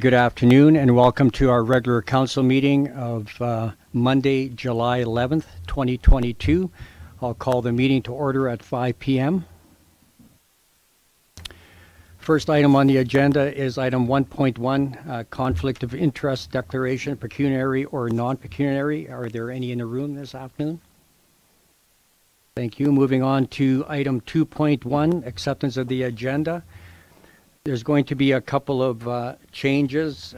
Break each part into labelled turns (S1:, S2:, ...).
S1: Good afternoon and welcome to our regular council meeting of Monday, July 11th, 2022. I'll call the meeting to order at 5 p.m. First item on the agenda is item 1.1, conflict of interest declaration, pecuniary or non-pecuniary. Are there any in the room this afternoon? Thank you. Moving on to item 2.1, acceptance of the agenda. There's going to be a couple of changes.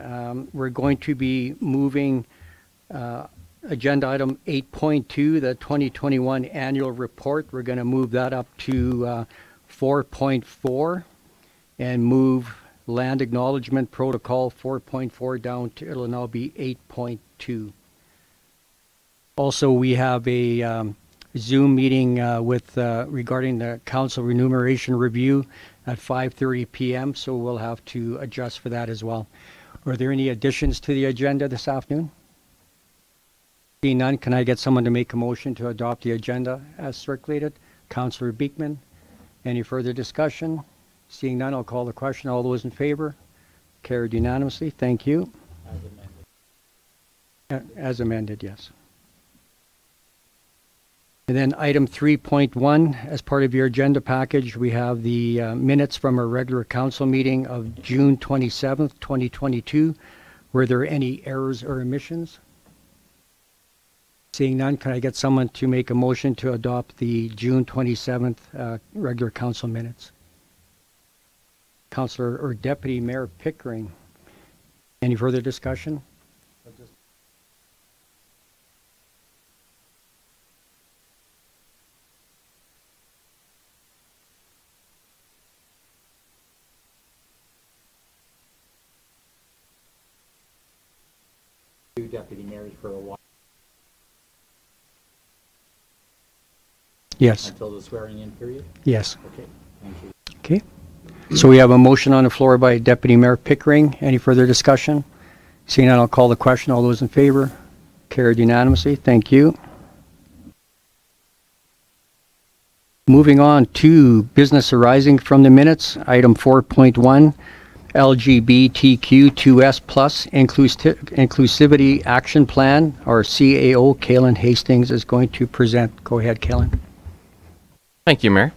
S1: We're going to be moving agenda item 8.2, the 2021 annual report. We're going to move that up to 4.4 and move land acknowledgement protocol 4.4 down to, it'll now be 8.2. Also, we have a Zoom meeting with regarding the council remuneration review at 5:30 p.m. so we'll have to adjust for that as well. Are there any additions to the agenda this afternoon? Seeing none, can I get someone to make a motion to adopt the agenda as circulated? Councillor Beekman. Any further discussion? Seeing none, I'll call the question. All those in favor? Carried unanimously. Thank you. As amended. As amended, yes. And then item 3.1, as part of your agenda package, we have the minutes from our regular council meeting of June 27th, 2022. Were there any errors or omissions? Seeing none, can I get someone to make a motion to adopt the June 27th regular council minutes? Councillor or Deputy Mayor Pickering. Any further discussion?
S2: Deputy mayors for a while.
S1: Yes.
S2: Until the swearing in period?
S1: Yes.
S2: Okay, thank you.
S1: Okay. So we have a motion on the floor by Deputy Mayor Pickering. Any further discussion? Seeing none, I'll call the question. All those in favor? Carried unanimously. Thank you. Moving on to business arising from the minutes. Item 4.1. LGBTQ2S plus Inclusivity Action Plan. Our CAO, Kalen Hastings, is going to present. Go ahead, Kalen.
S3: Thank you, Mayor.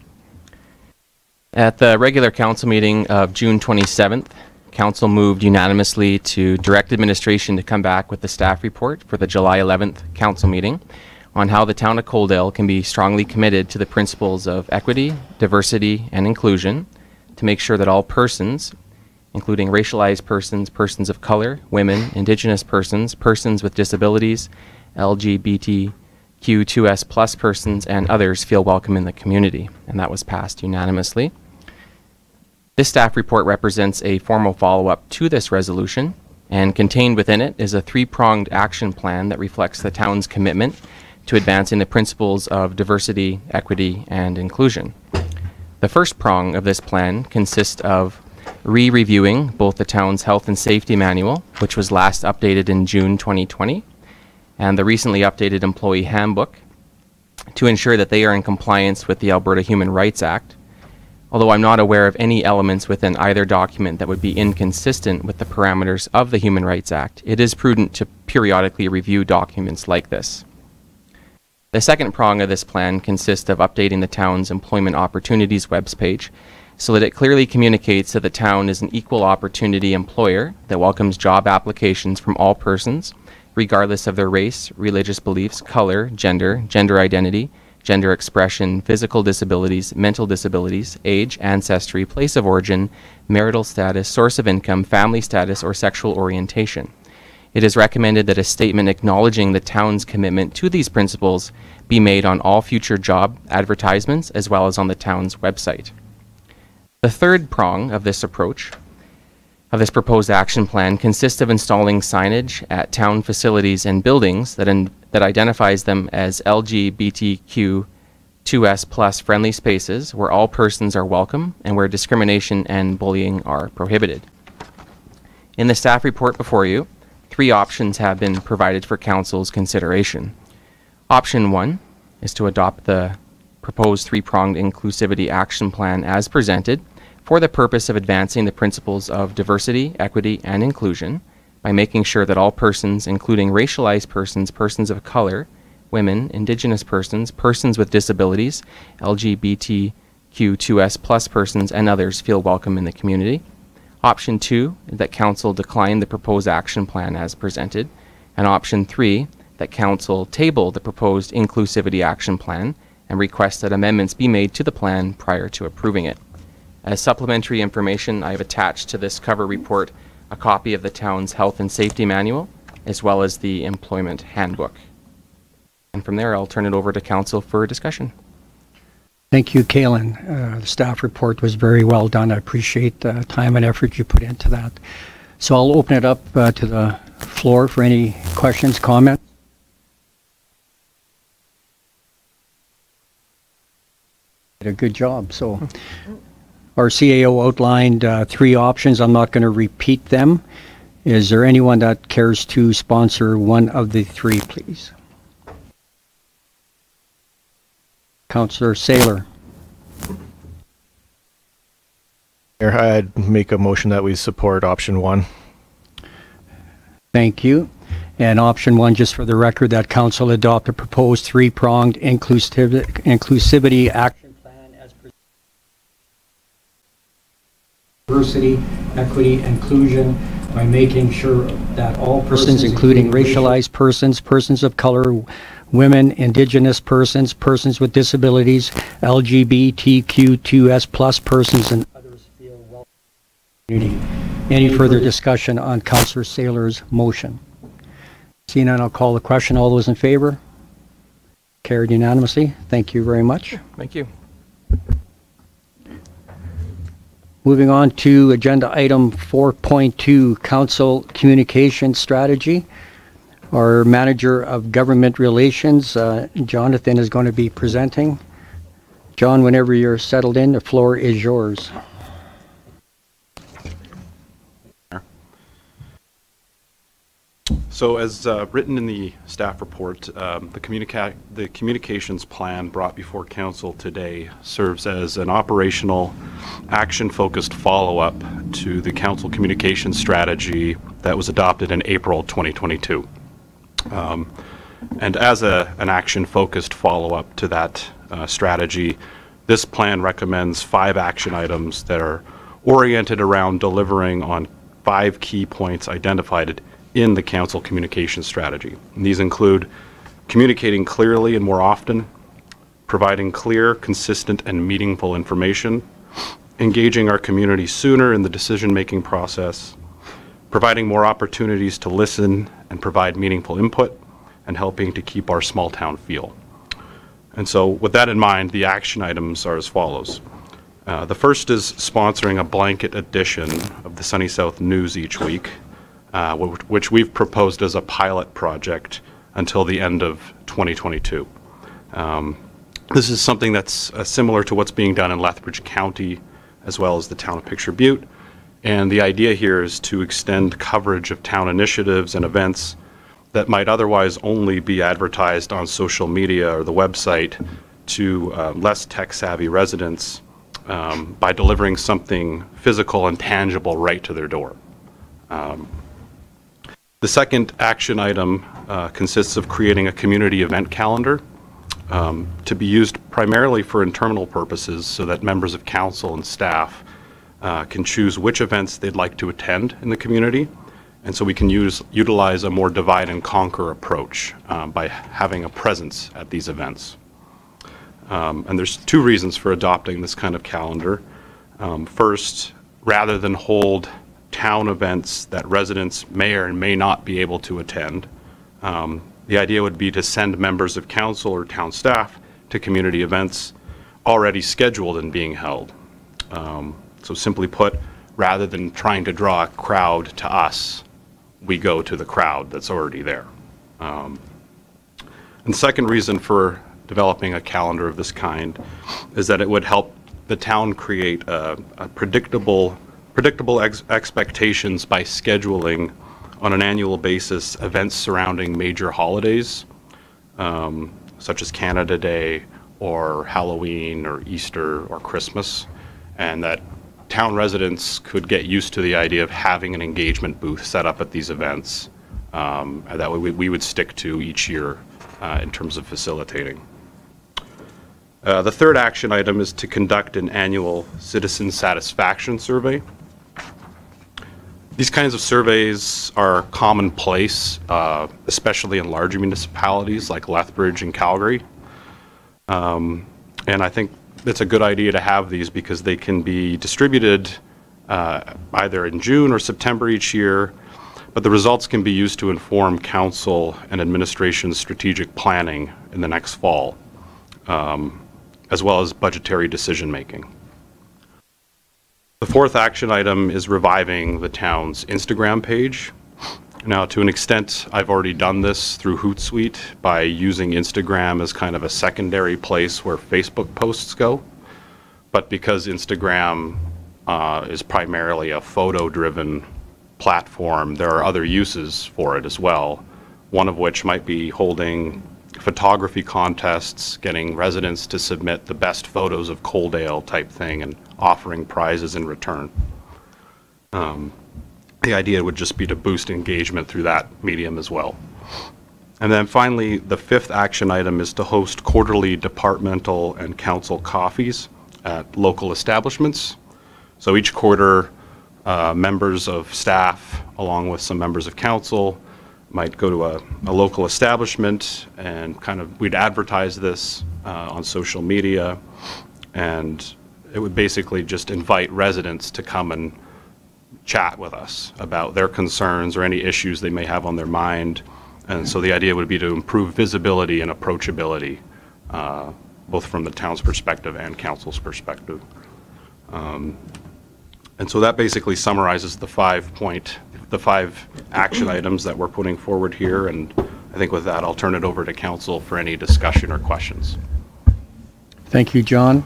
S3: At the regular council meeting of June 27th, council moved unanimously to direct administration to come back with the staff report for the July 11th council meeting on how the town of Coaldale can be strongly committed to the principles of equity, diversity, and inclusion to make sure that all persons, including racialized persons, persons of color, women, Indigenous persons, persons with disabilities, LGBTQ2S plus persons, and others feel welcome in the community. And that was passed unanimously. This staff report represents a formal follow-up to this resolution, and contained within it is a three-pronged action plan that reflects the town's commitment to advancing the principles of diversity, equity, and inclusion. The first prong of this plan consists of re-reviewing both the town's health and safety manual, which was last updated in June 2020, and the recently updated employee handbook to ensure that they are in compliance with the Alberta Human Rights Act. Although I'm not aware of any elements within either document that would be inconsistent with the parameters of the Human Rights Act, it is prudent to periodically review documents like this. The second prong of this plan consists of updating the town's Employment Opportunities webpage so that it clearly communicates that the town is an equal opportunity employer that welcomes job applications from all persons, regardless of their race, religious beliefs, color, gender, gender identity, gender expression, physical disabilities, mental disabilities, age, ancestry, place of origin, marital status, source of income, family status, or sexual orientation. It is recommended that a statement acknowledging the town's commitment to these principles be made on all future job advertisements as well as on the town's website. The third prong of this approach, of this proposed action plan, consists of installing signage at town facilities and buildings that identifies them as LGBTQ2S plus friendly spaces where all persons are welcome and where discrimination and bullying are prohibited. In the staff report before you, three options have been provided for council's consideration. Option 1 is to adopt the proposed three-pronged inclusivity action plan as presented, for the purpose of advancing the principles of diversity, equity, and inclusion by making sure that all persons, including racialized persons, persons of color, women, Indigenous persons, persons with disabilities, LGBTQ2S plus persons, and others feel welcome in the community. Option 2, that Council decline the proposed action plan as presented. And Option 3, that Council table the proposed Inclusivity action plan and request that amendments be made to the plan prior to approving it. As supplementary information, I have attached to this cover report a copy of the town's health and safety manual, as well as the employment handbook. And from there, I'll turn it over to Council for discussion.
S1: Thank you, Kalen. The staff report was very well done. I appreciate the time and effort you put into that. So I'll open it up to the floor for any questions, comments. Did a good job. So our CAO outlined 3 options. I'm not going to repeat them. Is there anyone that cares to sponsor one of the 3, please? Councillor Saylor.
S4: I'd make a motion that we support option 1.
S1: Thank you. And option 1, just for the record, that council adopt a proposed 3-pronged inclusivity action plan as presented. Diversity, equity, inclusion, by making sure that all persons, including racialized persons, persons of color, women, Indigenous persons, persons with disabilities, LGBTQ2S plus persons, and others feel welcome in the community. Any further discussion on Councillor Saylor's motion? Seeing none, I'll call the question. All those in favor? Carried unanimously. Thank you very much.
S3: Thank you.
S1: Moving on to agenda item 4.2, Council Communication Strategy. Our Manager of Government Relations, Jonathan, is going to be presenting. John, whenever you're settled in, the floor is yours.
S5: So as written in the staff report, the communications plan brought before Council today serves as an operational, action-focused follow-up to the Council communications strategy that was adopted in April 2022. And as an action-focused follow-up to that strategy, this plan recommends 5 action items that are oriented around delivering on 5 key points identified in the Council communications strategy. And these include communicating clearly and more often, providing clear, consistent, and meaningful information, engaging our community sooner in the decision-making process, providing more opportunities to listen and provide meaningful input, and helping to keep our small town feel. And so with that in mind, the action items are as follows. The first is sponsoring a blanket edition of the Sunny South News each week, which we've proposed as a pilot project until the end of 2022. This is something that's similar to what's being done in Lethbridge County, as well as the town of Picture Butte. And the idea here is to extend coverage of town initiatives and events that might otherwise only be advertised on social media or the website to less tech-savvy residents by delivering something physical and tangible right to their door. The second action item consists of creating a community event calendar to be used primarily for internal purposes so that members of council and staff can choose which events they'd like to attend in the community. And so we can utilize a more divide and conquer approach by having a presence at these events. And there's 2 reasons for adopting this kind of calendar. First, rather than hold town events that residents may or may not be able to attend, the idea would be to send members of council or town staff to community events already scheduled and being held. So simply put, rather than trying to draw a crowd to us, we go to the crowd that's already there. And the second reason for developing a calendar of this kind is that it would help the town create a predictable expectations by scheduling on an annual basis events surrounding major holidays, such as Canada Day or Halloween or Easter or Christmas, and that town residents could get used to the idea of having an engagement booth set up at these events. And that we would stick to each year in terms of facilitating. The third action item is to conduct an annual citizen satisfaction survey. These kinds of surveys are commonplace, especially in larger municipalities like Lethbridge and Calgary. And I think it's a good idea to have these because they can be distributed either in June or September each year, but the results can be used to inform council and administration's strategic planning in the next fall, as well as budgetary decision making. The fourth action item is reviving the town's Instagram page. Now, to an extent, I've already done this through Hootsuite by using Instagram as kind of a secondary place where Facebook posts go. But because Instagram is primarily a photo-driven platform, there are other uses for it as well, one of which might be holding photography contests, getting residents to submit the best photos of Coaldale type thing and offering prizes in return. The idea would just be to boost engagement through that medium as well. And then finally, the fifth action item is to host quarterly departmental and council coffees at local establishments. So each quarter, members of staff, along with some members of council, might go to a local establishment and we'd advertise this on social media, and it would basically just invite residents to come and chat with us about their concerns or any issues they may have on their mind. And so the idea would be to improve visibility and approachability, both from the town's perspective and council's perspective. And so that basically summarizes the five action items that we're putting forward here. And I think with that, I'll turn it over to council for any discussion or questions.
S1: Thank you, John.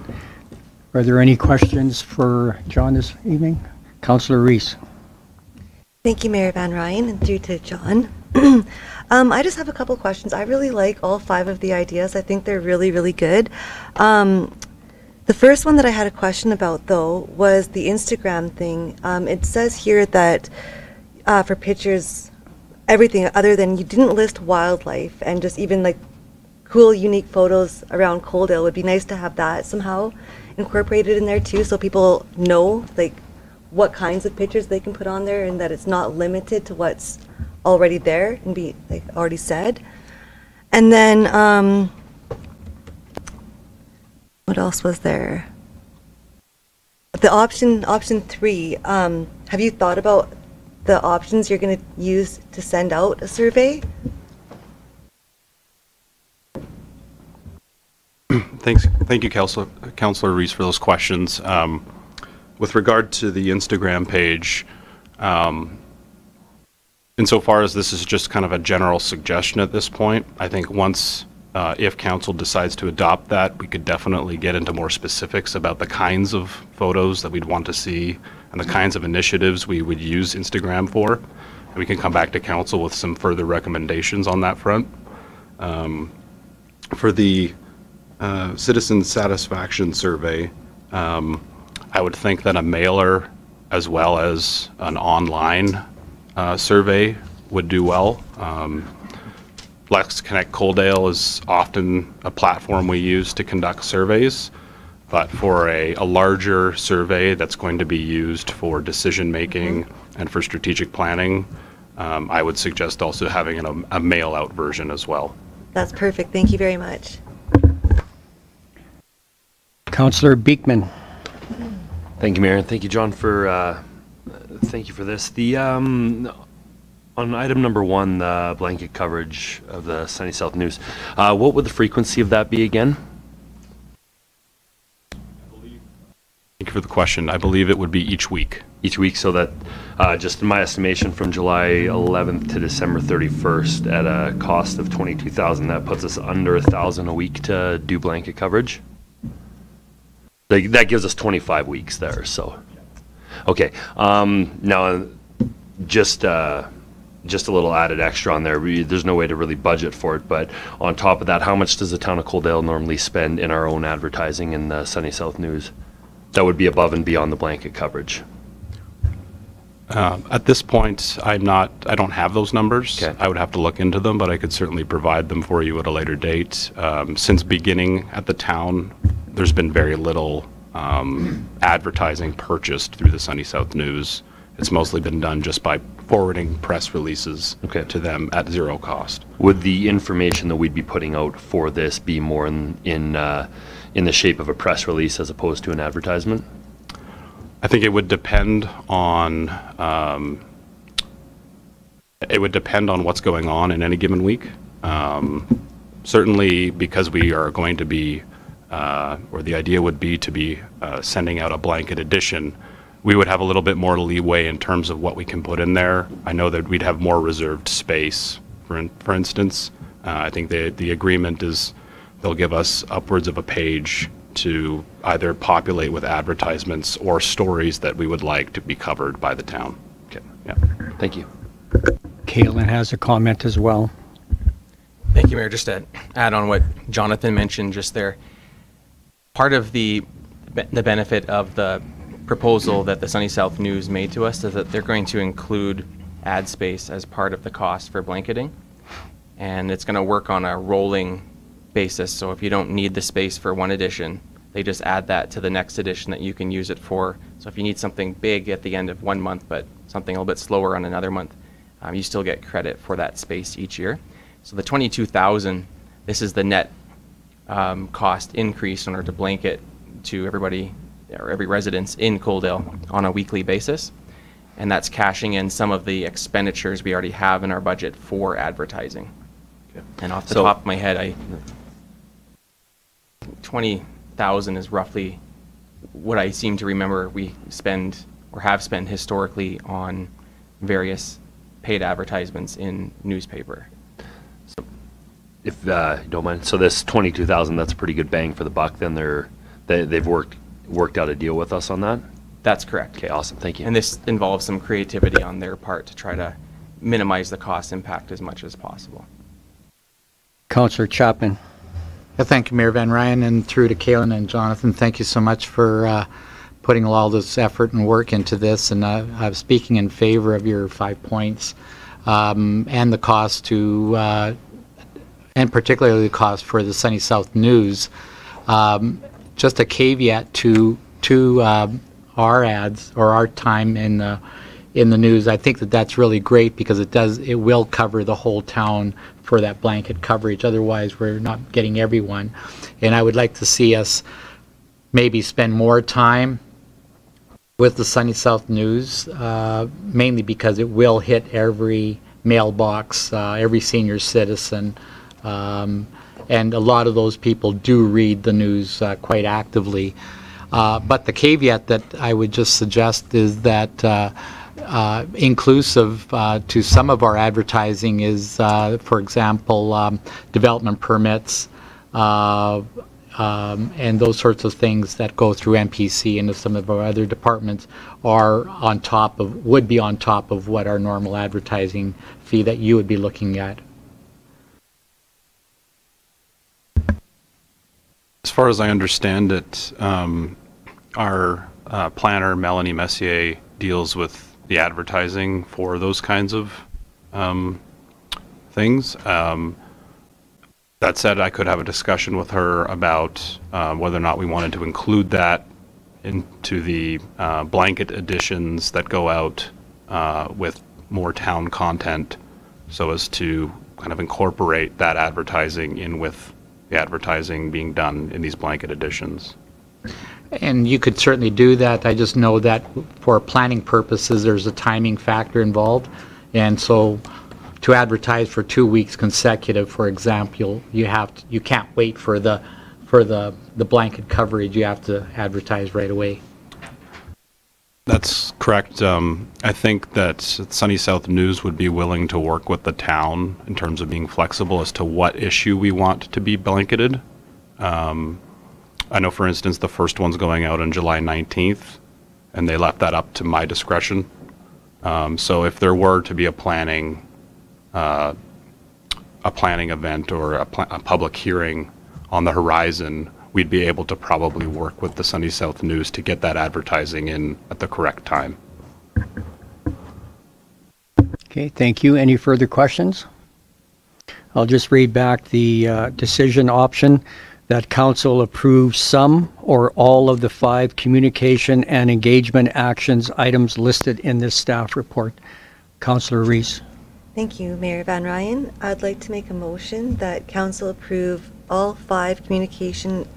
S1: Are there any questions for John this evening? Councillor Rees.
S6: Thank you, Mayor Van Rijn, and through to John. I just have a couple questions. I really like all 5 of the ideas. I think they're really, really good. The first one that I had a question about, though, was the Instagram thing. It says here that for pictures, everything other than, you didn't list wildlife, and just even like cool, unique photos around Coaldale. It would be nice to have that somehow incorporated in there too, so people know like what kinds of pictures they can put on there, and that it's not limited to what's already there and be like already said. And then what else was there? The option 3, have you thought about the options you're going to use to send out a survey?
S5: Thank you, Councillor Rees, for those questions. With regard to the Instagram page, insofar as this is just kind of a general suggestion at this point, I think once, if council decides to adopt that, we could definitely get into more specifics about the kinds of photos that we'd want to see and the kinds of initiatives we would use Instagram for. And we can come back to council with some further recommendations on that front. For the citizen satisfaction survey, I would think that a mailer as well as an online survey would do well. Let's Connect Coaldale is often a platform we use to conduct surveys, but for a larger survey that's going to be used for decision making and for strategic planning, I would suggest also having a mail out version as well.
S6: That's perfect. Thank you very much.
S1: Councillor Beekman.
S7: Thank you, Mayor, and thank you, John, for this. The on item number 1, the blanket coverage of the Sunny South News, what would the frequency of that be again?
S5: Thank you for the question. I believe it would be each week.
S7: Each week, so that just in my estimation, from July 11th to December 31st, at a cost of $22,000, that puts us under $1,000 a week to do blanket coverage. That gives us 25 weeks there. So, okay. Now, just a little added extra on there. There's no way to really budget for it, but on top of that, how much does the town of Coaldale normally spend in our own advertising in the Sunny South News? That would be above and beyond the blanket coverage.
S5: At this point, I don't have those numbers.
S7: Okay.
S5: I would have to look into them, but I could certainly provide them for you at a later date. Since beginning at the town, there's been very little advertising purchased through the Sunny South News. It's mostly been done just by forwarding press releases to them at zero cost.
S7: Would the information that we'd be putting out for this be more in the shape of a press release as opposed to an advertisement?
S5: I think it would depend on what's going on in any given week. Certainly, because we are going to be, or the idea would be to be sending out a blanket edition, we would have a little bit more leeway in terms of what we can put in there. I know that we'd have more reserved space. For instance, I think the agreement is they'll give us upwards of a page to either populate with advertisements or stories that we would like to be covered by the town.
S7: Okay.
S5: Yeah.
S7: Thank you.
S1: Kalen has a comment as well.
S3: Thank you, Mayor. Just to add on what Jonathan mentioned just there, part of the benefit of the proposal that the Sunny South News made to us is that they're going to include ad space as part of the cost for blanketing, and it's going to work on a rolling basis. So if you don't need the space for one edition, they just add that to the next edition that you can use it for. So if you need something big at the end of one month, but something a little bit slower on another month, you still get credit for that space each year. So the $22,000, this is the net cost increase in order to blanket to everybody or every residence in Coaldale on a weekly basis. And that's cashing in some of the expenditures we already have in our budget for advertising. Okay. And off the top of my head, 20,000 is roughly what I seem to remember we spend or have spent historically on various paid advertisements in newspaper.
S7: So, if you don't mind, so this 22,000, that's a pretty good bang for the buck. Then they've worked out a deal with us on that.
S3: That's correct.
S7: Okay, awesome. Thank you.
S3: And this involves some creativity on their part to try to minimize the cost impact as much as possible.
S1: Councillor Chapman.
S8: Thank you, Mayor Van Rijn, and through to Kalen and Jonathan. Thank you so much for putting all this effort and work into this. And I'm speaking in favor of your 5 points and the cost to, and particularly the cost for the Sunny South News. Just a caveat to our ads or our time in the news. I think that's really great because it will cover the whole town for that blanket coverage. Otherwise, we're not getting everyone. And I would like to see us maybe spend more time with the Sunny South News, mainly because it will hit every mailbox, every senior citizen, and a lot of those people do read the news quite actively. But the caveat that I would just suggest is that inclusive to some of our advertising is, for example, development permits and those sorts of things that go through MPC and some of our other departments are would be on top of what our normal advertising fee that you would be looking at.
S5: As far as I understand it, our planner, Melanie Messier, deals with the advertising for those kinds of things. That said, I could have a discussion with her about whether or not we wanted to include that into the blanket editions that go out with more town content, so as to kind of incorporate that advertising in with the advertising being done in these blanket editions.
S8: And you could certainly do that. I just know that for planning purposes, there's a timing factor involved. And so to advertise for 2 weeks consecutive, for example, you can't wait for the blanket coverage. You have to advertise right away.
S5: That's correct. I think that Sunny South News would be willing to work with the town in terms of being flexible as to what issue we want to be blanketed. I know, for instance, the first one's going out on July 19th, and they left that up to my discretion. So if there were to be a planning event or a public hearing on the horizon, we'd be able to probably work with the Sunny South News to get that advertising in at the correct time.
S1: Okay, thank you. Any further questions? I'll just read back the decision option that council approves some or all of the 5 communication and engagement actions items listed in this staff report. Councillor Rees.
S6: Thank you, Mayor Van Rijn. I'd like to make a motion that council approve all 5 communication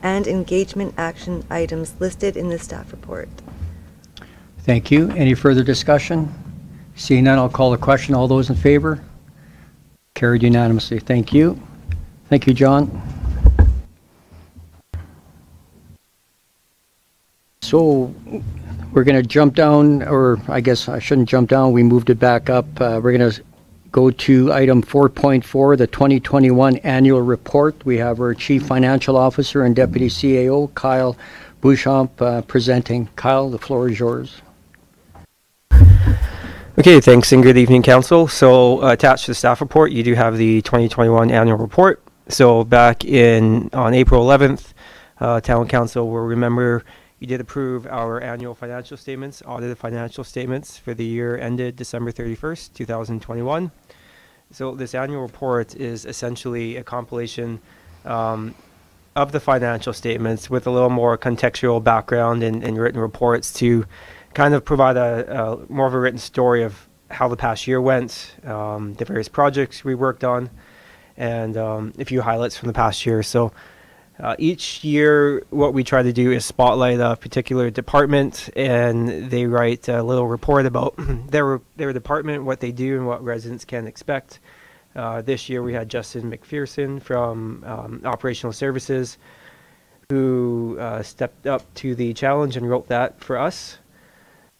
S6: and engagement action items listed in the staff report.
S1: Thank you. Any further discussion? Seeing none, I'll call the question. All those in favor? Carried unanimously. Thank you. Thank you, John. So we're going to jump down, or I guess I shouldn't jump down. We moved it back up. We're going to go to item 4.4, the 2021 annual report. We have our Chief Financial Officer and Deputy CAO, Kyle Beauchamp, presenting. Kyle, the floor is yours.
S9: Okay, thanks and good evening, Council. So attached to the staff report, you do have the 2021 annual report. So back on April 11th, Town Council will remember you did approve our annual financial statements, audited financial statements for the year ended December 31st, 2021. So this annual report is essentially a compilation of the financial statements with a little more contextual background and written reports to kind of provide a more of a written story of how the past year went, the various projects we worked on, and a few highlights from the past year. So each year what we try to do is spotlight a particular department, and they write a little report about their department, what they do, and what residents can expect. This year we had Justin McPherson from Operational Services, who stepped up to the challenge and wrote that for us.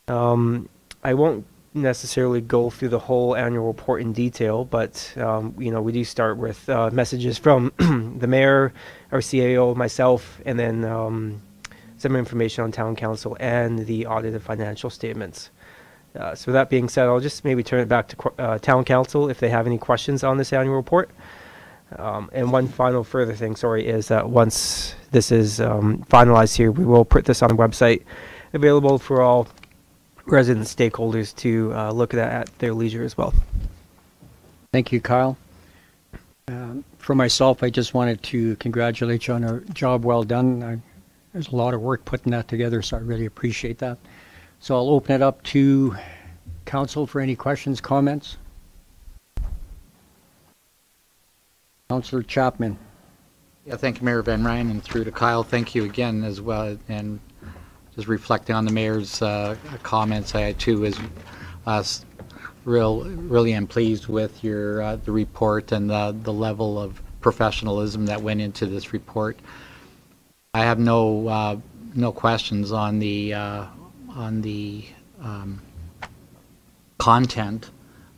S9: I won't necessarily go through the whole annual report in detail, but you know, we do start with messages from the mayor, our CAO, myself, and then some information on Town Council and the audited financial statements. So that being said, I'll just maybe turn it back to Town Council if they have any questions on this annual report. And one final further thing, sorry, is that once this is finalized here, we will put this on the website, available for all resident stakeholders to look at their leisure as well.
S1: Thank you, Kyle. For myself, I just wanted to congratulate you on a job well done. There's a lot of work putting that together, so I really appreciate that. So I'll open it up to council for any questions, comments. Councillor Chapman.
S8: Yeah, thank you, Mayor Van Rijn, and through to Kyle, thank you again as well. And just reflecting on the mayor's comments, I too really am pleased with your the report and the level of professionalism that went into this report. I have no questions on the content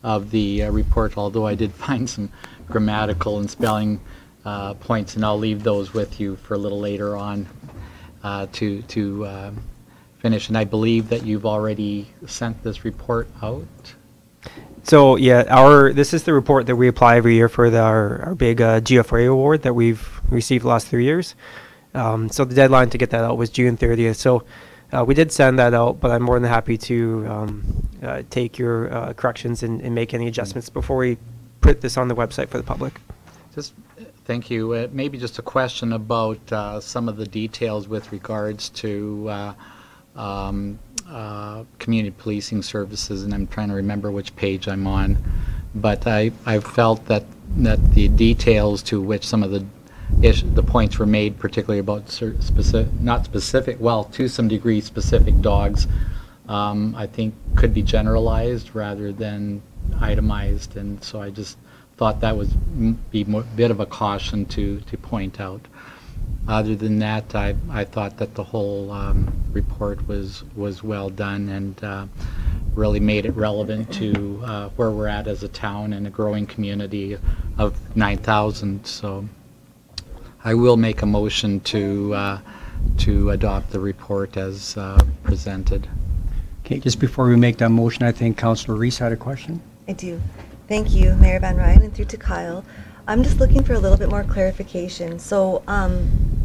S8: of the report, although I did find some grammatical and spelling points, and I'll leave those with you for a little later on to finish. And I believe that you've already sent this report out.
S9: So yeah, this is the report that we apply every year for our big GFRA award that we've received the last 3 years. So the deadline to get that out was June 30th. So we did send that out, but I'm more than happy to take your corrections and make any adjustments before we put this on the website for the public.
S8: Just thank you. Maybe just a question about some of the details with regards to community policing services, and I'm trying to remember which page I'm on, but I felt that the details to which some of the points were made, particularly about to some degree specific dogs, I think could be generalized rather than itemized, and so I just thought that would be a bit of a caution to point out. Other than that, I thought that the whole report was well done and really made it relevant to where we're at as a town and a growing community of 9,000. So I will make a motion to adopt the report as presented.
S1: Okay, just before we make that motion, I think Councillor Rees had a question.
S6: I do. Thank you, Mayor Van Rijn, and through to Kyle. I'm just looking for a little bit more clarification. So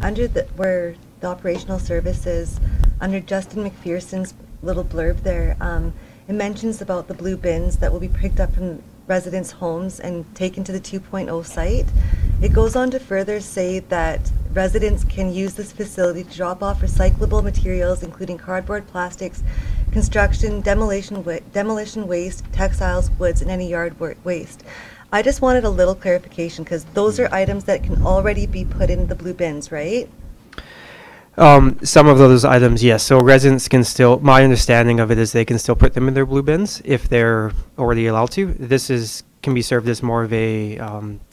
S6: under where the operational services, under Justin McPherson's little blurb there, it mentions about the blue bins that will be picked up from residents' homes and taken to the 2.0 site. It goes on to further say that residents can use this facility to drop off recyclable materials, including cardboard, plastics, construction, demolition waste, textiles, woods, and any yard waste. I just wanted a little clarification because those are items that can already be put in the blue bins, right?
S9: Some of those items, yes. So residents can still, my understanding of it is they can still put them in their blue bins if they're already allowed to. This can be served as more of a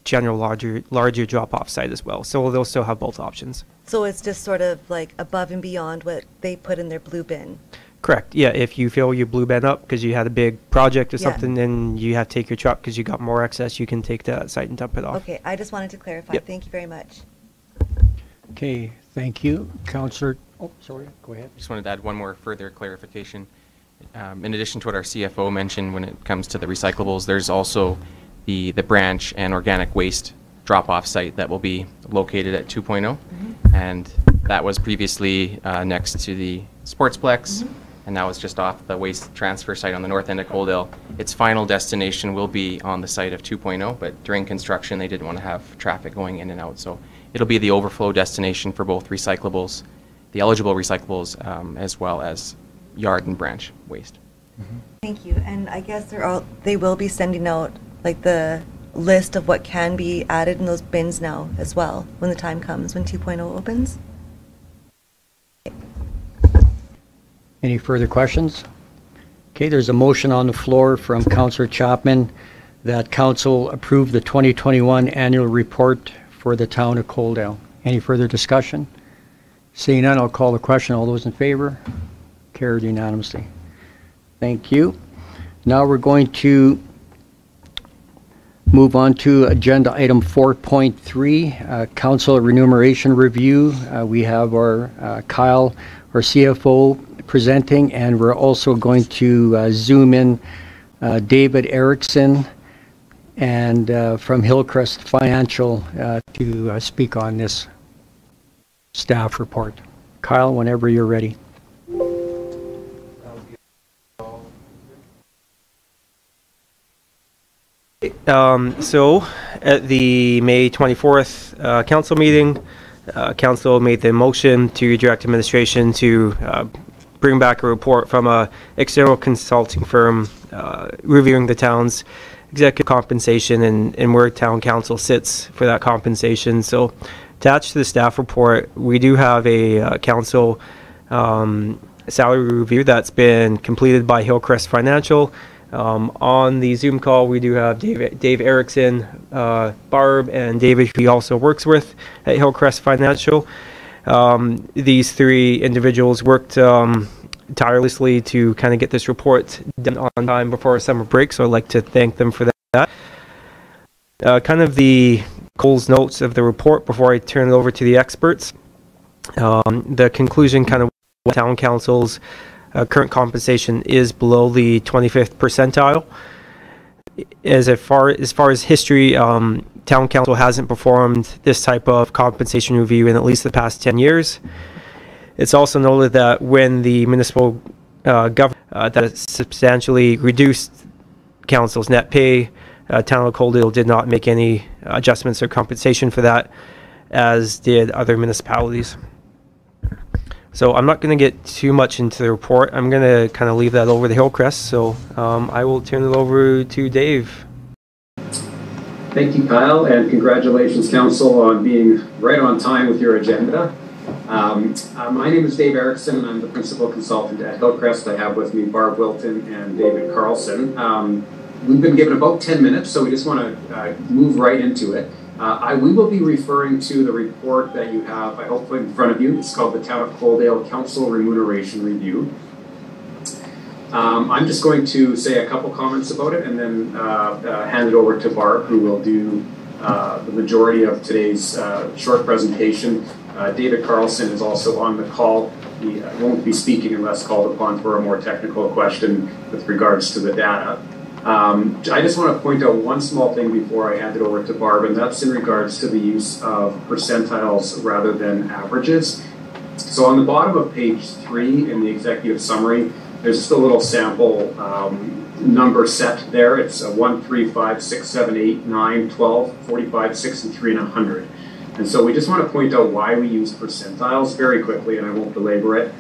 S9: general larger drop-off site as well. So they'll still have both options.
S6: So it's just sort of like above and beyond what they put in their blue bin.
S9: Correct. Yeah. If you fill your blue bin up because you had a big project or
S6: Yeah.
S9: something, then you have to take your truck because you got more excess, you can take to that site and dump it off.
S6: Okay, I just wanted to clarify.
S9: Yep.
S6: Thank you very much.
S1: Okay, thank you. Councillor, oh, sorry, go ahead.
S3: Just wanted to add one more further clarification. In addition to what our CFO mentioned when it comes to the recyclables, there's also the branch and organic waste drop-off site that will be located at 2.0. And that was previously next to the Sportsplex, and now it's just off the waste transfer site on the north end of Coaldale. Its final destination will be on the site of 2.0, but during construction they didn't want to have traffic going in and out. So it'll be the overflow destination for both recyclables, the eligible recyclables, as well as yard and branch waste.
S6: Thank you. And I guess they will be sending out like the list of what can be added in those bins now as well when the time comes, when 2.0 opens.
S1: Any further questions? Okay, there's a motion on the floor from Councillor Chapman that council approve the 2021 annual report for the town of Coaldale. Any further discussion? Seeing none, I'll call the question. All those in favor? Carried unanimously. Thank you. Now we're going to move on to agenda item 4.3, council remuneration review. We have our Kyle, our CFO, presenting, and we're also going to zoom in David Ericson and from Hillcrest Financial to speak on this staff report. Kyle, whenever you're ready.
S9: So at the May 24th council meeting, council made the motion to direct administration to bring back a report from a external consulting firm reviewing the town's executive compensation and where town council sits for that compensation. So attached to the staff report, we do have a council salary review that's been completed by Hillcrest Financial. On the Zoom call, we do have Dave Ericson, Barb, and David, who he also works with at Hillcrest Financial. These three individuals worked tirelessly to kind of get this report done on time before summer break, so I'd like to thank them for that. Kind of the Cole's notes of the report before I turn it over to the experts. The conclusion, kind of what town council's current compensation is below the 25th percentile. As far as history, town council hasn't performed this type of compensation review in at least the past 10 years. It's also noted that when the municipal government that it substantially reduced council's net pay, town of Coaldale did not make any adjustments or compensation for that, as did other municipalities. So I'm not going to get too much into the report. I'm going to kind of leave that over to Hillcrest. So I will turn it over to Dave.
S10: Thank you, Kyle, and congratulations, Council, on being right on time with your agenda. My name is Dave Ericson, and I'm the Principal Consultant at Hillcrest. I have with me Barb Wilton and David Carlson. We've been given about 10 minutes, so we just want to move right into it. We will be referring to the report that you have, I hope, in front of you. It's called the Town of Coaldale Council Remuneration Review. I'm just going to say a couple comments about it and then hand it over to Barb, who will do the majority of today's short presentation. David Carlson is also on the call. He won't be speaking unless called upon for a more technical question with regards to the data. I just want to point out one small thing before I hand it over to Barb, and that's in regards to the use of percentiles rather than averages. So on the bottom of page 3 in the executive summary, there's just a little sample number set there. It's 1, 3, 5, 6, 7, 8, 9, 12, 45, 63, and 100. And so we just want to point out why we use percentiles very quickly, and I won't belabor it.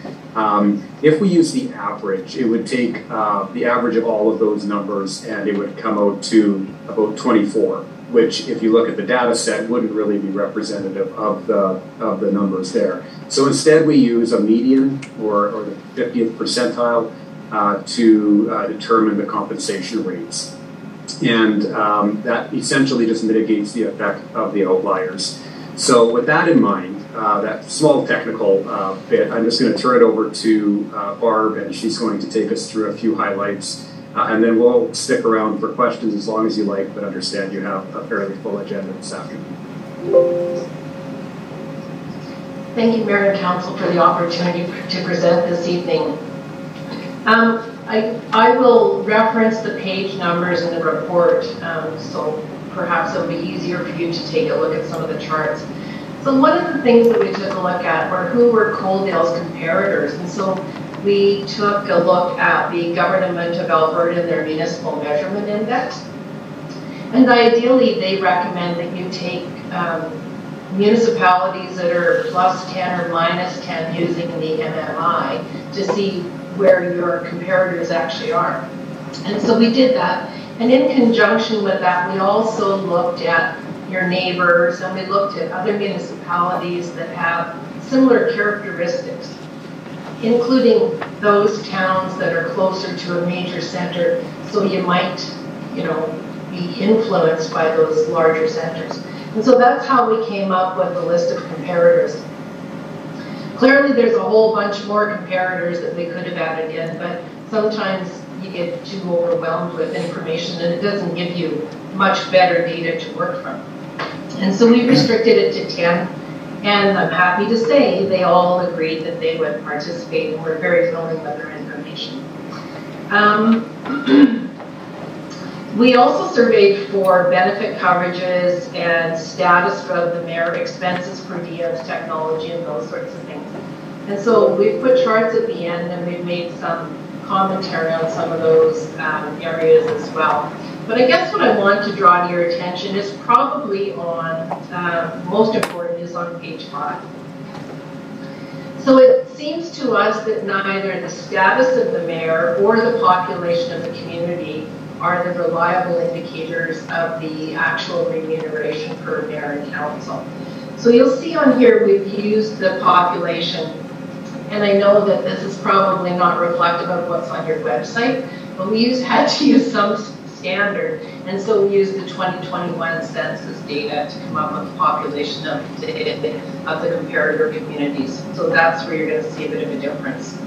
S10: If we use the average, it would take the average of all of those numbers, and it would come out to about 24, which, if you look at the data set, wouldn't really be representative of the numbers there. So instead, we use a median or the 50th percentile to determine the compensation rates. And that essentially just mitigates the effect of the outliers. So with that in mind, that small technical bit, I'm just going to turn it over to Barb, and she's going to take us through a few highlights. And then we'll stick around for questions as long as you like, but understand you have a fairly full agenda this afternoon.
S11: Thank you, Mayor and Council, for the opportunity to present this evening. I will reference the page numbers in the report, so perhaps it'll be easier for you to take a look at some of the charts. So one of the things that we took a look at were who were Coaldale's comparators. And so we took a look at the Government of Alberta and their Municipal Measurement Index. And ideally, they recommend that you take municipalities that are plus 10 or minus 10 using the MMI to see where your comparators actually are. And so we did that. And in conjunction with that, we also looked at your neighbors, and we looked at other municipalities that have similar characteristics, including those towns that are closer to a major center, so you might, be influenced by those larger centers. And so that's how we came up with a list of comparators. Clearly, there's a whole bunch more comparators that we could have added in, but sometimes you get too overwhelmed with information and it doesn't give you much better data to work from. And so we restricted it to 10, and I'm happy to say they all agreed that they would participate, and we're very willing with their information. We also surveyed for benefit coverages and status of the mayor, expenses per diems, technology, and those sorts of things. And so we've put charts at the end, and we've made some commentary on some of those areas as well. But I guess what I want to draw to your attention is probably on, most important is on page 5. So it seems to us that neither the status of the mayor or the population of the community are the reliable indicators of the actual remuneration per mayor and council. So you'll see on here we've used the population, and I know that this is probably not reflective of what's on your website, but we had to use some standard, and so we used the 2021 census data to come up with the population of the comparator communities. So that's where you're going to see a bit of a difference.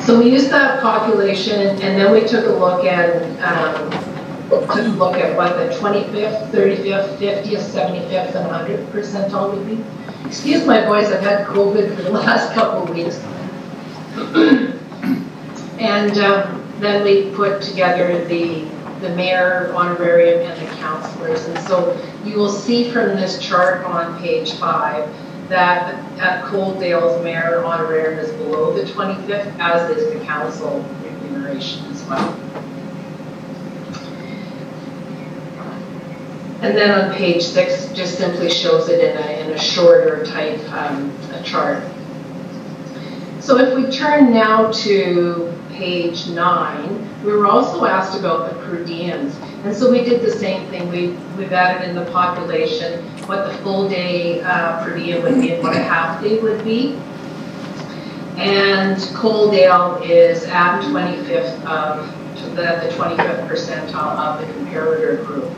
S11: So we used that population, and then we took a look at what the 25th, 35th, 50th, 75th, and 100th percentile would be. Excuse my voice, I've had COVID for the last couple of weeks. And then we put together the mayor honorarium and the councillors. And so you will see from this chart on page 5 that at Coaldale's mayor honorarium is below the 25th, as is the council remuneration as well. And then on page 6 just simply shows it in a shorter type chart. So if we turn now to page 9, we were also asked about the per diems. And so we did the same thing. We've added in the population what the full day per diem would be and what a half day would be. And Coaldale is at 25th of the 25th percentile of the comparator group.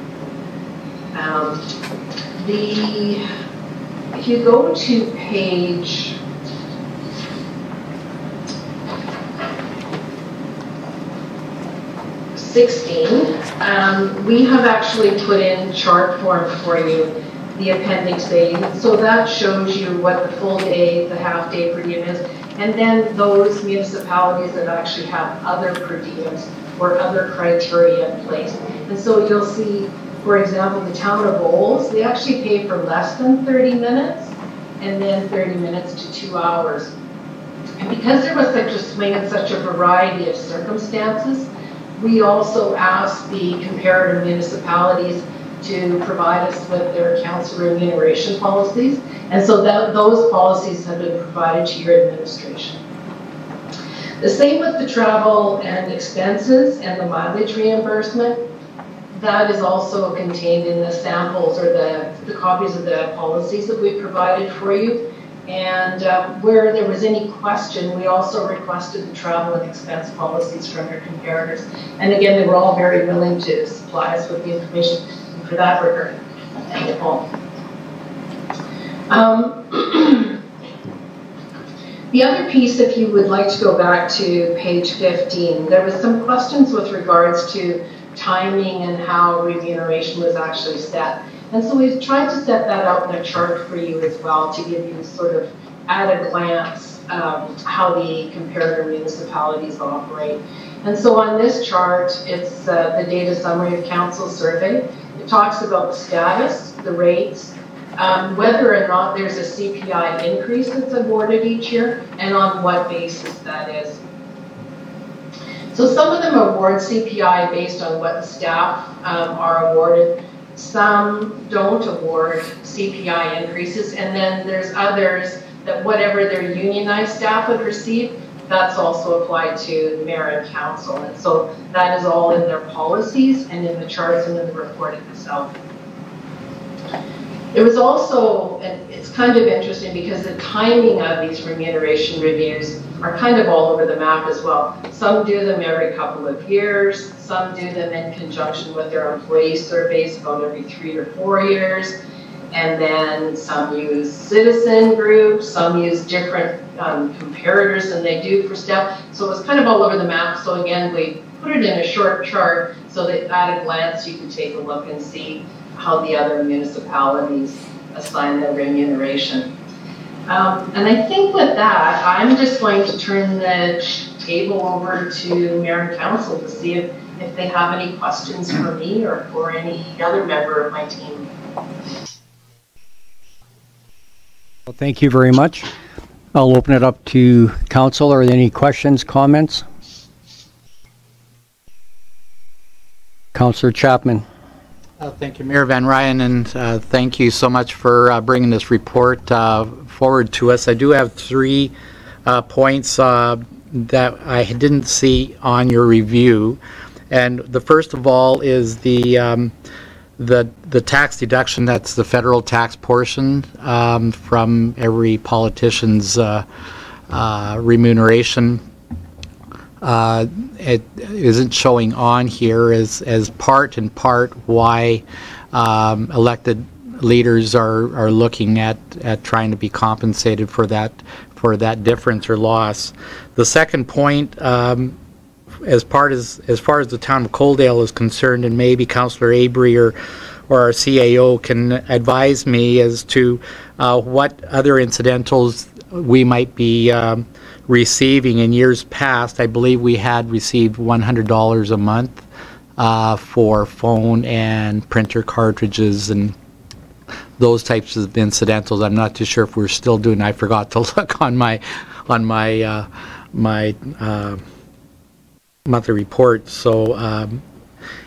S11: If you go to page 16, we have actually put in chart form for you the appendix A. So that shows you what the full day, the half day per diem is, and then those municipalities that actually have other per diems, or other criteria in place. And so you'll see, for example, the town of Bowles, they actually pay for less than 30 minutes and then 30 minutes to 2 hours. And because there was such a swing and such a variety of circumstances, we also asked the comparator municipalities to provide us with their council remuneration policies. And so those policies have been provided to your administration. The same with the travel and expenses and the mileage reimbursement. That is also contained in the samples or the copies of the policies that we provided for you. And where there was any question, we also requested the travel and expense policies from your comparators. And again, they were all very willing to supply us with the information. And for that, we're thankful. The other piece, if you would like to go back to page 15, there was some questions with regards to timing and how remuneration was actually set. And so we've tried to set that out in a chart for you as well to give you sort of at a glance how the comparator municipalities operate. And so on this chart, it's the data summary of council survey. It talks about the status, the rates, whether or not there's a CPI increase that's awarded each year, and on what basis that is. So some of them award CPI based on what the staff are awarded. Some don't award CPI increases, and then there's others that whatever their unionized staff would receive, that's also applied to the mayor and council. And so that is all in their policies and in the charts and in the report itself. It was also, and it's kind of interesting because the timing of these remuneration reviews are kind of all over the map as well. Some do them every couple of years, some do them in conjunction with their employee surveys about every 3 or 4 years, and then some use citizen groups, some use different comparators than they do for staff. So it was kind of all over the map. So again, we put it in a short chart so that at a glance you can take a look and see how the other municipalities assign their remuneration. And I think with that, I'm just going to turn the table over to Mayor and Council to see if they have any questions for me or for any other member of my team.
S1: Well, thank you very much. I'll open it up to Council. Are there any questions, comments? Councillor Chapman.
S8: Thank you, Mayor Van Rijn, and thank you so much for bringing this report forward to us. I do have 3 points that I didn't see on your review, and the first of all is the tax deduction. That's the federal tax portion from every politician's remuneration. It isn't showing on here as part and part why elected leaders are looking at trying to be compensated for that difference or loss. The second point, as far as the town of Coaldale is concerned, and maybe Councillor Abrey or our CAO can advise me as to what other incidentals we might be receiving. In years past, I believe we had received $100 a month for phone and printer cartridges and those types of incidentals. I'm not too sure if we're still doing. I forgot to look on my monthly report. So,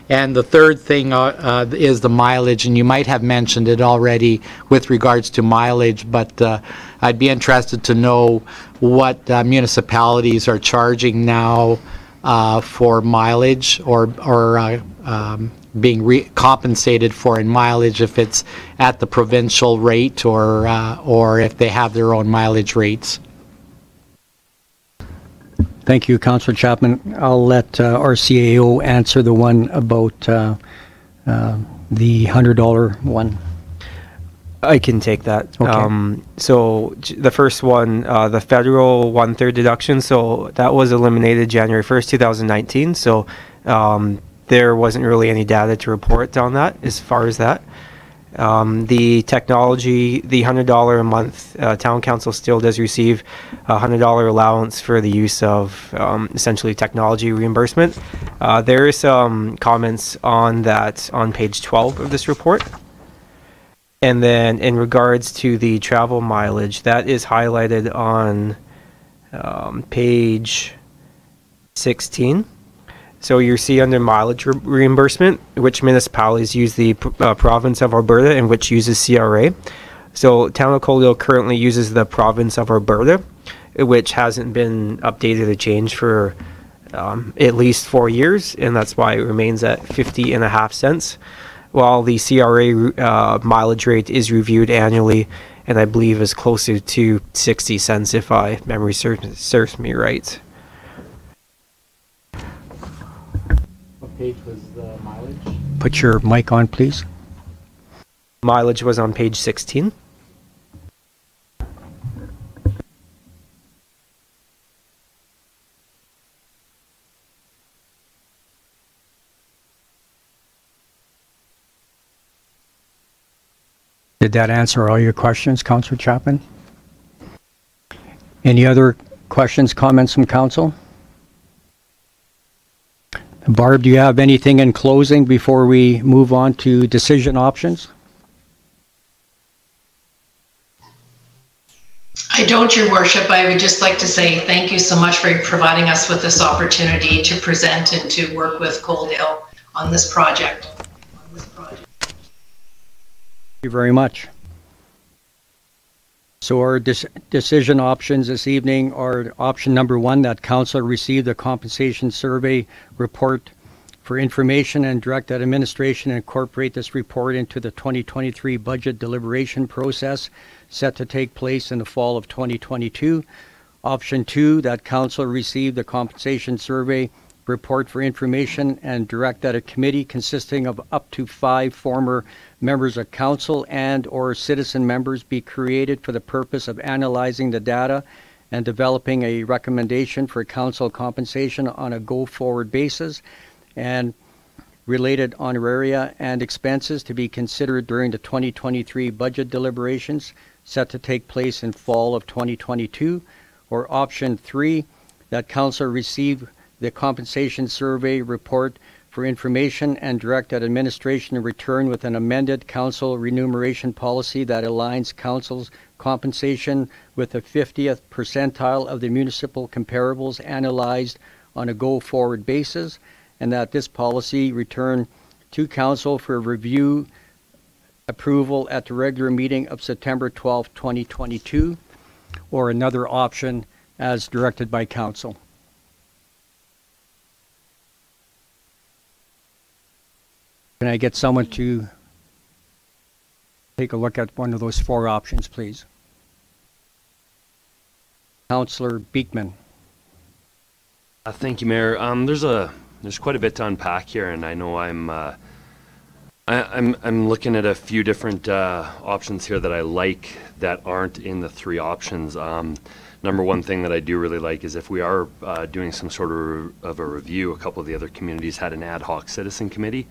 S8: and the third thing is the mileage, and you might have mentioned it already with regards to mileage, but I'd be interested to know what municipalities are charging now for mileage or being compensated for in mileage, if it's at the provincial rate or if they have their own mileage rates.
S1: Thank you, Councillor Chapman. I'll let our CAO answer the one about the $100 one.
S9: I can take that.
S1: Okay.
S9: So the first one, the federal 1/3 deduction, so that was eliminated January 1st, 2019. So there wasn't really any data to report on that as far as that. The technology, the $100 a month, town council still does receive a $100 allowance for the use of essentially technology reimbursement. There are some comments on that on page 12 of this report. And then in regards to the travel mileage, that is highlighted on page 16. So you see under mileage reimbursement, which municipalities use the province of Alberta and which uses CRA. So Town of Coaldale currently uses the province of Alberta, which hasn't been updated or changed for at least 4 years, and that's why it remains at 50.5 cents. While the CRA mileage rate is reviewed annually, and I believe is closer to 60 cents if memory serves me right.
S2: What page was the mileage?
S1: Put your mic on, please.
S9: Mileage was on page 16.
S1: Did that answer all your questions, Councillor Chapman? Any other questions, comments from council? Barb, do you have anything in closing before we move on to decision options?
S11: I don't, Your Worship. I would just like to say thank you so much for providing us with this opportunity to present and to work with Coaldale on this project.
S1: Thank you very much. So our decision options this evening are option number 1, that council receive the compensation survey report for information and direct that administration incorporate this report into the 2023 budget deliberation process set to take place in the fall of 2022. Option 2, that council receive the compensation survey report for information and direct that a committee consisting of up to 5 former members of council and or citizen members be created for the purpose of analyzing the data and developing a recommendation for council compensation on a go-forward basis, and related honoraria and expenses to be considered during the 2023 budget deliberations set to take place in fall of 2022. Or option 3, that council receive the compensation survey report for information and direct that administration return with an amended council remuneration policy that aligns council's compensation with the 50th percentile of the municipal comparables analyzed on a go-forward basis, and that this policy return to council for review approval at the regular meeting of September 12, 2022, or another option as directed by council. Can I get someone to take a look at one of those 4 options, please? Councillor Beekman.
S7: Thank you, Mayor. There's quite a bit to unpack here, and I know I'm looking at a few different options here that I like that aren't in the 3 options. Number one thing that I do really like is if we are doing some sort of a review, a couple of the other communities had an ad hoc citizen committee.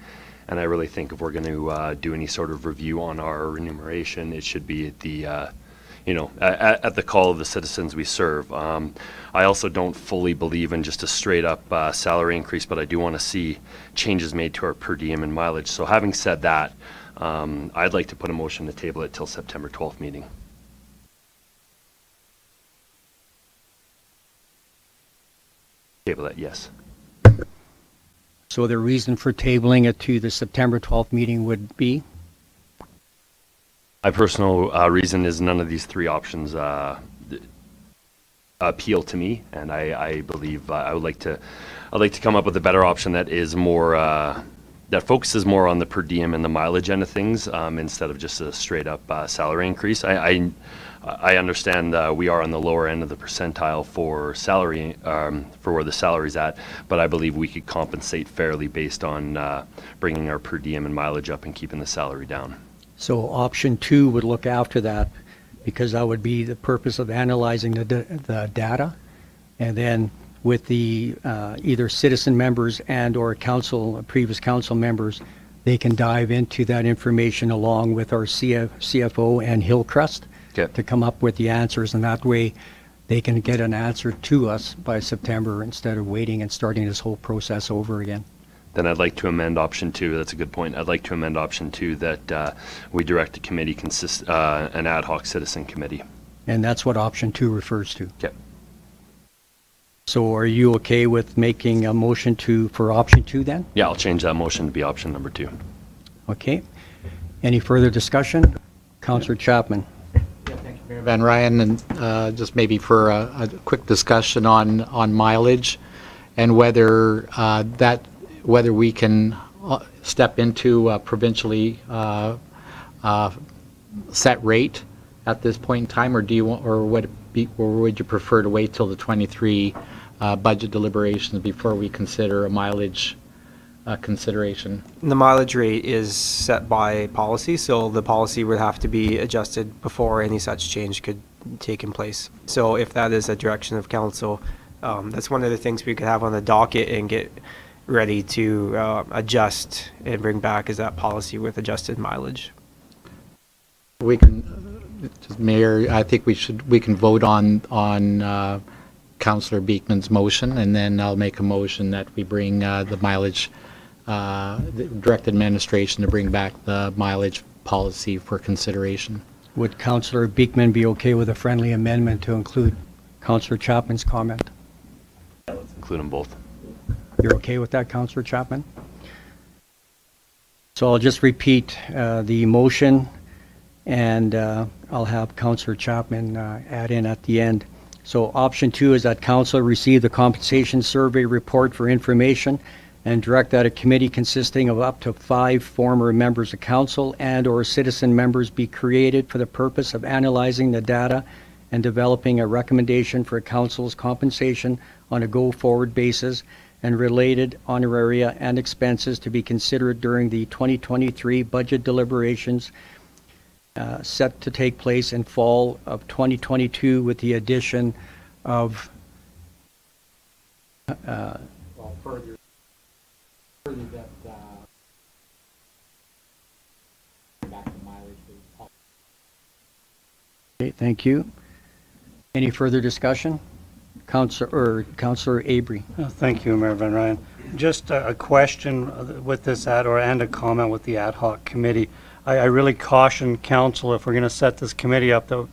S7: And I really think if we're going to do any sort of review on our remuneration, it should be at the, at the call of the citizens we serve. I also don't fully believe in just a straight up salary increase, but I do want to see changes made to our per diem and mileage. So having said that, I'd like to put a motion to table it till September 12th meeting. Table it, yes.
S1: So the reason for tabling it to the September 12th meeting would be?
S7: My personal reason is none of these 3 options appeal to me, and I believe I'd like to come up with a better option that is more that focuses more on the per diem and the mileage end of things instead of just a straight up salary increase. I understand we are on the lower end of the percentile for salary, for where the salary's at, but I believe we could compensate fairly based on bringing our per diem and mileage up and keeping the salary down.
S1: So option 2 would look after that, because that would be the purpose of analyzing the data, and then with the either citizen members and or council, previous council members they can dive into that information along with our CFO and Hillcrest to come up with the answers, and that way they can get an answer to us by September instead of waiting and starting this whole process over again.
S7: Then I'd like to amend option 2. That's a good point. I'd like to amend option 2 that we direct the committee an ad hoc citizen committee.
S1: And that's what option 2 refers to.
S7: Okay.
S1: So are you okay with making a motion for option 2 then?
S7: Yeah, I'll change that motion to be option number 2.
S1: Okay. Any further discussion? Councillor Chapman.
S8: Yeah, thank you, Mayor Van Rijn, and just maybe for a quick discussion on mileage and whether whether we can step into a provincially set rate at this point in time, or do you want, or would you prefer to wait till the 23 budget deliberations before we consider a mileage consideration?
S9: The mileage rate is set by policy, so the policy would have to be adjusted before any such change could take in place. So if that is a direction of council, that's one of the things we could have on the docket and get ready to adjust and bring back, is that policy with adjusted mileage.
S8: We can, Mayor, I think we can vote on Councillor Beekman's motion, and then I'll make a motion that we bring the mileage, direct administration to bring back the mileage policy for consideration.
S1: Would Councillor Beekman be okay with a friendly amendment to include Councillor Chapman's comment?
S7: Yeah, let's include them both.
S1: You're okay with that, Councillor Chapman? So I'll just repeat the motion, and I'll have Councillor Chapman add in at the end. So option 2 is that council receive the compensation survey report for information and direct that a committee consisting of up to 5 former members of council and or citizen members be created for the purpose of analyzing the data and developing a recommendation for council's compensation on a go-forward basis and related honoraria and expenses to be considered during the 2023 budget deliberations set to take place in fall of 2022 with the addition of
S2: further that back to mileage.
S1: Okay, thank you. Any further discussion? Councillor Abrey.
S12: Thank you, Mayor Van Rijn. Just a question with this and a comment with the ad hoc committee. I really caution council, if we're going to set this committee up, that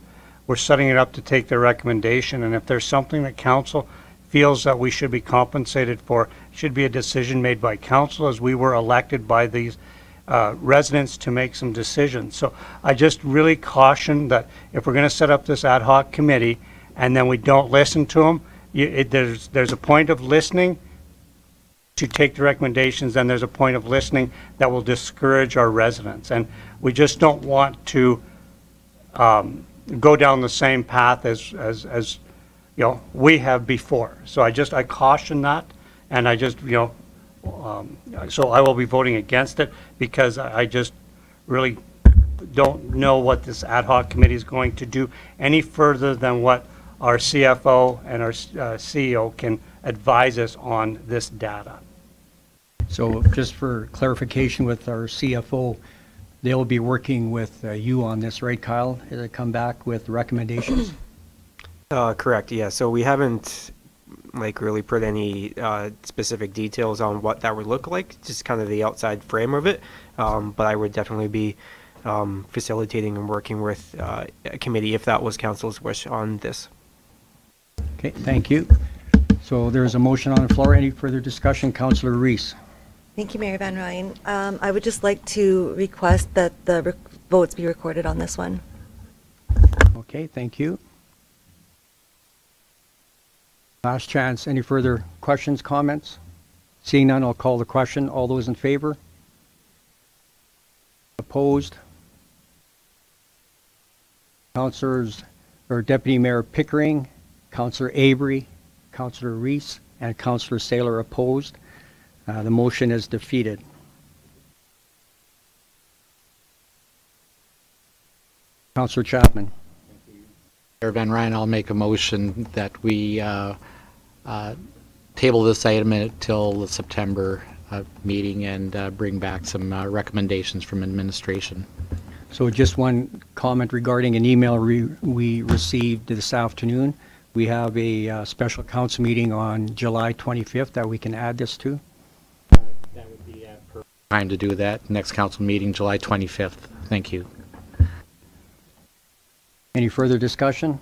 S12: we're setting it up to take their recommendation, and if there's something that council feels that we should be compensated for, it should be a decision made by council, as we were elected by these residents to make some decisions. So I just really caution that if we're going to set up this ad hoc committee and then we don't listen to them, there's a point of listening to take the recommendations, and there's a point of listening that will discourage our residents, and we just don't want to go down the same path as you know we have before. So I caution that, and I just so I will be voting against it, because I just really don't know what this ad hoc committee is going to do any further than what our CFO and our CEO can advise us on this data.
S1: So just for clarification with our CFO, they'll be working with you on this, right, Kyle? They come back with recommendations?
S9: Correct, yeah. So we haven't really put any specific details on what that would look like, just kind of the outside frame of it. But I would definitely be facilitating and working with a committee if that was council's wish on this.
S1: Okay, thank you. So there's a motion on the floor. Any further discussion? Councillor Reese.
S6: Thank you, Mayor Van Rijn. I would just like to request that the votes be recorded on this one.
S1: Okay, thank you. Last chance. Any further questions, comments? Seeing none, I'll call the question. All those in favor? Opposed? Councillors, or Deputy Mayor Pickering, Councillor Abrey, Councillor Reese, and Councillor Saylor opposed. The motion is defeated. Councillor Chapman.
S8: Mayor Van Rijn, I'll make a motion that we table this item until the September meeting and bring back some recommendations from administration.
S1: So just one comment regarding an email we received this afternoon. We have a special council meeting on July 25th that we can add this to.
S8: That would be time to do that. Next council meeting, July 25th. Thank you.
S1: Any further discussion?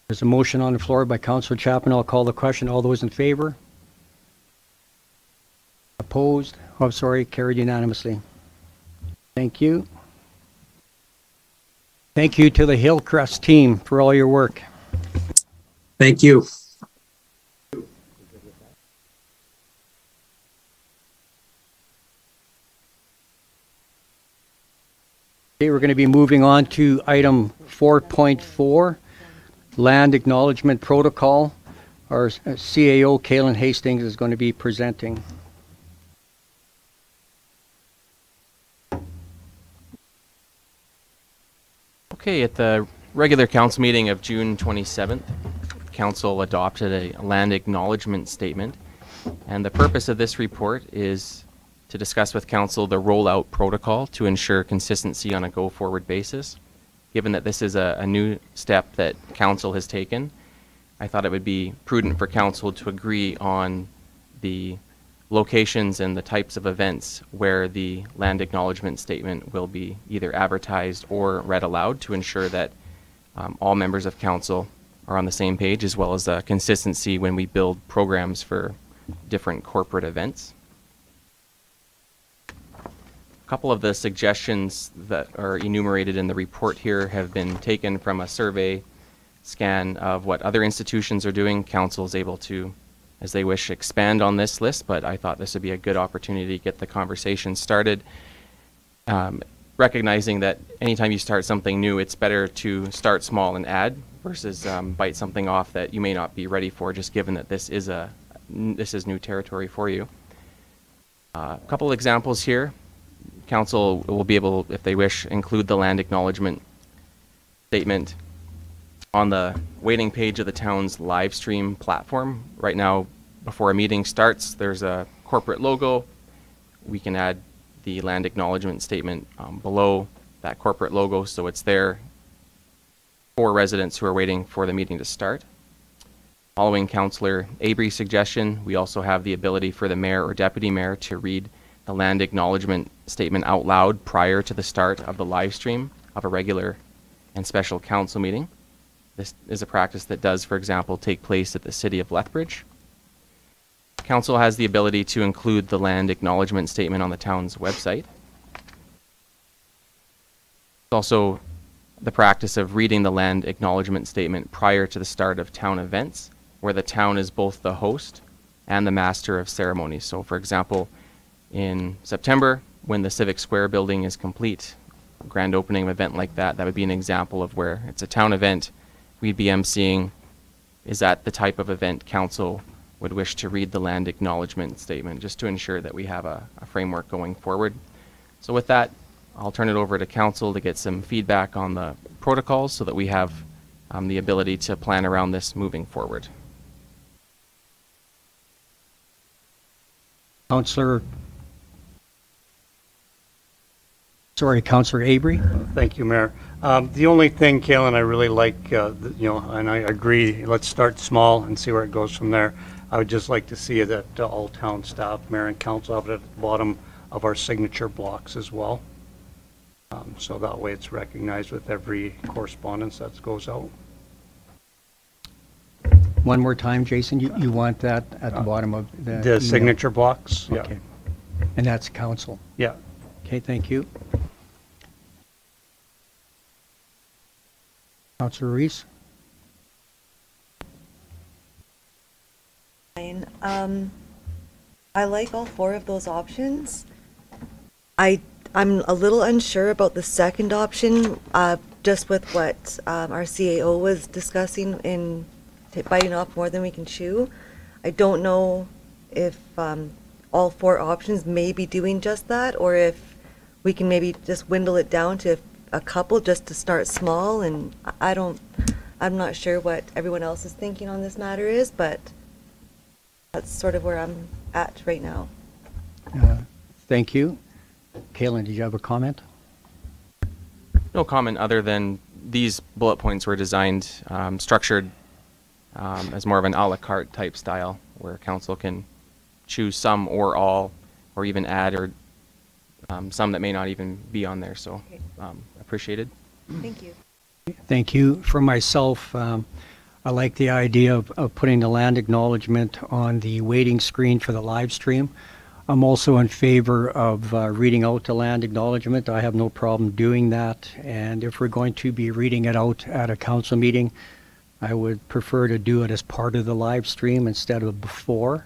S1: There's a motion on the floor by Councillor Chapman. I'll call the question. All those in favor? Opposed? Oh, sorry, carried unanimously. Thank you. Thank you to the Hillcrest team for all your work.
S10: Thank you.
S1: Okay, we're going to be moving on to item 4.4, Land Acknowledgement Protocol. Our CAO, Kalen Hastings, is going to be presenting.
S3: Okay, at the regular council meeting of June 27th, council adopted a land acknowledgement statement, and the purpose of this report is to discuss with council the rollout protocol to ensure consistency on a go-forward basis. Given that this is a new step that council has taken, I thought it would be prudent for council to agree on the locations and the types of events where the land acknowledgement statement will be either advertised or read aloud to ensure that all members of council are on the same page, as well as consistency when we build programs for different corporate events. A couple of the suggestions that are enumerated in the report here have been taken from a survey scan of what other institutions are doing. Council is able to, as they wish, expand on this list, but I thought this would be a good opportunity to get the conversation started. Recognizing that anytime you start something new, it's better to start small and add versus bite something off that you may not be ready for, just given that this is new territory for you. A couple examples here. Council will be able, if they wish, include the land acknowledgement statement on the waiting page of the town's live stream platform. Right now, before a meeting starts, there's a corporate logo. We can add the land acknowledgement statement below that corporate logo, so it's there for residents who are waiting for the meeting to start. Following Councillor Abrey's suggestion, we also have the ability for the mayor or deputy mayor to read the land acknowledgement statement out loud prior to the start of the live stream of a regular and special council meeting. This is a practice that does, for example, take place at the City of Lethbridge. Council has the ability to include the land acknowledgement statement on the town's website. It's also the practice of reading the land acknowledgement statement prior to the start of town events, where the town is both the host and the master of ceremonies. So, for example, in September, when the Civic Square building is complete, a grand opening event like that, that would be an example of where it's a town event. We'd be emceeing. Is that the type of event council would wish to read the land acknowledgement statement, just to ensure that we have a framework going forward? So with that, I'll turn it over to council to get some feedback on the protocols so that we have the ability to plan around this moving forward.
S1: Councillor Abrey.
S12: Thank you, Mayor. The only thing, Kalen, I really like, and I agree, let's start small and see where it goes from there. I would just like to see that all town staff, mayor and council have it at the bottom of our signature blocks as well. So that way it's recognized with every correspondence that goes out.
S1: One more time, Jason, you want that at the bottom of the email?
S12: Signature blocks?
S1: Okay. Yeah. And that's council?
S12: Yeah.
S1: Okay, thank you. Councillor Reese?
S6: I like all four of those options. I'm a little unsure about the second option, just with what our CAO was discussing in biting off more than we can chew. I don't know if all four options may be doing just that, or if we can maybe just dwindle it down to a couple just to start small. And I'm not sure what everyone else is thinking on this matter is, but that's sort of where I'm at right now.
S1: Thank you. Kalen, did you have a comment?
S3: No comment other than these bullet points were designed, structured as more of an a la carte type style where council can choose some or all or even add or some that may not even be on there. So appreciated.
S6: Thank you.
S1: Thank you. For myself, I like the idea of putting the land acknowledgement on the waiting screen for the live stream. I'm also in favor of reading out the land acknowledgement. I have no problem doing that. And if we're going to be reading it out at a council meeting, I would prefer to do it as part of the live stream instead of before.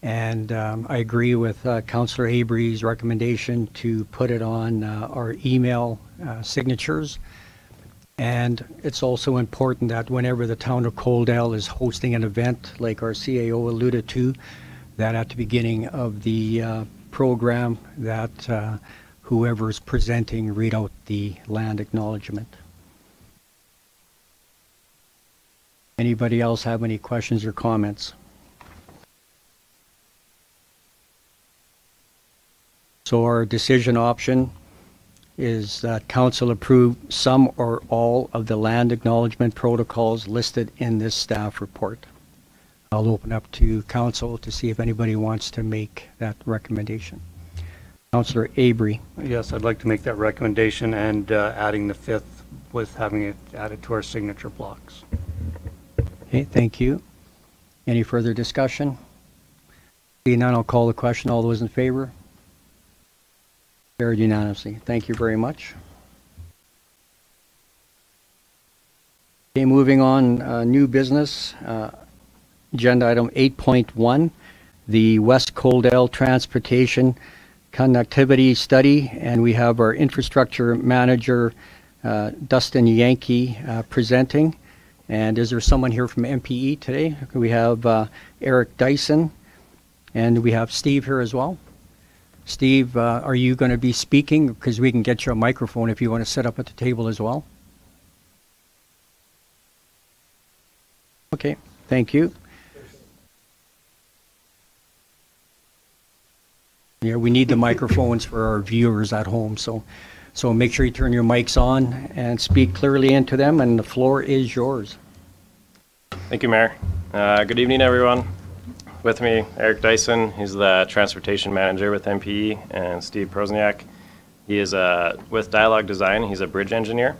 S1: And I agree with Councillor Abrey's recommendation to put it on our email signatures. And it's also important that whenever the town of Coaldale is hosting an event, like our CAO alluded to, that at the beginning of the program that whoever's presenting read out the land acknowledgement. Anybody else have any questions or comments? So our decision option is that council approve some or all of the land acknowledgement protocols listed in this staff report. I'll open up to council to see if anybody wants to make that recommendation. Councillor Abrey.
S12: Yes, I'd like to make that recommendation and adding the 5th with having it added to our signature blocks.
S1: Okay, thank you. Any further discussion? Seeing none, I'll call the question. All those in favor? Carried unanimously. Thank you very much. Okay, moving on, new business. Agenda item 8.1, the West Coaldale Transportation Connectivity Study, and we have our infrastructure manager, Dustin Yankee, presenting. And is there someone here from MPE today? We have Eric Dyson, and we have Steve here as well. Steve, are you going to be speaking? Because we can get you a microphone if you want to sit up at the table as well. Okay, thank you. Yeah, we need the microphones for our viewers at home, so make sure you turn your mics on and speak clearly into them, and the floor is yours.
S13: Thank you, Mayor. Good evening, everyone. With me, Eric Dyson. He's the transportation manager with MPE, and Steve Prosniak. He is with Dialogue Design. He's a bridge engineer.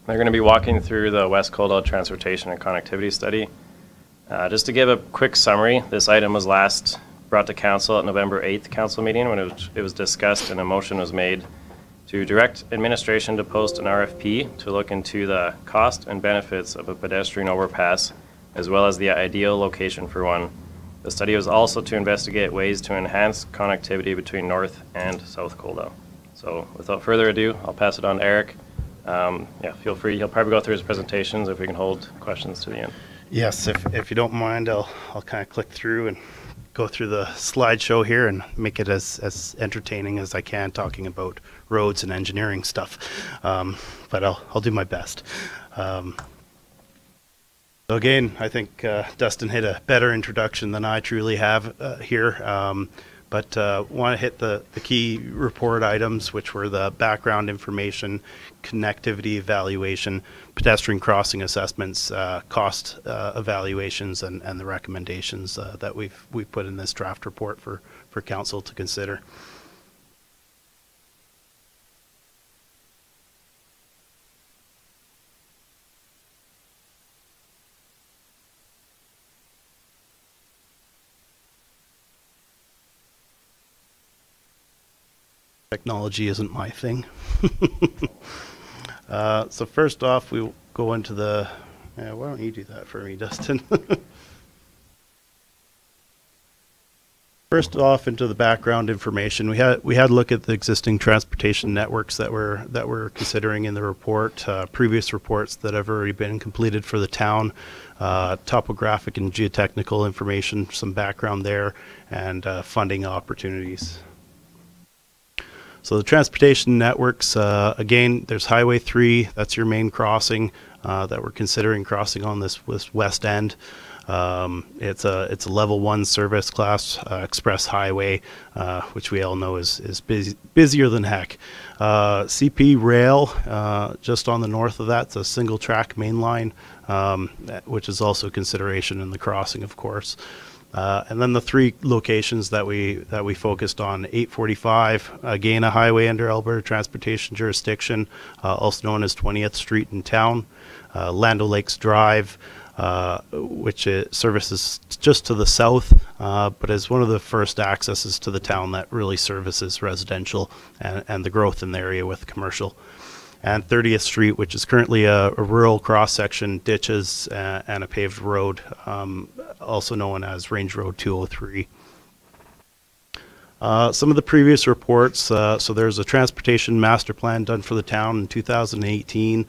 S13: They're going to be walking through the West Coaldale Transportation and Connectivity Study. Just to give a quick summary, this item was last brought to council at November 8th council meeting when it was discussed and a motion was made to direct administration to post an RFP to look into the cost and benefits of a pedestrian overpass as well as the ideal location for one. The study was also to investigate ways to enhance connectivity between North and South Coaldale. So without further ado, I'll pass it on to Eric. Yeah, feel free. He'll probably go through his presentations if we can hold questions to the end.
S14: Yes, if you don't mind, I'll kind of click through and go through the slideshow here and make it as entertaining as I can, talking about roads and engineering stuff. But I'll do my best. So again, I think Dustin hit a better introduction than I truly have here. But want to hit the key report items, which were the background information, connectivity evaluation, pedestrian crossing assessments, cost evaluations, and the recommendations that we've put in this draft report for council to consider. Technology isn't my thing. So first off, we go into the, why don't you do that for me, Dustin? First off, into the background information, we had a look at the existing transportation networks that we're considering in the report, previous reports that have already been completed for the town, topographic and geotechnical information, some background there, and funding opportunities. So the transportation networks, again, there's Highway 3, that's your main crossing. that we're considering crossing on this west end. It's a level 1 service class express highway, which we all know is busier than heck. CP Rail, just on the north of that, it's a single track main line, which is also consideration in the crossing, of course. And then the 3 locations that we focused on: 845, again a highway under Alberta Transportation Jurisdiction, also known as 20th Street in town; Land O'Lakes Drive, which services just to the south, but is one of the first accesses to the town that really services residential and the growth in the area with commercial; and 30th Street, which is currently a rural cross-section, ditches, and a paved road, also known as Range Road 203. Some of the previous reports, so there's a transportation master plan done for the town in 2018.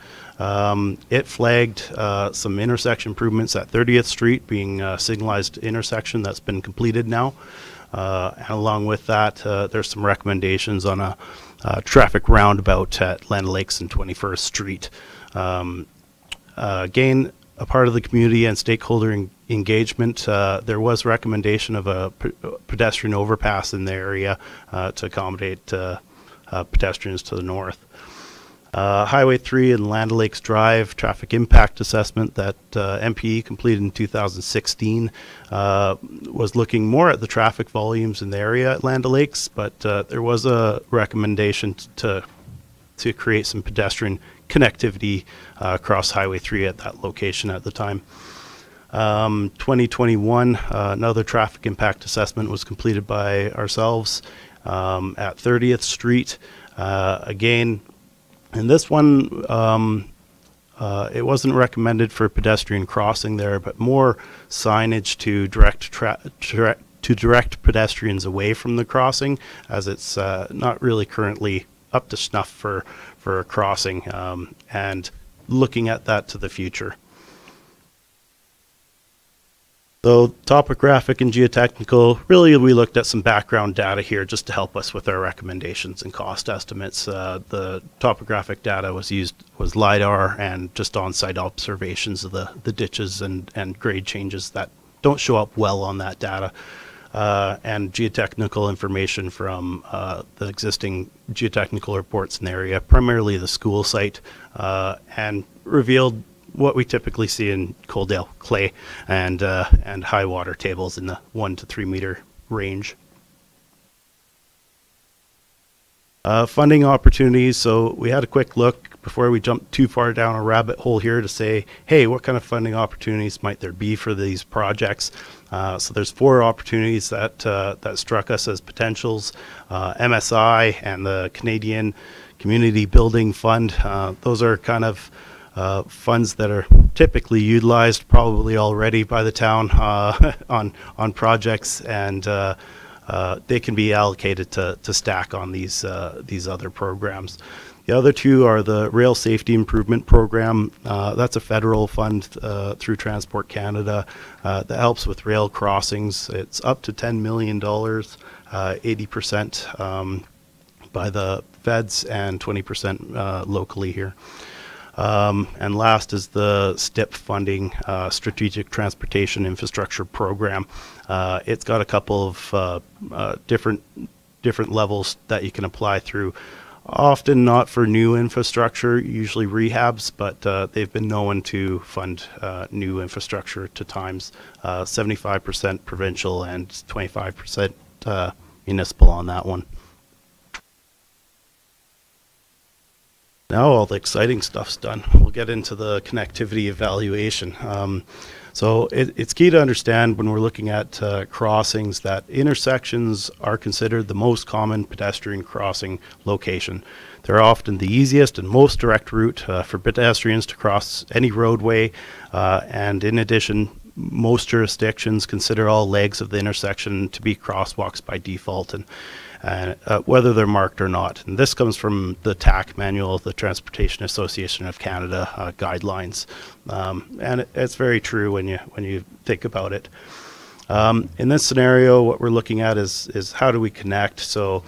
S14: It flagged some intersection improvements at 30th Street, being a signalized intersection that's been completed now. And along with that, there's some recommendations on a traffic roundabout at Land Lakes and 21st Street. Again, a part of the community and stakeholder engagement, there was recommendation of a pedestrian overpass in the area to accommodate pedestrians to the north. Highway 3 and Land Lakes Drive traffic impact assessment that MPE completed in 2016 was looking more at the traffic volumes in the area at Land Lakes, but there was a recommendation to create some pedestrian connectivity across Highway 3 at that location at the time. 2021, another traffic impact assessment was completed by ourselves at 30th Street. Again, in this one, it wasn't recommended for pedestrian crossing there, but more signage to direct pedestrians away from the crossing, as it's not really currently up to snuff for a crossing, and looking at that to the future. So topographic and geotechnical, really we looked at some background data here just to help us with our recommendations and cost estimates. The topographic data was LiDAR and just on-site observations of the ditches and grade changes that don't show up well on that data. And geotechnical information from the existing geotechnical reports in the area, primarily the school site, and revealed what we typically see in Coaldale clay and high water tables in the 1 to 3 meter range. Funding opportunities. So we had a quick look before we jumped too far down a rabbit hole here to say, hey, what kind of funding opportunities might there be for these projects? So there's 4 opportunities that struck us as potentials. MSI and the Canadian Community Building Fund. Those are kind of funds that are typically utilized probably already by the town on projects, and they can be allocated to stack on these other programs. The other 2 are the Rail Safety Improvement Program. That's a federal fund through Transport Canada that helps with rail crossings. It's up to $10 million, 80% by the feds and 20% locally here. And last is the STIP funding, Strategic Transportation Infrastructure Program. It's got a couple of different levels that you can apply through. Often not for new infrastructure, usually rehabs, but they've been known to fund new infrastructure to times. 75% provincial and 25% municipal on that one. Now all the exciting stuff's done. We'll get into the connectivity evaluation. So it's key to understand when we're looking at crossings that intersections are considered the most common pedestrian crossing location. They're often the easiest and most direct route for pedestrians to cross any roadway, and in addition, most jurisdictions consider all legs of the intersection to be crosswalks by default, and whether they're marked or not. And this comes from the TAC manual, the Transportation Association of Canada guidelines, and it's very true when you think about it. In this scenario, what we're looking at is how do we connect? So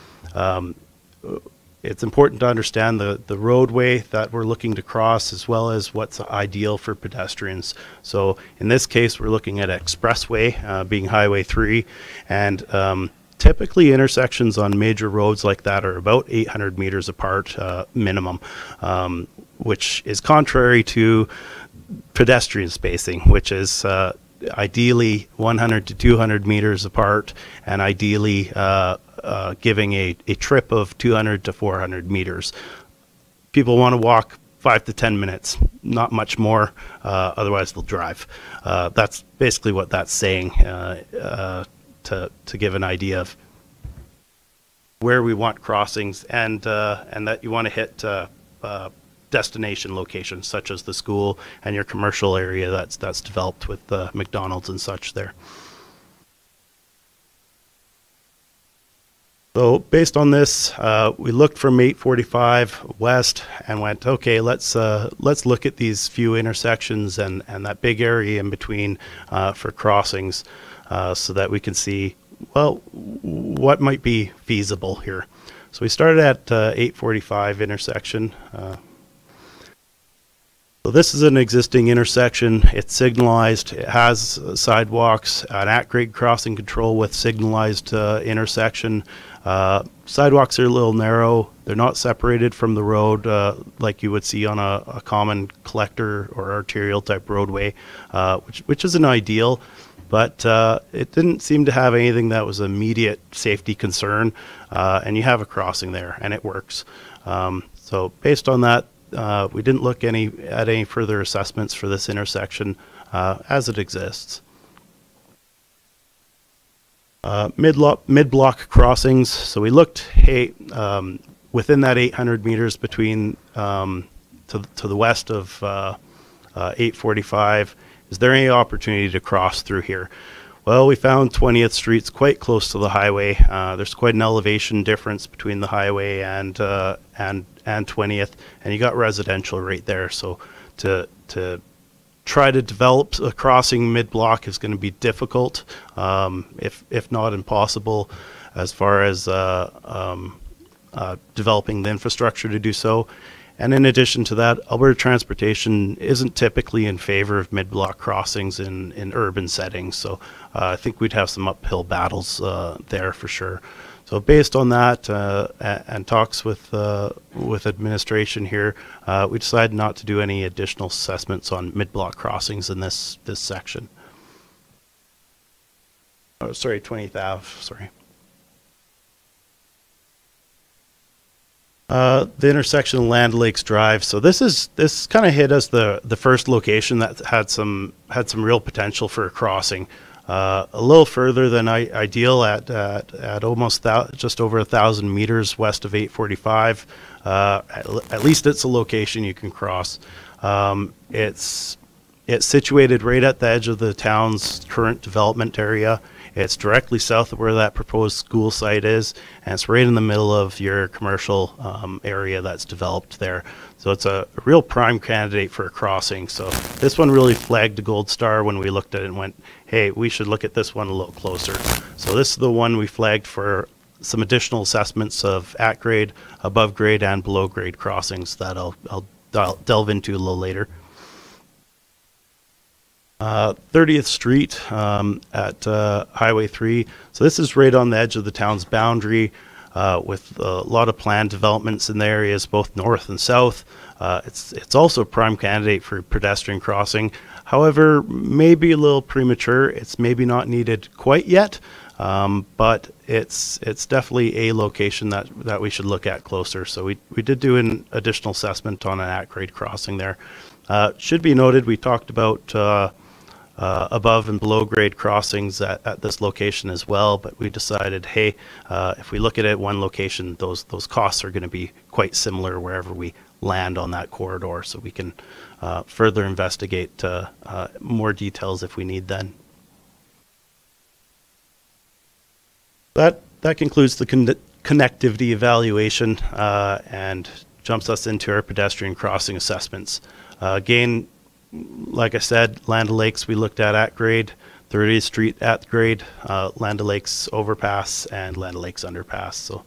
S14: it's important to understand the roadway that we're looking to cross, as well as what's ideal for pedestrians. So in this case, we're looking at expressway, being Highway 3, and typically intersections on major roads like that are about 800 meters apart minimum, which is contrary to pedestrian spacing, which is ideally 100 to 200 meters apart, and ideally giving a trip of 200 to 400 meters. People want to walk 5 to 10 minutes, not much more, otherwise they'll drive. That's basically what that's saying, to give an idea of where we want crossings, and that you want to hit destination locations such as the school and your commercial area that's developed with McDonald's and such there. So based on this, we looked from 845 west and went, okay, let's look at these few intersections and that big area in between for crossings, so that we can see, well, what might be feasible here. So we started at 845 intersection. So this is an existing intersection. It's signalized. It has sidewalks, an at-grade crossing control with signalized intersection. Sidewalks are a little narrow. They're not separated from the road like you would see on a common collector or arterial type roadway, which isn't ideal, but it didn't seem to have anything that was immediate safety concern, and you have a crossing there and it works. So based on that, we didn't look at any further assessments for this intersection as it exists. Mid-block crossings. So we looked, hey, within that 800 meters between to the west of 845, is there any opportunity to cross through here? Well, we found 20th Street's quite close to the highway. There's quite an elevation difference between the highway and 20th, and you got residential right there. So to try to develop a crossing mid-block is going to be difficult, if not impossible, as far as developing the infrastructure to do so. And in addition to that, Alberta Transportation isn't typically in favor of mid-block crossings in urban settings. So I think we'd have some uphill battles there for sure. So based on that and talks with administration here, we decided not to do any additional assessments on mid-block crossings in this section. Oh, sorry, 20th Ave, sorry. The intersection of Land Lakes Drive. So this kind of hit us the first location that had some real potential for a crossing. A little further than ideal at almost just over 1,000 meters west of 845. At least it's a location you can cross. It's situated right at the edge of the town's current development area. It's directly south of where that proposed school site is, and it's right in the middle of your commercial area that's developed there. So it's a real prime candidate for a crossing. So this one really flagged a gold star when we looked at it and went, hey, we should look at this one a little closer. So this is the one we flagged for some additional assessments of at grade, above grade, and below grade crossings that I'll delve into a little later. 30th Street at Highway 3. So this is right on the edge of the town's boundary with a lot of planned developments in the areas, both north and south. It's also a prime candidate for pedestrian crossing. However, maybe a little premature. It's maybe not needed quite yet, but it's definitely a location that we should look at closer. So we did do an additional assessment on an at-grade crossing there. Should be noted, we talked about above and below grade crossings at this location as well, but we decided, hey, if we look at it one location, those costs are going to be quite similar wherever we land on that corridor, so we can further investigate more details if we need then. That concludes the connectivity evaluation and jumps us into our pedestrian crossing assessments. Again, like I said, Land O'Lakes we looked at grade, 30th Street at grade, Land O'Lakes overpass, and Land O'Lakes underpass. So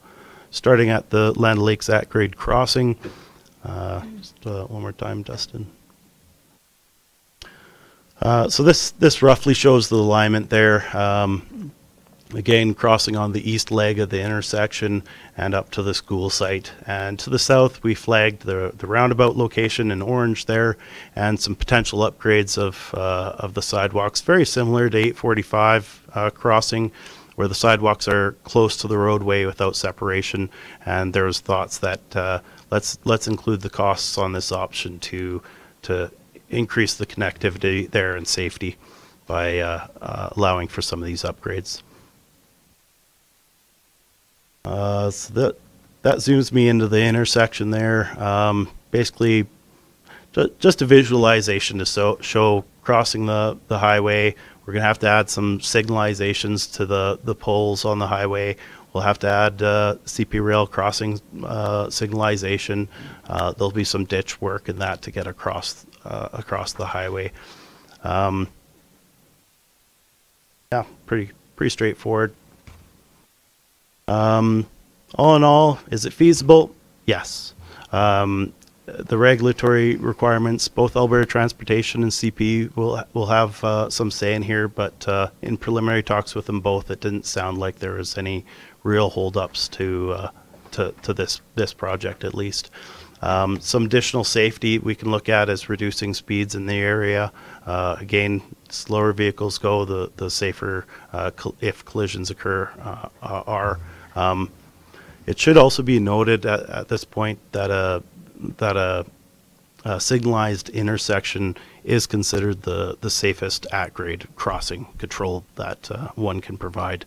S14: starting at the Land O'Lakes at-grade crossing. Just one more time, Dustin. So this roughly shows the alignment there. Again, crossing on the east leg of the intersection and up to the school site. And to the south, we flagged the roundabout location in orange there, and some potential upgrades of the sidewalks, very similar to 845 crossing, where the sidewalks are close to the roadway without separation. And there was thoughts that let's include the costs on this option to increase the connectivity there and safety by allowing for some of these upgrades. So that zooms me into the intersection there. Basically, just a visualization to show crossing the highway. We're going to add some signalizations to the poles on the highway. We'll have to add CP rail crossing signalization. There'll be some ditch work in that to get across the highway. Yeah, pretty straightforward. All in all, is it feasible? Yes. The regulatory requirements, both Alberta Transportation and CP will have some say in here, but in preliminary talks with them both, it didn't sound like there was any real holdups to this project, at least. Some additional safety we can look at is reducing speeds in the area. Again, slower vehicles go, the safer if collisions occur are. It should also be noted at this point that a signalized intersection is considered the safest at-grade crossing control that one can provide.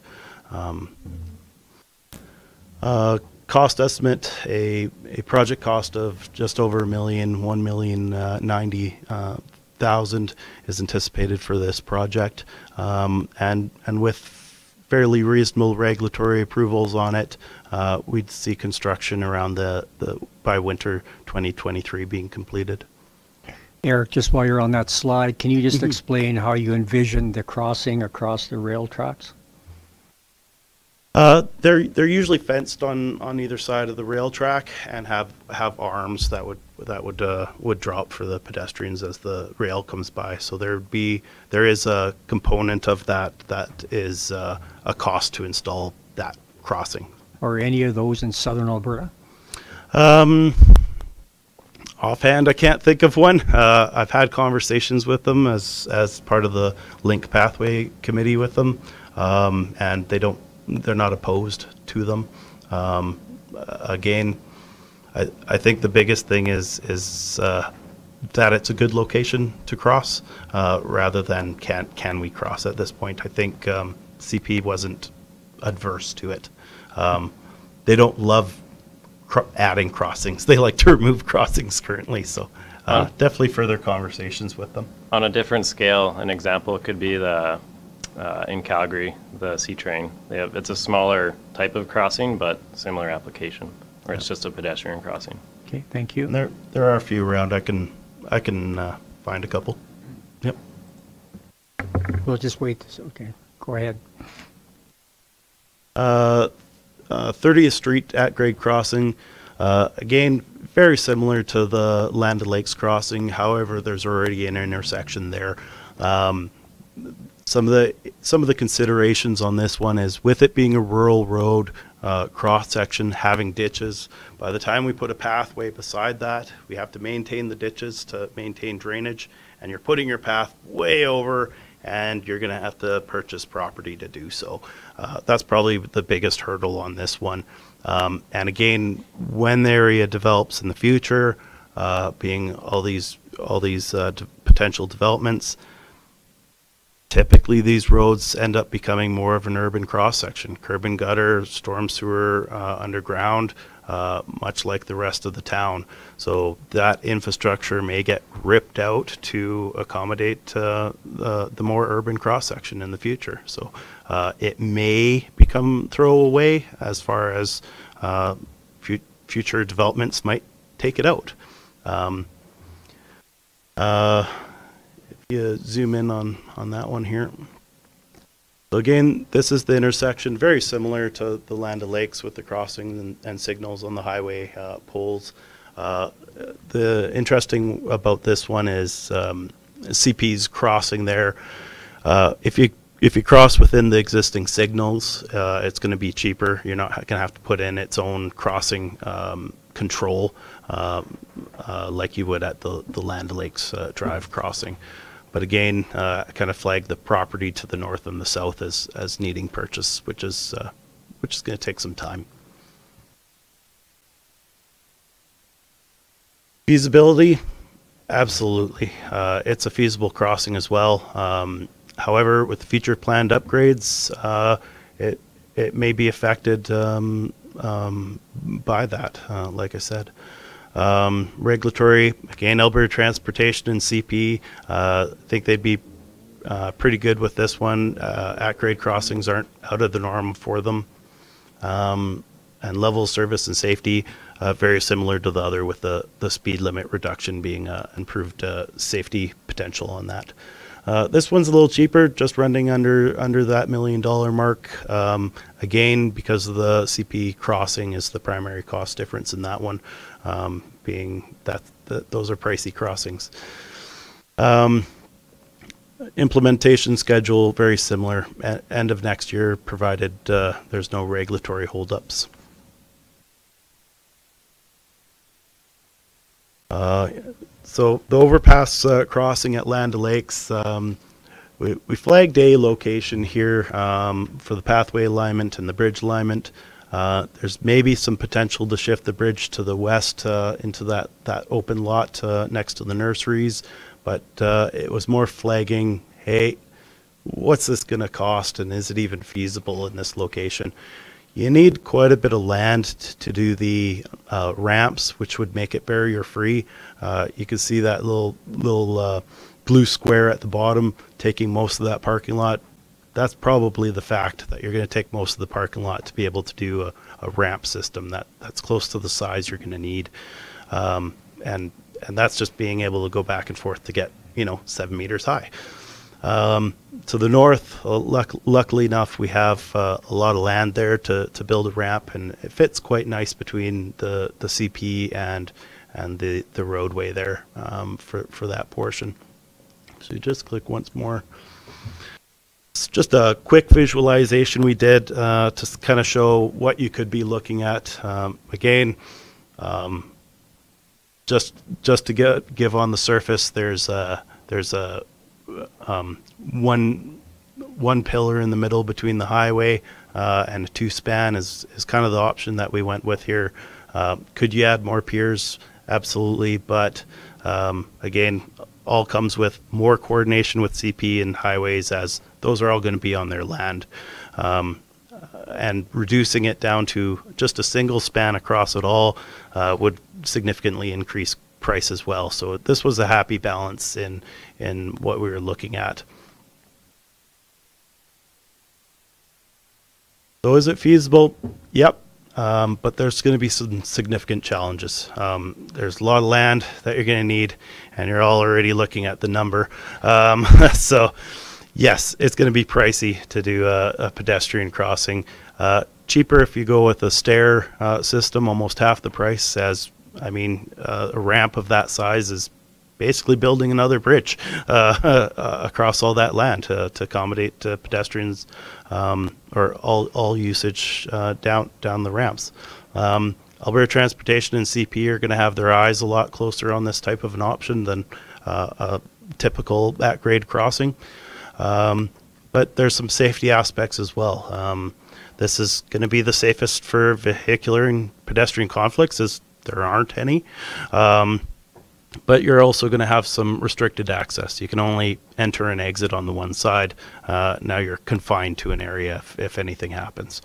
S14: Cost estimate, a project cost of just over $1,090,000 is anticipated for this project, and with fairly reasonable regulatory approvals on it, we'd see construction around by winter 2023 being completed.
S1: Eric, just while you're on that slide, can you just explain how you envision the crossing across the rail tracks?
S14: They're usually fenced on either side of the rail track and have arms that would drop for the pedestrians as the rail comes by. So there is a component of that is a cost to install that crossing.
S1: Are any of those in southern Alberta?
S14: Offhand, I can't think of one. I've had conversations with them as part of the Link Pathway Committee with them, and they're not opposed to them. Again, I think the biggest thing is that it's a good location to cross, rather than can we cross at this point. I think CP wasn't adverse to it. They don't love adding crossings. They like to remove crossings currently. So definitely further conversations with them.
S13: On a different scale, an example could be in Calgary, the C-Train. It's a smaller type of crossing, but similar application, where it's just a pedestrian crossing.
S1: Okay, thank you.
S14: And there are a few around. I can find a couple. Yep.
S1: We'll just wait. Okay, go ahead.
S14: 30th Street at-grade crossing. Again, very similar to the Land O'Lakes crossing. However, there's already an intersection there. Some of the considerations on this one is, with it being a rural road cross section, having ditches, by the time we put a pathway beside that, we have to maintain the ditches to maintain drainage, and you're putting your path way over, and you're going to have to purchase property to do so. That's probably the biggest hurdle on this one. And again, when the area develops in the future, being all these potential developments, typically these roads end up becoming more of an urban cross-section. Curb and gutter, storm sewer, underground, much like the rest of the town. So that infrastructure may get ripped out to accommodate the more urban cross-section in the future. So it may become throwaway as far as future developments might take it out. You zoom in on that one here. So again, this is the intersection, very similar to the Land O'Lakes with the crossings and signals on the highway poles. The interesting about this one is CP's crossing there. If you cross within the existing signals, it's going to be cheaper. You're not going to have to put in its own crossing control like you would at the Land O'Lakes Drive crossing. But again, kind of flag the property to the north and the south as needing purchase, which is going to take some time. Feasibility, absolutely. It's a feasible crossing as well. However, with the future planned upgrades, it may be affected by that, like I said. Regulatory, again, Alberta Transportation and CP, I think they'd be pretty good with this one. At-grade crossings aren't out of the norm for them. And level of service and safety, very similar to the other, with the speed limit reduction being improved safety potential on that. This one's a little cheaper, just running under that $1 million mark. Again, because of the CP crossing is the primary cost difference in that one, being that those are pricey crossings. Implementation schedule, very similar, end of next year, provided there's no regulatory holdups. So the overpass crossing at Land O'Lakes, we flagged a location here for the pathway alignment and the bridge alignment. There's maybe some potential to shift the bridge to the west into that open lot next to the nurseries, but it was more flagging, hey, what's this going to cost, and is it even feasible in this location? You need quite a bit of land to do the ramps, which would make it barrier-free. You can see that little blue square at the bottom taking most of that parking lot. That's probably the fact that you're going to take most of the parking lot to be able to do a ramp system that's close to the size you're going to need. And that's just being able to go back and forth to get, 7 meters high. To the north, luckily enough, we have a lot of land there to build a ramp, and it fits quite nice between the CP and the roadway there for that portion. So you just click once more. It's just a quick visualization we did to kind of show what you could be looking at. Again, just to give on the surface, there's a one pillar in the middle between the highway and a 2-span is kind of the option that we went with here. Could you add more piers? Absolutely, but again, all comes with more coordination with CP and highways, as those are all going to be on their land. And reducing it down to just a single span across it all would significantly increase price as well. So this was a happy balance in what we were looking at. So is it feasible? Yep. But there's going to be some significant challenges. There's a lot of land that you're going to need, and you're all already looking at the number. So yes, it's going to be pricey to do a pedestrian crossing. Cheaper if you go with a stair system, almost half the price, as a ramp of that size is basically building another bridge across all that land to accommodate pedestrians or all usage down the ramps. Alberta Transportation and CP are going to have their eyes a lot closer on this type of an option than a typical at-grade crossing. But there's some safety aspects as well. This is going to be the safest for vehicular and pedestrian conflicts, as there aren't any. But you're also going to have some restricted access. You can only enter and exit on the one side. Now you're confined to an area if anything happens.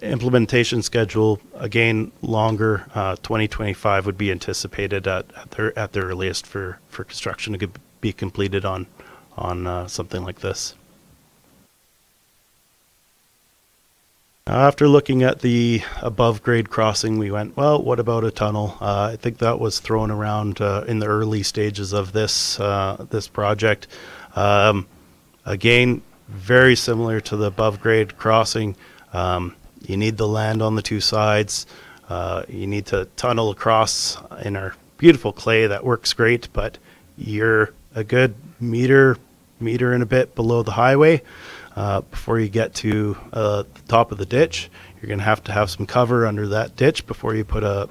S14: Implementation schedule, again, longer. 2025 would be anticipated at the earliest for construction to be completed on something like this. After looking at the above grade crossing, we went, well, what about a tunnel? I think that was thrown around in the early stages of this project. Again, very similar to the above grade crossing. You need the land on the two sides. You need to tunnel across in our beautiful clay that works great, but you're a good meter and a bit below the highway before you get to the top of the ditch. You're going to have some cover under that ditch before you put a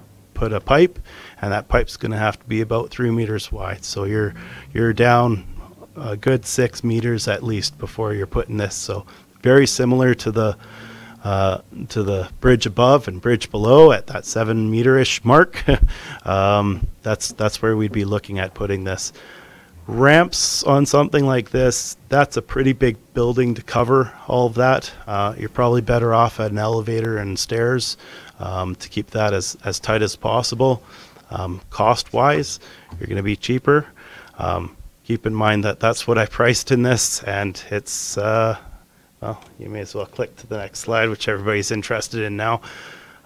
S14: pipe, and that pipe's going to have to be about 3 meters wide. So you're down a good 6 meters at least before you're putting this. So very similar to the bridge above and bridge below at that 7 meter-ish mark. That's where we'd be looking at putting this. Ramps on something like this, that's a pretty big building to cover all of that. You're probably better off at an elevator and stairs to keep that as tight as possible. Cost-wise, you're going to be cheaper. Keep in mind that that's what I priced in this, and it's, well, you may as well click to the next slide, which everybody's interested in now,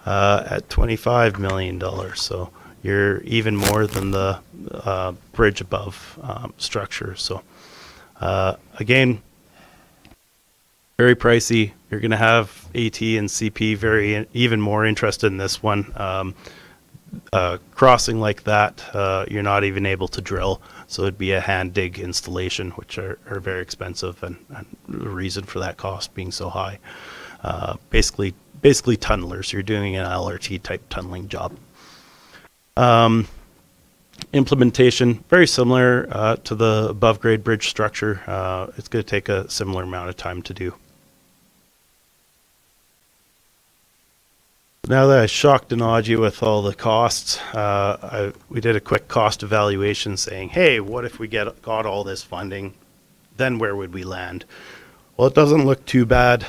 S14: at $25 million. So you're even more than the bridge above structure. So again, very pricey. You're going to have AT and CP even more interested in this one. Crossing like that, you're not even able to drill. So it'd be a hand dig installation, which are very expensive, and the reason for that cost being so high. Basically tunnelers. You're doing an LRT type tunneling job. Implementation, very similar to the above grade bridge structure. It's going to take a similar amount of time to do. Now that I shocked and awed you with all the costs, we did a quick cost evaluation saying, hey, what if we got all this funding? Then where would we land? Well, it doesn't look too bad,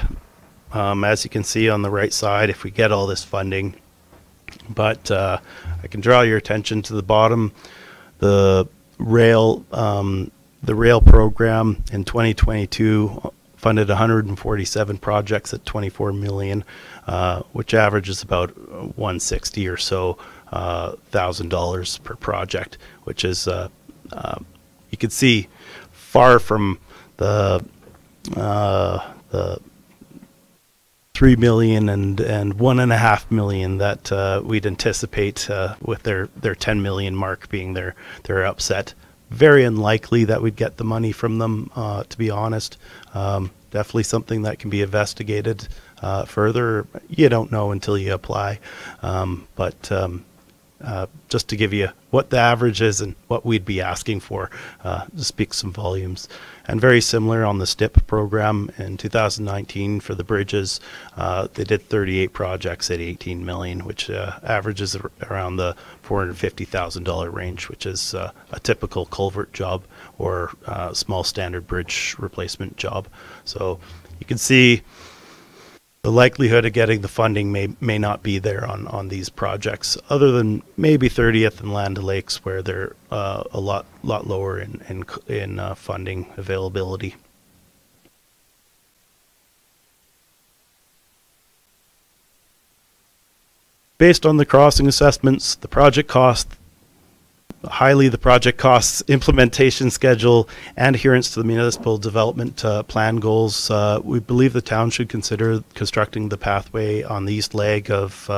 S14: as you can see on the right side, if we get all this funding. But I can draw your attention to the bottom. The rail program in 2022 funded 147 projects at $24 million, which averages about $160 or so $1,000 per project, which is you can see far from the 3 million and 1.5 million that we'd anticipate with their 10 million mark being their upset. Very unlikely that we'd get the money from them, to be honest. Definitely something that can be investigated further. You don't know until you apply. But just to give you what the average is and what we'd be asking for, speaks some volumes. And very similar on the STIP program in 2019 for the bridges. They did 38 projects at 18 million, which averages around the $450,000 range, which is a typical culvert job or small standard bridge replacement job. So you can see the likelihood of getting the funding may not be there on these projects, other than maybe 30th and Land O'Lakes, where they're a lot lower in funding availability. Based on the crossing assessments, the project cost, implementation schedule, and adherence to the municipal development plan goals, we believe the town should consider constructing the pathway on the east leg of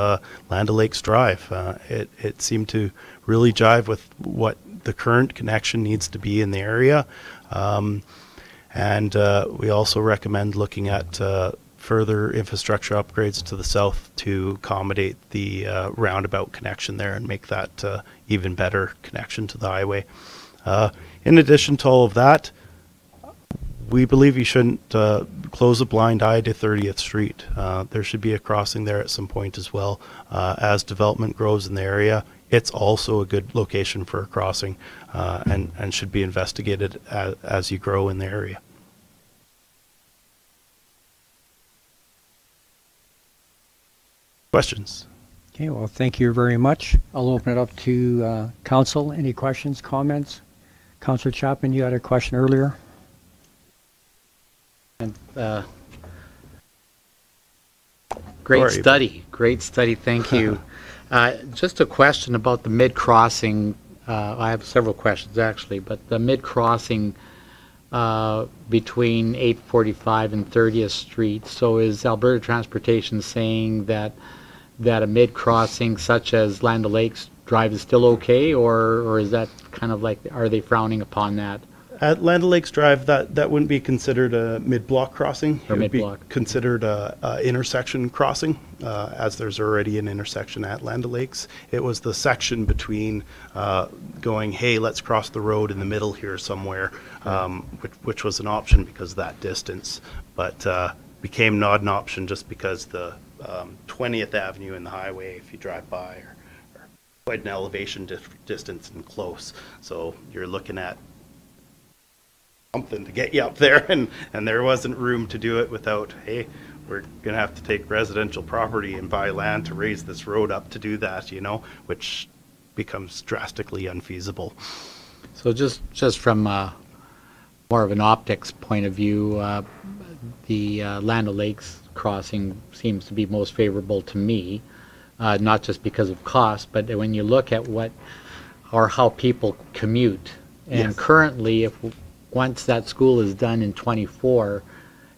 S14: Land O'Lakes Drive. It seemed to really jive with what the current connection needs to be in the area. And we also recommend looking at further infrastructure upgrades to the south to accommodate the roundabout connection there and make that even better connection to the highway. In addition to all of that, we believe you shouldn't close a blind eye to 30th Street. There should be a crossing there at some point as well. As development grows in the area, it's also a good location for a crossing, and should be investigated as you grow in the area. Questions?
S1: Okay, well, thank you very much. I'll open it up to council. Any questions, comments? Councillor Chapman, you had a question earlier.
S8: And, great study. Thank you. Just a question about the mid-crossing. I have several questions actually, but the mid-crossing between 845 and 30th Street. So is Alberta Transportation saying that a mid-crossing such as Land O'Lakes Drive is still okay, or is that kind of like, are they frowning upon that?
S14: At Land O'Lakes Drive, that wouldn't be considered a mid-block crossing.
S8: Or
S14: it would
S8: mid-block.
S14: be considered a intersection crossing, as there's already an intersection at Land O'Lakes. It was the section between going, hey, let's cross the road in the middle here somewhere, which was an option because of that distance, but became not an option just because the 20th Avenue and the highway, if you drive by, are quite an elevation distance and close. So you're looking at something to get you up there, and there wasn't room to do it without, hey, we're going to have to take residential property and buy land to raise this road up to do that, you know, which becomes drastically unfeasible.
S8: So just from more of an optics point of view, the Land O'Lakes crossing seems to be most favorable to me, not just because of cost, but when you look at what or how people commute. And
S14: Yes.
S8: currently, once that school is done in 24,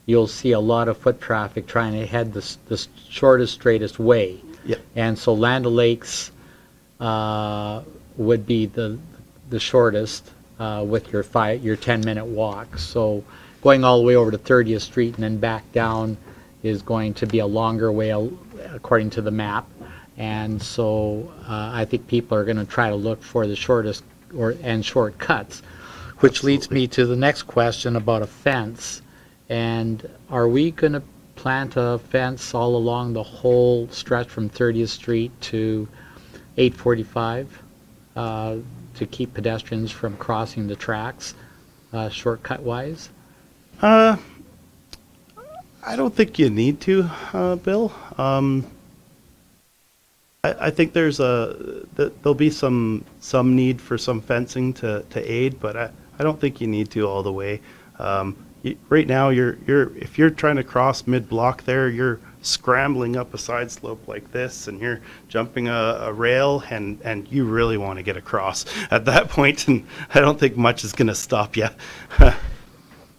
S8: you'll see a lot of foot traffic trying to head the shortest, straightest way.
S14: Yep.
S8: And so Land O'Lakes would be the shortest with your 10-minute walk. So going all the way over to 30th Street and then back down is going to be a longer way according to the map. And so I think people are going to try to look for the shortest and shortcuts. Which leads me to the next question about a fence. And are we going to plant a fence all along the whole stretch from 30th Street to 845 to keep pedestrians from crossing the tracks shortcut-wise?
S14: I don't think you need to, Bill. I think there'll be some need for some fencing to aid, but I don't think you need to all the way. Right now, if you're trying to cross mid-block there, you're scrambling up a side slope like this, and you're jumping a rail, and you really want to get across at that point, and I don't think much is going to stop you.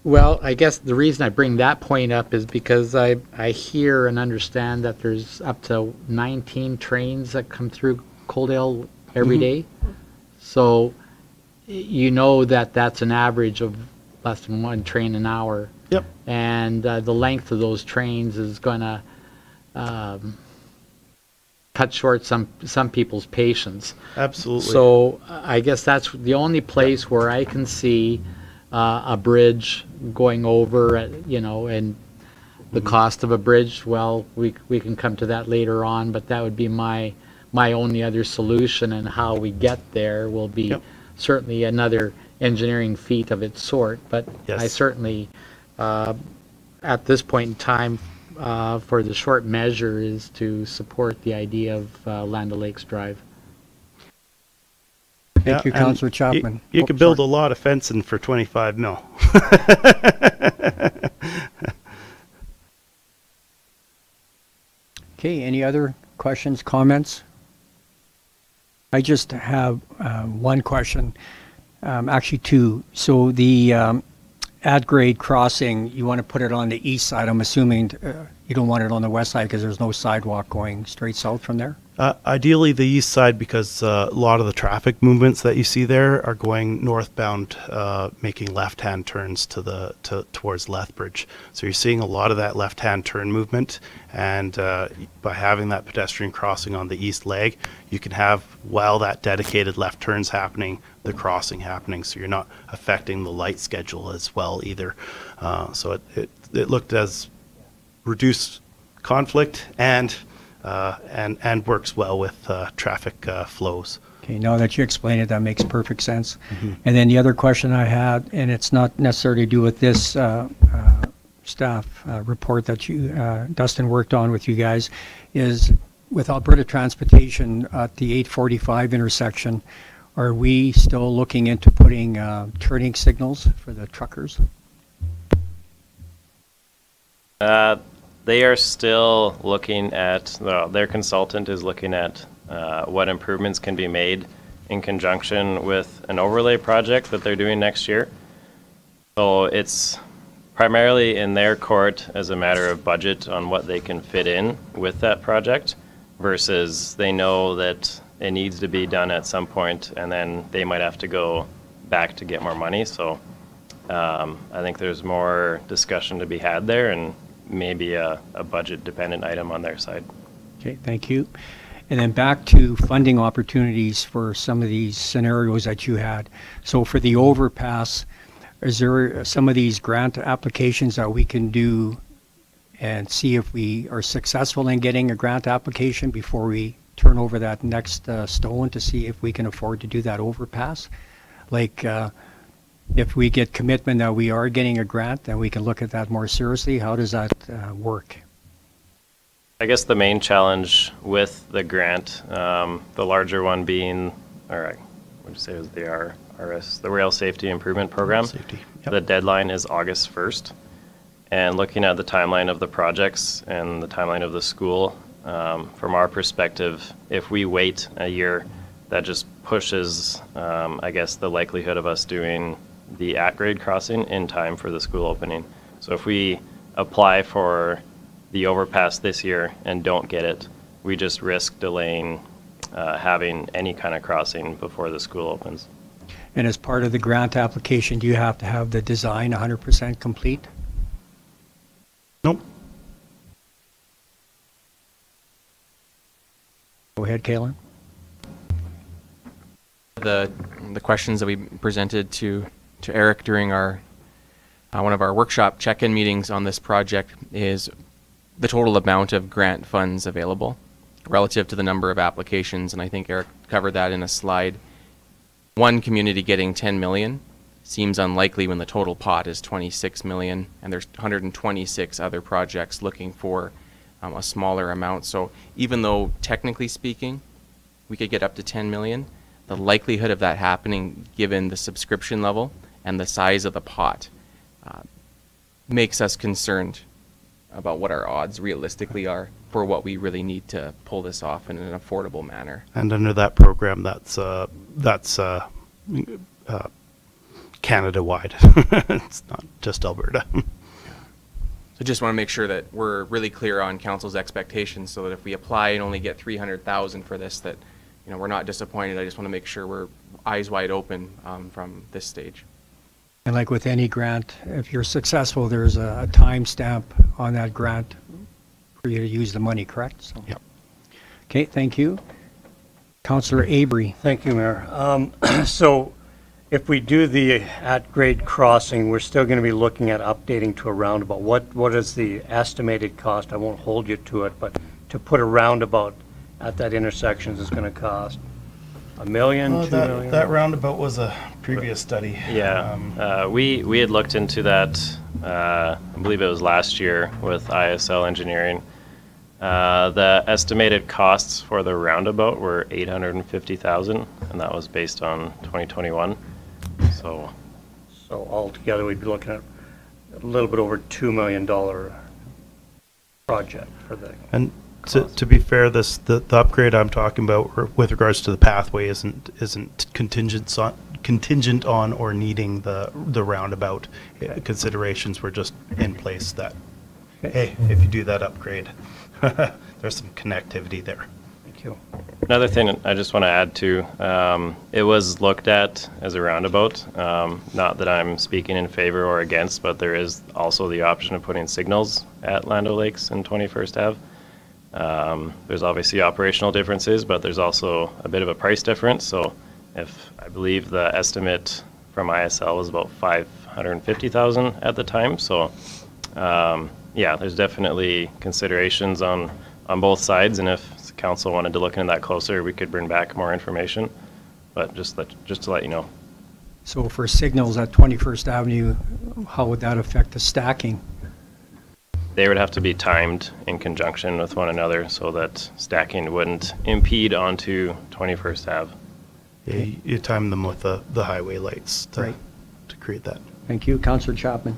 S8: Well, I guess the reason I bring that point up is because I hear and understand that there's up to 19 trains that come through Coaldale every day. So you know that's an average of less than one train an hour.
S14: Yep.
S8: And the length of those trains is going to cut short some people's patience.
S14: Absolutely.
S8: So I guess that's the only place where I can see a bridge going over, and the cost of a bridge. Well, we can come to that later on, but that would be my only other solution, and how we get there will be certainly another engineering feat of its sort. But
S14: Yes.
S8: I certainly, at this point in time, for the short measure is to support the idea of Land O'Lakes Drive.
S1: Thank you,
S14: and
S1: Councillor Chapman.
S14: You could build a lot of fencing for 25 mil.
S1: Okay, any other questions, comments? I just have one question, actually two. So the at-grade crossing, you want to put it on the east side. I'm assuming you don't want it on the west side because there's no sidewalk going straight south from there?
S14: Ideally the east side, because a lot of the traffic movements that you see there are going northbound, making left-hand turns towards Lethbridge. So you're seeing a lot of that left-hand turn movement, and by having that pedestrian crossing on the east leg, you can have, while that dedicated left turn's happening, the crossing happening, so you're not affecting the light schedule as well either. So it looked as reduced conflict and works well with traffic flows.
S1: Okay, now that you explain it, that makes perfect sense. And then the other question I had, and it's not necessarily to do with this staff report that you, Dustin, worked on with you guys, is with Alberta Transportation at the 845 intersection, are we still looking into putting turning signals for the truckers?
S13: They are still looking at, their consultant is looking at what improvements can be made in conjunction with an overlay project that they're doing next year. So it's primarily in their court as a matter of budget on what they can fit in with that project, versus they know that it needs to be done at some point, and then they might have to go back to get more money. So I think there's more discussion to be had there, and maybe a budget dependent item on their side.
S1: Okay, thank you. And then back to funding opportunities for some of these scenarios that you had. So for the overpass, is there some of these grant applications that we can do and see if we are successful in getting a grant application before we turn over that next stone to see if we can afford to do that overpass? Like if we get commitment that we are getting a grant, then we can look at that more seriously. How does that work?
S13: I guess the main challenge with the grant, the larger one being, all right, what did you say was the RS, the Rail Safety Improvement Program. The deadline is August 1st. And looking at the timeline of the projects and the timeline of the school, from our perspective, if we wait a year, that just pushes, I guess, the likelihood of us doing the at-grade crossing in time for the school opening. So if we apply for the overpass this year and don't get it, we just risk delaying having any kind of crossing before the school opens.
S1: And as part of the grant application, do you have to have the design 100% complete?
S14: Nope.
S1: Go ahead, Kalen.
S3: The questions that we presented to Eric during our one of our workshop check-in meetings on this project is the total amount of grant funds available relative to the number of applications, and I think Eric covered that in a slide. One community getting 10 million seems unlikely when the total pot is 26 million, and there's 126 other projects looking for a smaller amount. So even though technically speaking we could get up to 10 million, the likelihood of that happening given the subscription level and the size of the pot makes us concerned about what our odds realistically are for what we really need to pull this off in an affordable manner.
S14: And under that program, that's Canada-wide. It's not just Alberta.
S3: So just want to make sure that we're really clear on council's expectations, so that if we apply and only get 300,000 for this, that we're not disappointed. I just want to make sure we're eyes wide open from this stage.
S1: And like with any grant, if you're successful, there's a time stamp on that grant for you to use the money, correct? So.
S14: Yep.
S1: Okay, thank you. Councillor Abrey.
S12: Thank you, Mayor. So if we do the at-grade crossing, we're still going to be looking at updating to a roundabout. What is the estimated cost? I won't hold you to it, but to put a roundabout at that intersection is going to cost $1 million, $2 million?
S14: That roundabout was a previous study.
S13: Yeah, we had looked into that, I believe it was last year with ISL Engineering. The estimated costs for the roundabout were $850,000, and that was based on 2021. So
S12: altogether, we'd be looking at a little bit over $2 million project for the.
S14: And to be fair, the upgrade I'm talking about with regards to the pathway isn't contingent on or needing the roundabout. Considerations were just in place that, hey, if you do that upgrade, there's some connectivity there.
S12: Thank you.
S13: Another thing I just want to add to, it was looked at as a roundabout. Not that I'm speaking in favor or against, but there is also the option of putting signals at Land O'Lakes and 21st Ave. There's obviously operational differences, but there's also a bit of a price difference. So if I believe the estimate from ISL was about $550,000 at the time. So yeah, there's definitely considerations on both sides, and if council wanted to look into that closer, we could bring back more information, but just to let you know.
S1: So for signals at 21st Avenue, how would that affect the stacking?
S13: They would have to be timed in conjunction with one another so that stacking wouldn't impede onto 21st Ave.
S14: Yeah, you time them with the highway lights to create that.
S1: Thank you. Councillor Chapman.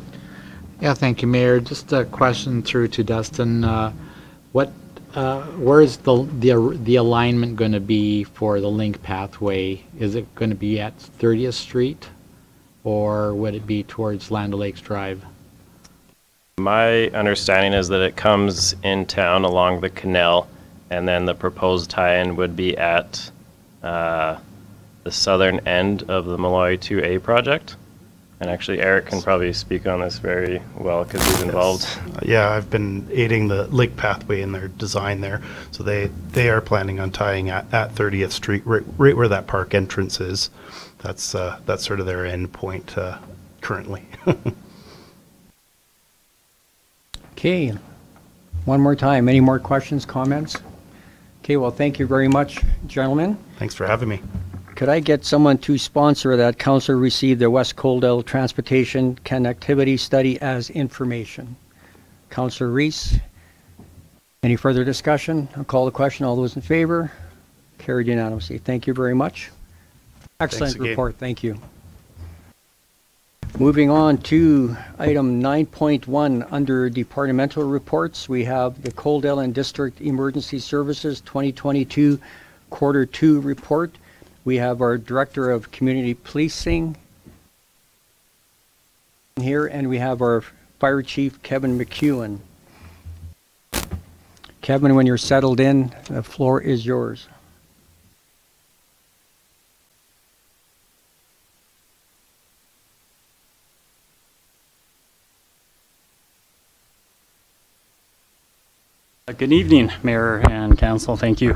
S8: Yeah, thank you, Mayor. Just a question through to Dustin. Where is the alignment going to be for the link pathway? Is it going to be at 30th Street or would it be towards Land O'Lakes Drive?
S13: My understanding is that it comes in town along the canal, and then the proposed tie-in would be at the southern end of the Malloy 2A project. And actually, Eric can probably speak on this very well because he's involved.
S14: Yeah, I've been aiding the lake pathway in their design there. So they are planning on tying at 30th Street, right where that park entrance is. That's sort of their end point currently.
S1: Okay, one more time. Any more questions, comments? Okay, well, thank you very much, gentlemen.
S14: Thanks for having me.
S1: Could I get someone to sponsor that council receive the West Coaldale Transportation Connectivity Study as information? Councillor Reese, any further discussion? I'll call the question. All those in favor? Carried unanimously. Thank you very much. Excellent report. Thank you. Moving on to item 9.1 under departmental reports, we have the Coaldale and District Emergency Services 2022 Quarter 2 report. We have our Director of Community Policing here, and we have our Fire Chief, Kevin McEwen. Kevin, when you're settled in, the floor is yours.
S15: Good evening, Mayor and Council. Thank you.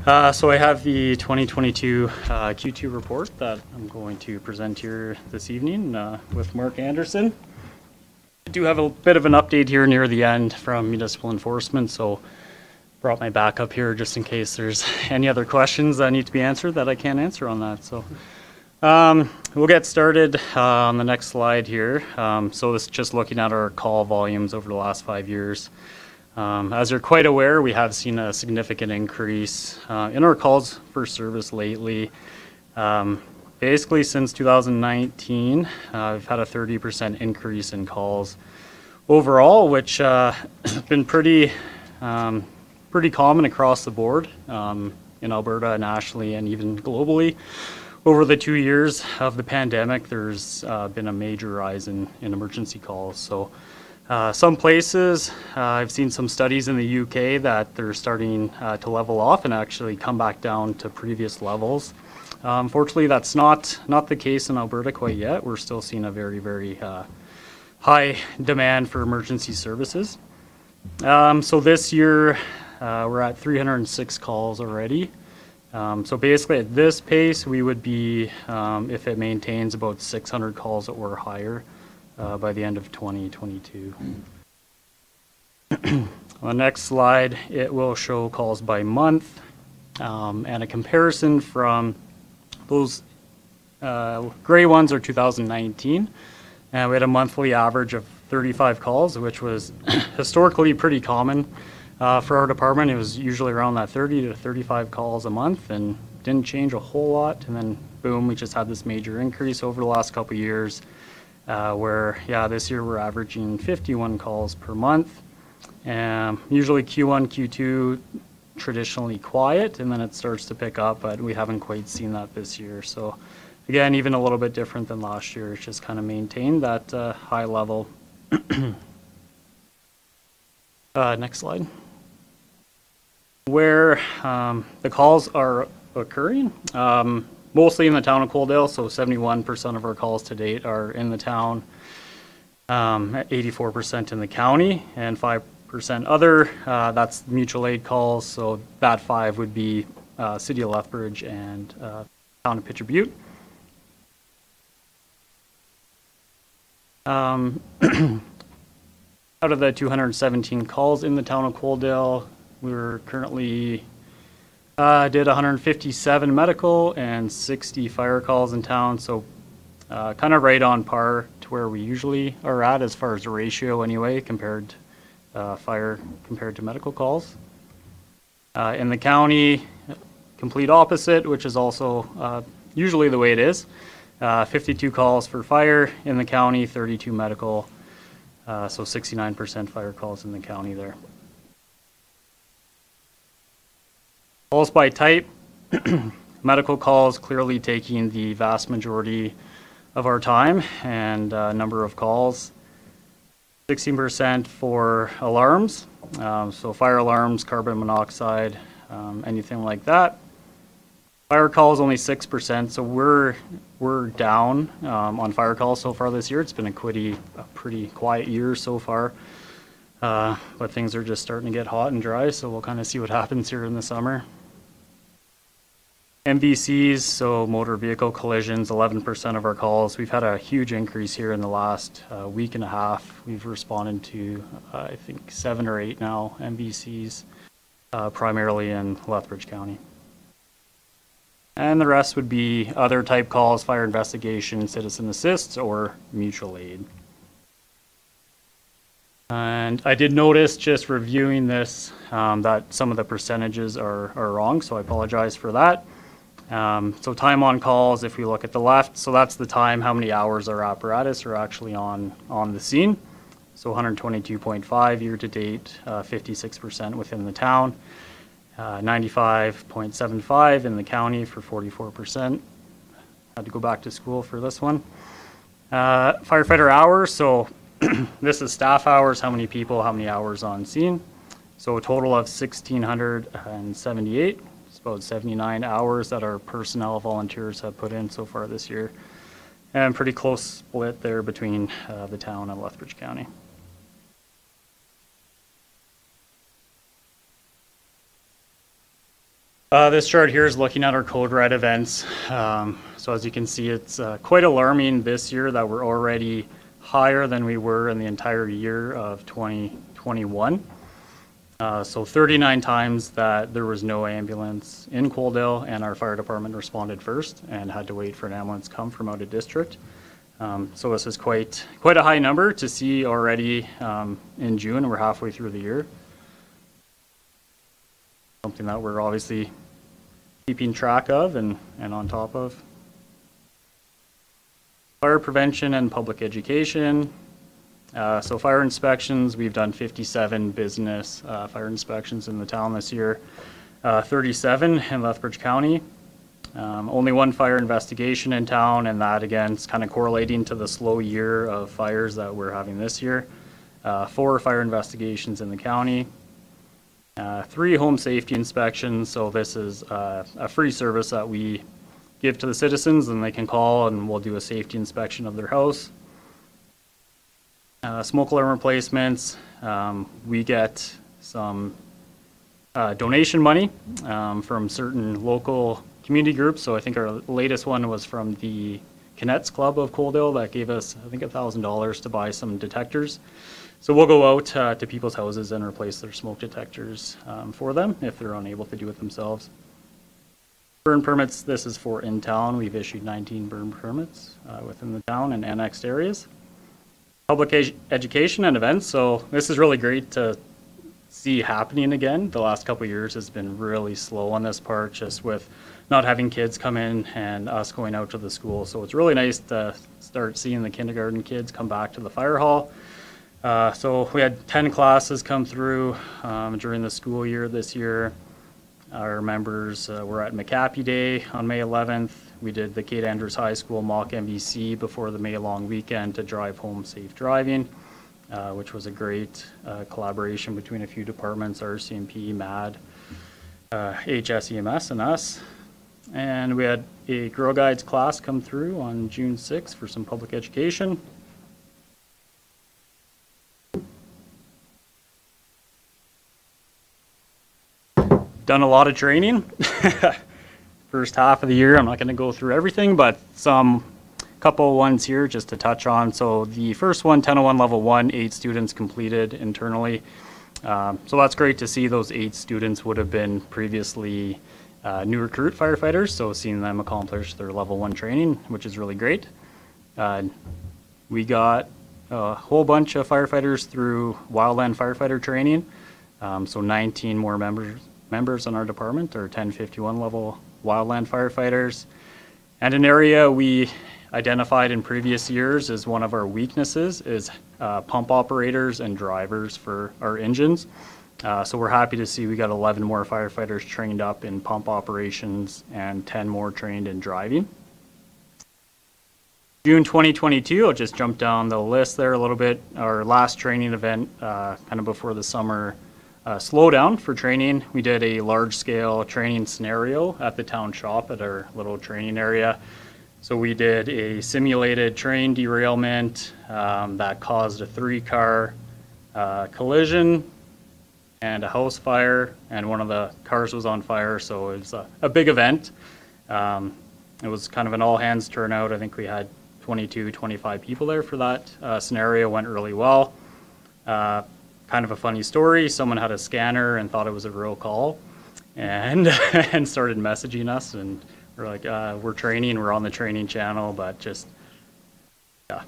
S15: So I have the 2022 Q2 report that I'm going to present here this evening with Mark Anderson. I do have a bit of an update here near the end from municipal enforcement, so brought my backup here just in case there's any other questions that need to be answered that I can't answer on that. So we'll get started on the next slide here. So this is just looking at our call volumes over the last 5 years. As you're quite aware, we have seen a significant increase in our calls for service lately. Basically, since 2019, we've had a 30% increase in calls overall, which has been pretty common across the board in Alberta, nationally, and even globally. Over the 2 years of the pandemic, there's been a major rise in emergency calls. So. Some places, I've seen some studies in the UK that they're starting to level off and actually come back down to previous levels. Unfortunately, that's not the case in Alberta quite yet. We're still seeing a very, very high demand for emergency services. So this year, we're at 306 calls already. So basically at this pace, we would be, if it maintains, about 600 calls or higher. By the end of 2022. On the next slide, it will show calls by month and a comparison from those gray ones are 2019. And we had a monthly average of 35 calls, which was historically pretty common for our department. It was usually around that 30 to 35 calls a month and didn't change a whole lot. And then boom, we just had this major increase over the last couple of years. Where, this year we're averaging 51 calls per month. Usually Q1, Q2, traditionally quiet, and then it starts to pick up, but we haven't quite seen that this year. So again, even a little bit different than last year. It's just kind of maintained that high level. Next slide. Where the calls are occurring. Mostly in the town of Coaldale, so 71% of our calls to date are in the town, 84% in the county, and 5% other. That's mutual aid calls, so that 5 would be City of Lethbridge and town of Pitcher Butte. Out of the 217 calls in the town of Coaldale, we're currently did 157 medical and 60 fire calls in town, so kind of right on par to where we usually are at as far as the ratio anyway, compared fire compared to medical calls. In the county, complete opposite, which is also usually the way it is. 52 calls for fire in the county, 32 medical, so 69% fire calls in the county there. Calls by type, medical calls clearly taking the vast majority of our time and number of calls. 16% for alarms, so fire alarms, carbon monoxide, anything like that. Fire calls only 6%, so we're down on fire calls so far this year. It's been a pretty quiet year so far, but things are just starting to get hot and dry, so we'll kind of see what happens here in the summer. MVCs, so motor vehicle collisions, 11% of our calls. We've had a huge increase here in the last week and a half. We've responded to, I think, 7 or 8 now MVCs, primarily in Lethbridge County. And the rest would be other type calls, fire investigation, citizen assists, or mutual aid. And I did notice just reviewing this that some of the percentages are wrong, so I apologize for that. So time on calls, if we look at the left, so that's the time, how many hours our apparatus are actually on the scene. So 122.5 year to date, 56% within the town, 95.75 in the county for 44%. Had to go back to school for this one. Firefighter hours, so this is staff hours, how many people, how many hours on scene. So a total of 1,678. It's about 79 hours that our personnel volunteers have put in so far this year. And pretty close split there between the town and Lethbridge County. This chart here is looking at our code red events. So as you can see, it's quite alarming this year that we're already higher than we were in the entire year of 2021. So 39 times that there was no ambulance in Coaldale, and our fire department responded first and had to wait for an ambulance come from out of district. So this is quite a high number to see already in June, and we're halfway through the year. Something that we're obviously keeping track of and on top of. Fire prevention and public education. So fire inspections, we've done 57 business fire inspections in the town this year, 37 in Lethbridge County. Only 1 fire investigation in town, and that again is kind of correlating to the slow year of fires that we're having this year. 4 fire investigations in the county. 3 home safety inspections, so this is a free service that we give to the citizens, and they can call and we'll do a safety inspection of their house. Smoke alarm replacements, we get some donation money from certain local community groups. So I think our latest one was from the Cadets Club of Coaldale that gave us, I think, $1,000 to buy some detectors. So we'll go out to people's houses and replace their smoke detectors for them if they're unable to do it themselves. Burn permits, this is for in town. We've issued 19 burn permits within the town and annexed areas. Public education and events, so this is really great to see happening again. The last couple of years has been really slow on this part, just with not having kids come in and us going out to the school. So it's really nice to start seeing the kindergarten kids come back to the fire hall. So we had 10 classes come through during the school year this year. Our members were at McAppy Day on May 11th. We did the Kate Andrews High School mock MVC before the May long weekend to drive home safe driving, which was a great collaboration between a few departments, RCMP, MAD, HSEMS, and us. And we had a Girl Guides class come through on June 6th for some public education. Done a lot of training. First half of the year, I'm not going to go through everything, but some couple ones here just to touch on. So the first one, 1001 level 1, 8 students completed internally. So that's great to see. Those 8 students would have been previously new recruit firefighters, so seeing them accomplish their level 1 training, which is really great. We got a whole bunch of firefighters through wildland firefighter training. So 19 more members in our department are 1051 level wildland firefighters. And an area we identified in previous years as one of our weaknesses is pump operators and drivers for our engines. So we're happy to see we got 11 more firefighters trained up in pump operations and 10 more trained in driving. June 2022, I'll just jump down the list there a little bit. Our last training event, kind of before the summer slowdown for training, we did a large-scale training scenario at the town shop at our little training area. So we did a simulated train derailment that caused a 3-car collision and a house fire, and one of the cars was on fire, so it was a big event. It was kind of an all-hands turnout. I think we had 22, 25 people there for that scenario. Went really well. Kind of a funny story. Someone had a scanner and thought it was a real call, and and started messaging us, and we're like, we're training, we're on the training channel, but just, yeah.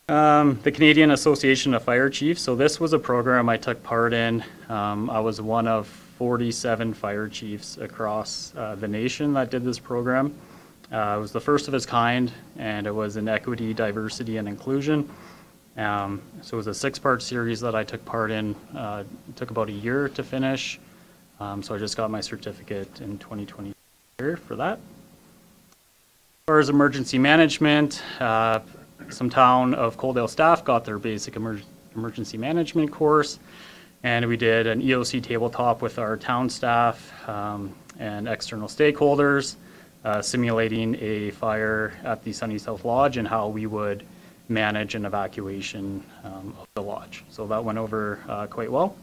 S15: The Canadian Association of Fire Chiefs. So this was a program I took part in. I was one of 47 fire chiefs across the nation that did this program. It was the first of its kind, and it was in equity, diversity, and inclusion. So it was a 6-part series that I took part in. It took about a year to finish. So I just got my certificate in 2020 for that. As far as emergency management, some town of Coaldale staff got their basic emergency management course, and we did an EOC tabletop with our town staff and external stakeholders, simulating a fire at the Sunny South Lodge and how we would manage an evacuation of the lodge. So that went over quite well.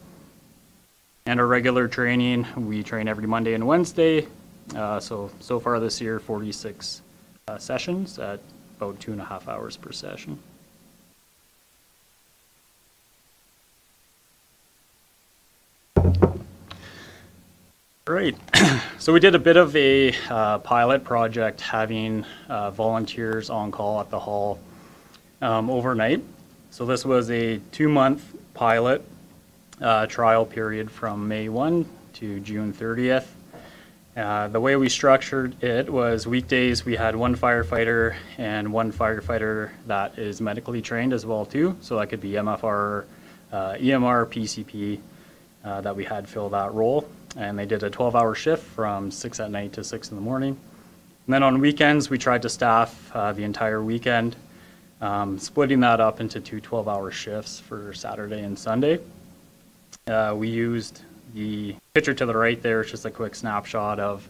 S15: And our regular training, we train every Monday and Wednesday. So far this year, 46 sessions at about 2.5 hours per session. All right, so we did a bit of a pilot project, having volunteers on call at the hall overnight. So this was a 2-month pilot trial period from May 1 to June 30th. The way we structured it was weekdays we had 1 firefighter and 1 firefighter that is medically trained as well too. So that could be MFR, EMR, PCP that we had fill that role. And they did a 12-hour shift from 6 at night to 6 in the morning. And then on weekends we tried to staff the entire weekend, splitting that up into 2 12-hour shifts for Saturday and Sunday. We used the picture to the right there. It's just a quick snapshot of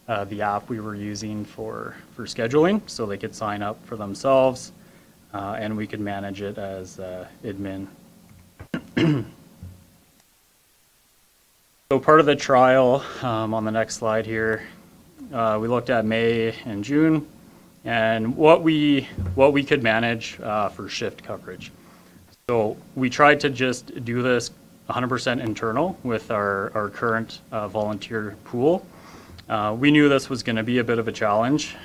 S15: the app we were using for scheduling, so they could sign up for themselves and we could manage it as admin. So part of the trial, on the next slide here, we looked at May and June and what we could manage for shift coverage. So we tried to just do this 100% internal with our current volunteer pool. We knew this was going to be a bit of a challenge,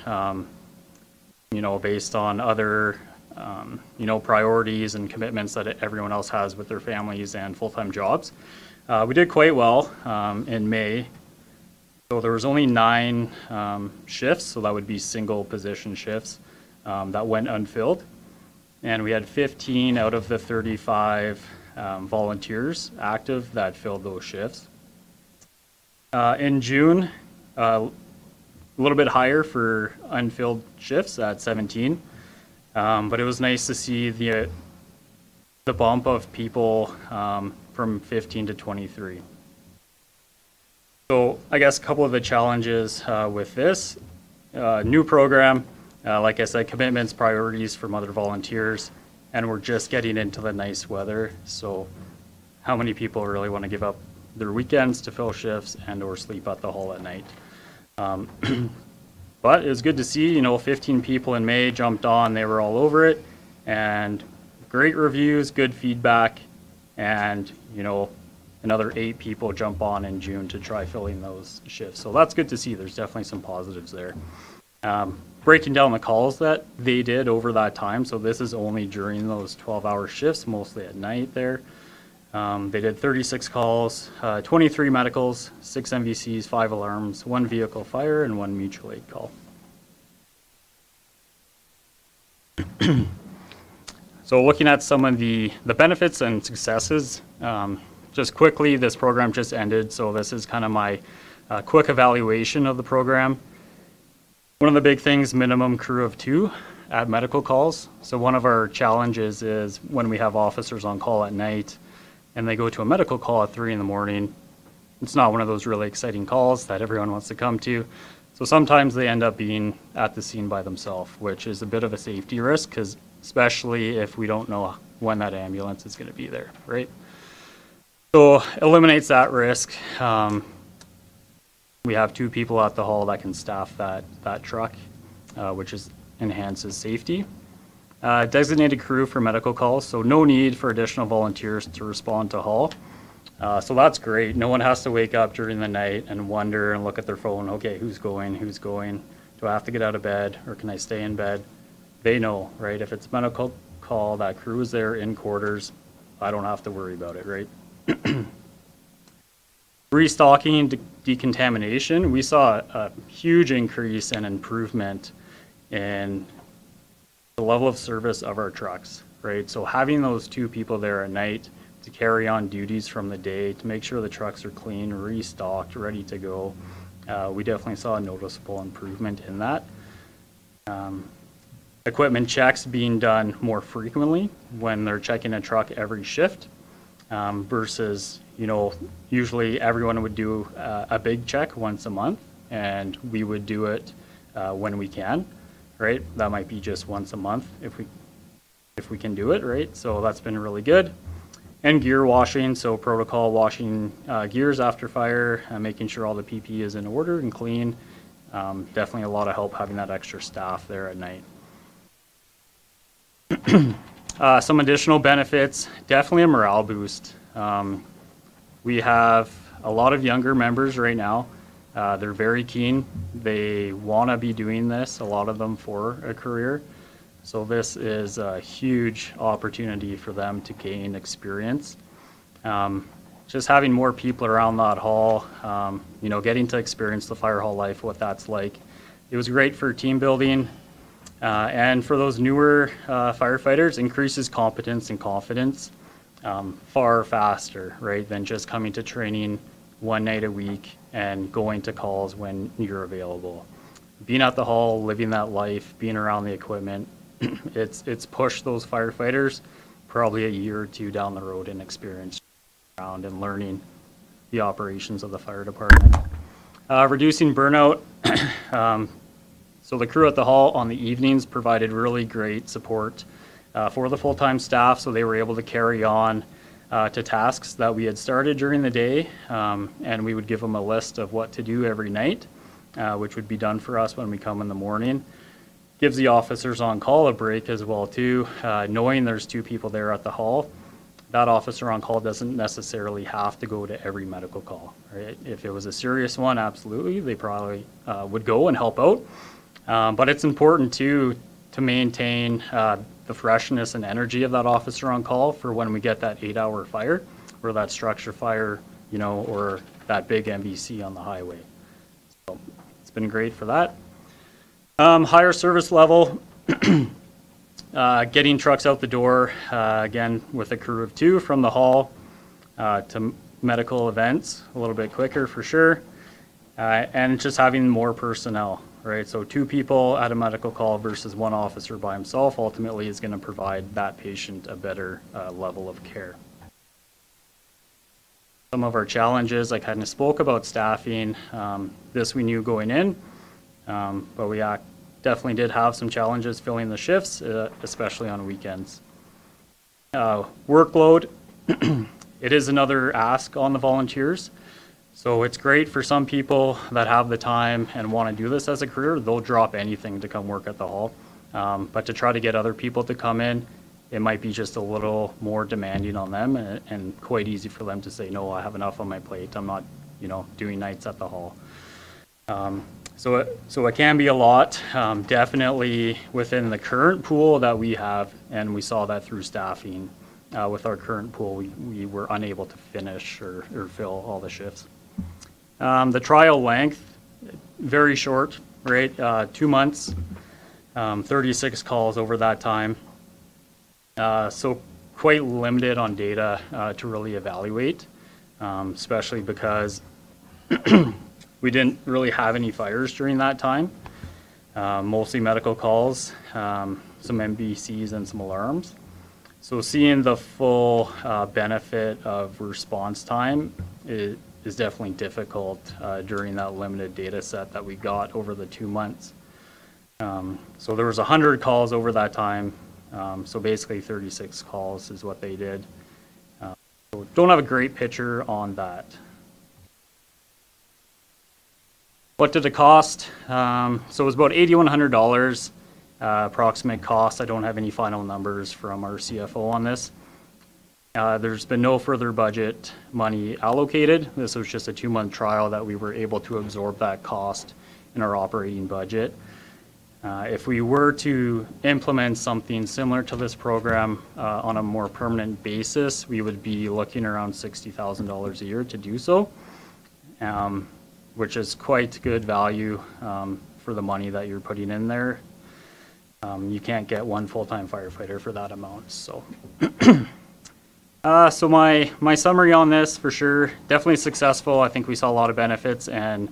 S15: you know, based on other, you know, priorities and commitments that everyone else has with their families and full-time jobs. We did quite well in May. So there was only 9 shifts, so that would be single position shifts that went unfilled. And we had 15 out of the 35 volunteers active that filled those shifts. In June, a little bit higher for unfilled shifts at 17, but it was nice to see the bump of people from 15 to 23. So I guess a couple of the challenges with this new program, like I said, commitments, priorities from other volunteers, and we're just getting into the nice weather. So how many people really want to give up their weekends to fill shifts and or sleep at the hall at night? But it was good to see, you know, 15 people in May jumped on, they were all over it, and great reviews, good feedback, and, you know, another 8 people jump on in June to try filling those shifts. So that's good to see. There's definitely some positives there. Breaking down the calls that they did over that time, so this is only during those 12-hour shifts, mostly at night there. They did 36 calls, 23 medicals, 6 MVCs, 5 alarms, 1 vehicle fire, and 1 mutual aid call. So looking at some of the benefits and successes, just quickly, this program just ended, so this is kind of my quick evaluation of the program. One of the big things, minimum crew of 2 at medical calls. So one of our challenges is when we have officers on call at night and they go to a medical call at 3 in the morning, it's not one of those really exciting calls that everyone wants to come to. So sometimes they end up being at the scene by themselves, which is a bit of a safety risk, because especially if we don't know when that ambulance is going to be there, right? So eliminates that risk. We have 2 people at the hall that can staff that truck, which enhances safety. Designated crew for medical calls, so no need for additional volunteers to respond to hall. So that's great. No one has to wake up during the night and wonder and look at their phone, okay, who's going? Do I have to get out of bed or can I stay in bed? They know, right? If it's a medical call, that crew is there in quarters. I don't have to worry about it, right? Restocking, decontamination, we saw a huge increase and improvement in the level of service of our trucks, right? So having those 2 people there at night to carry on duties from the day, to make sure the trucks are clean, restocked, ready to go, we definitely saw a noticeable improvement in that. Equipment checks being done more frequently when they're checking a truck every shift, versus, usually everyone would do a big check once a month, and we would do it when we can, right? That might be just once a month if we can do it, right? So that's been really good. And gear washing, so protocol washing gears after fire, making sure all the PPE is in order and clean. Definitely a lot of help having that extra staff there at night. Some additional benefits, definitely a morale boost. We have a lot of younger members right now. They're very keen. They want to be doing this, a lot of them, for a career. So this is a huge opportunity for them to gain experience. Just having more people around that hall, getting to experience the fire hall life, what that's like. It was great for team building. And for those newer firefighters, increases competence and confidence far faster, right, than just coming to training one night a week and going to calls when you're available. Being at the hall, living that life, being around the equipment, it's pushed those firefighters probably a year or 2 down the road in experience around and learning the operations of the fire department. Reducing burnout. So the crew at the hall on the evenings provided really great support for the full-time staff, so they were able to carry on to tasks that we had started during the day, and we would give them a list of what to do every night, which would be done for us when we come in the morning. Gives the officers on call a break as well too, knowing there's 2 people there at the hall. That officer on call doesn't necessarily have to go to every medical call, right? If it was a serious one, absolutely, they probably would go and help out. But it's important too to maintain the freshness and energy of that officer on call for when we get that 8-hour fire or that structure fire, or that big MVC on the highway. So it's been great for that. Higher service level, getting trucks out the door, again, with a crew of 2 from the hall to medical events, a little bit quicker for sure, and just having more personnel, right? So 2 people at a medical call versus 1 officer by himself ultimately is going to provide that patient a better level of care. Some of our challenges, I kind of spoke about staffing. This we knew going in, but we definitely did have some challenges filling the shifts, especially on weekends. Workload, it is another ask on the volunteers. So it's great for some people that have the time and want to do this as a career. They'll drop anything to come work at the hall. But to try to get other people to come in, it might be just a little more demanding on them and quite easy for them to say, no, I have enough on my plate. I'm not, doing nights at the hall. So it can be a lot, definitely within the current pool that we have, and we saw that through staffing. With our current pool, we were unable to finish or fill all the shifts. The trial length, very short, right? 2 months, 36 calls over that time. So quite limited on data to really evaluate, especially because we didn't really have any fires during that time. mostly medical calls, some MBCs and some alarms. So seeing the full benefit of response time is definitely difficult during that limited data set that we got over the 2 months. So there was 100 calls over that time. So basically 36 calls is what they did. So don't have a great picture on that. What did it cost? So it was about $8,100 approximate cost. I don't have any final numbers from our CFO on this. There's been no further budget money allocated. This was just a 2-month trial that we were able to absorb that cost in our operating budget. If we were to implement something similar to this program on a more permanent basis, we would be looking around $60,000 a year to do so, which is quite good value for the money that you're putting in there. You can't get one full-time firefighter for that amount. So, so my summary on this, for sure, definitely successful. I think we saw a lot of benefits and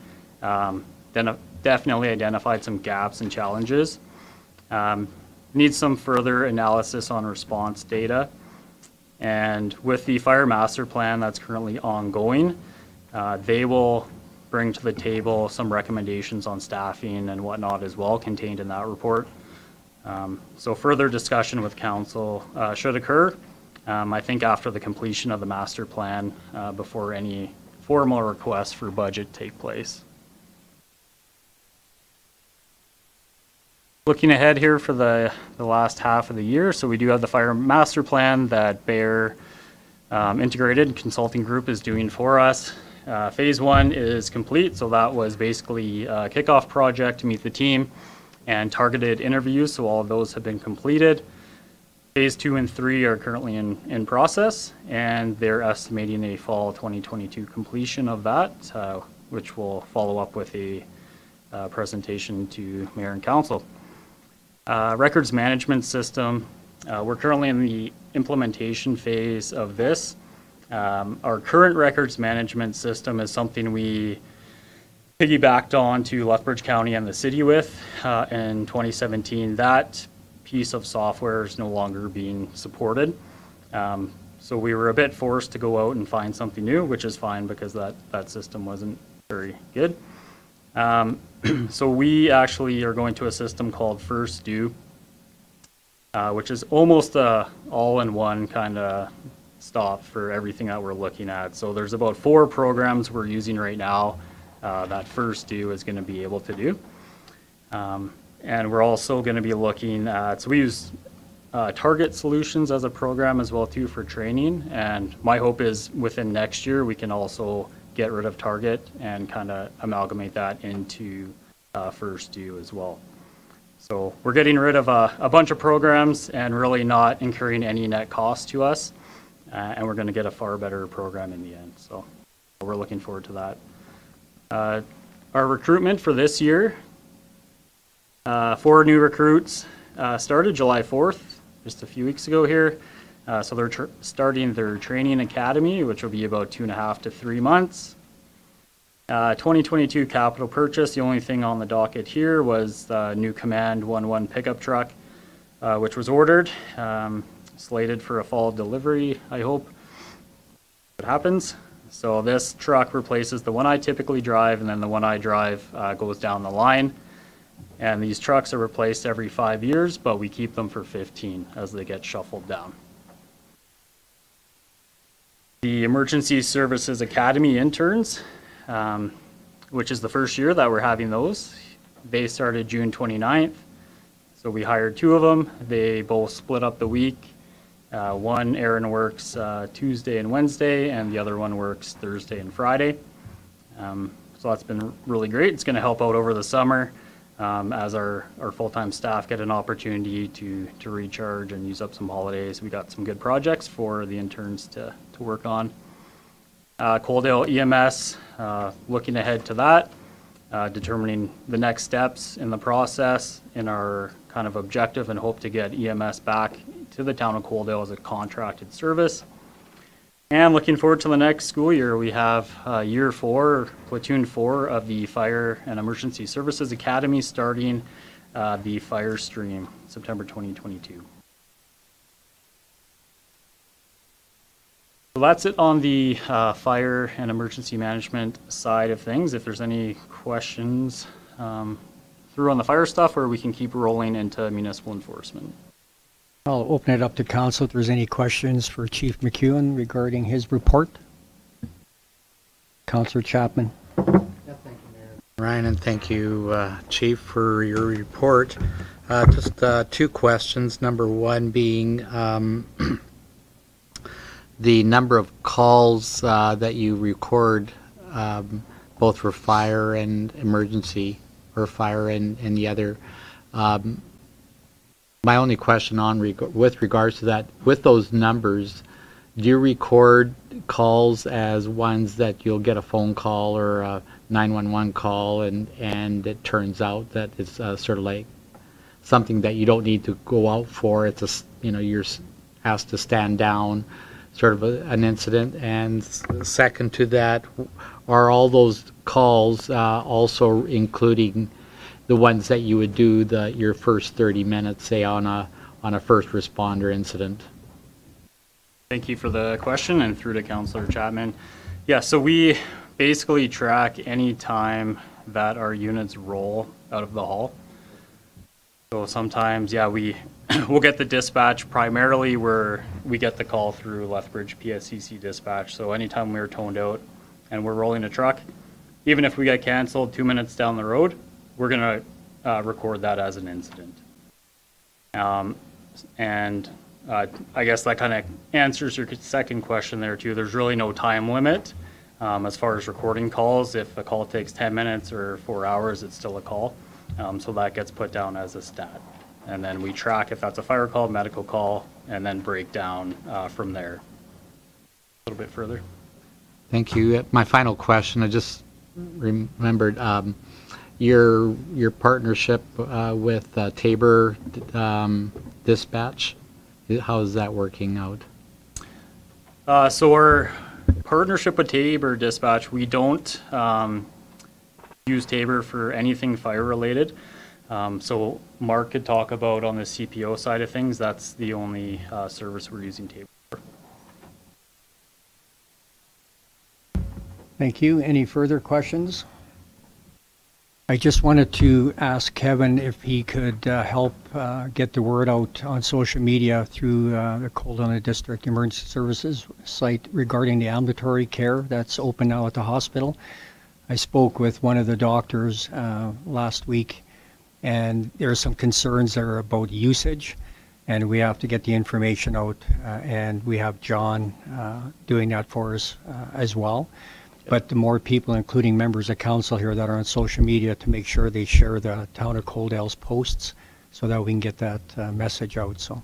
S15: definitely identified some gaps and challenges. Needs some further analysis on response data. And with the fire master plan that's currently ongoing, they will bring to the table some recommendations on staffing and whatnot as well contained in that report. So further discussion with council should occur, I think after the completion of the master plan before any formal requests for budget take place. Looking ahead here for the last half of the year, so we do have the fire master plan that Bayer Integrated Consulting Group is doing for us. Phase 1 is complete, so that was basically a kickoff project to meet the team and targeted interviews, so all of those have been completed. Phase 2 and 3 are currently in process, and they're estimating a fall 2022 completion of that, which will follow up with a presentation to Mayor and Council. Records management system, we're currently in the implementation phase of this. Our current records management system is something we piggybacked on to Lethbridge County and the city with in 2017. That piece of software is no longer being supported. So we were a bit forced to go out and find something new, which is fine because that system wasn't very good. So we actually are going to a system called First Due, which is almost a all-in-one kind of stop for everything that we're looking at. So there's about 4 programs we're using right now that First Due is going to be able to do. And we're also going to be looking at, so we use Target Solutions as a program as well too for training. And my hope is within next year we can also get rid of Target and kind of amalgamate that into First Due as well. So we're getting rid of a bunch of programs and really not incurring any net cost to us. And we're going to get a far better program in the end. So we're looking forward to that. Our recruitment for this year, 4 new recruits started July 4th, just a few weeks ago here. So they're starting their training academy, which will be about 2.5 to 3 months. 2022 capital purchase, the only thing on the docket here was the new Command 11 pickup truck, which was ordered, slated for a fall delivery, I hope. It happens. So this truck replaces the one I typically drive, and then the one I drive goes down the line. And these trucks are replaced every 5 years, but we keep them for 15 as they get shuffled down. The Emergency Services Academy interns, which is the first year that we're having those. They started June 29th. So we hired 2 of them. They both split up the week. One, Aaron, works Tuesday and Wednesday, and the other one works Thursday and Friday. So that's been really great. It's going to help out over the summer as our full-time staff get an opportunity to recharge and use up some holidays. We got some good projects for the interns to work on. Coaldale EMS, looking ahead to that, determining the next steps in the process in our kind of objective and hope to get EMS back to the town of Coaldale as a contracted service. And looking forward to the next school year, we have year 4, platoon 4 of the Fire and Emergency Services Academy starting the fire stream, September 2022. So that's it on the fire and emergency management side of things. If there's any questions through on the fire stuff, or we can keep rolling into municipal enforcement.
S1: I'll open it up to council if there's any questions for Chief McEwen regarding his report. Councillor Chapman.
S8: Ryan, and thank you, Chief, for your report. Just two questions. Number one being the number of calls that you record, both for fire and emergency, or fire and the other. My only question on with regards to that, with those numbers, do you record calls as ones that you'll get a phone call or a 911 call and it turns out that it's sort of like something that you don't need to go out for? It's a, you're asked to stand down, sort of an incident. And second to that, are all those calls also including the ones that you would do your first 30 minutes, say on a first responder incident?
S15: Thank you for the question, and through to Councillor Chapman. Yeah, so we basically track any time that our units roll out of the hall. So sometimes, yeah, we'll get the dispatch primarily where we get the call through Lethbridge PSCC dispatch. So anytime we're toned out and we're rolling a truck, even if we get canceled 2 minutes down the road, we're going to record that as an incident. I guess that kind of answers your second question there too. There's really no time limit as far as recording calls. If a call takes 10 minutes or 4 hours, it's still a call. So that gets put down as a stat. And then we track if that's a fire call, medical call, and then break down from there. A little bit further.
S8: Thank you. My final question, I just remembered your partnership with Tabor Dispatch. How is that working out?
S15: So our partnership with Tabor Dispatch, we don't use Tabor for anything fire related. So Mark could talk about on the CPO side of things, that's the only service we're using Tabor for.
S1: Thank you. Any further questions? I just wanted to ask Kevin if he could help get the word out on social media through the Cold District Emergency Services site regarding the ambulatory care that's open now at the hospital. I spoke with one of the doctors last week, and there are some concerns there about usage, and we have to get the information out, and we have John doing that for us as well. But the more people, including members of council here that are on social media, to make sure they share the Town of Coaldale's posts so that we can get that message out. So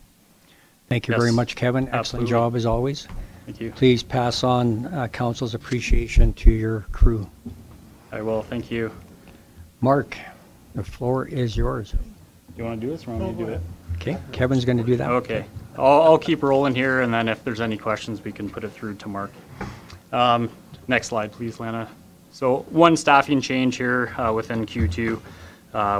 S1: thank you very much, Kevin.
S15: Absolutely.
S1: Excellent job as always.
S15: Thank you.
S1: Please pass on council's appreciation to your crew.
S15: I will. Thank you.
S1: Mark, the floor is yours.
S15: Do you want to do this or want me to do it?
S1: Okay, Kevin's going to do that.
S15: Okay. I'll keep rolling here, and then if there's any questions, we can put it through to Mark. Next slide, please, Lana. So one staffing change here within Q2.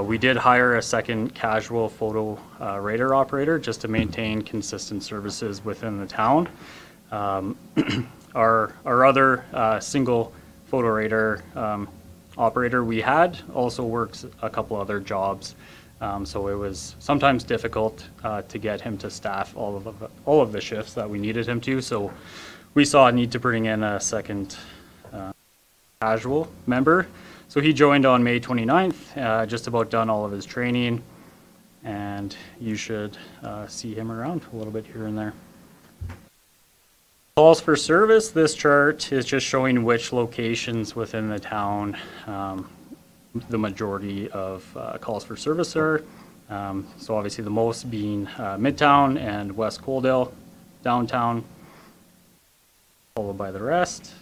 S15: We did hire a second casual photo radar operator just to maintain consistent services within the town. Our other single photo radar operator we had also works a couple other jobs. So it was sometimes difficult to get him to staff all of the shifts that we needed him to. So we saw a need to bring in a second casual member. So he joined on May 29th, just about done all of his training, and you should see him around a little bit here and there. Calls for service, this chart is just showing which locations within the town the majority of calls for service are. So obviously the most being Midtown and West Coaldale, downtown, followed by the rest.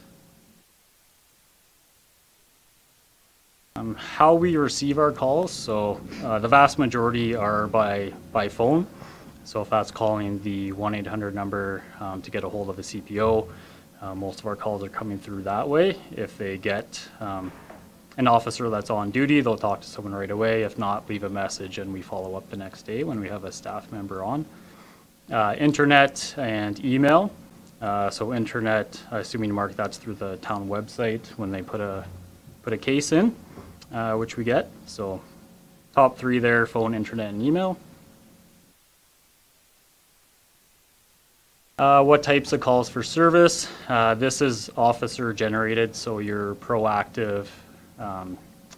S15: How we receive our calls, so the vast majority are by phone. So if that's calling the 1-800 number to get a hold of a CPO, most of our calls are coming through that way. If they get an officer that's on duty, they'll talk to someone right away. If not, leave a message and we follow up the next day when we have a staff member on. Internet and email. So internet, assuming Mark, that's through the town website when they put a case in, which we get. So top 3 there: phone, internet, and email. What types of calls for service? This is officer generated, so your proactive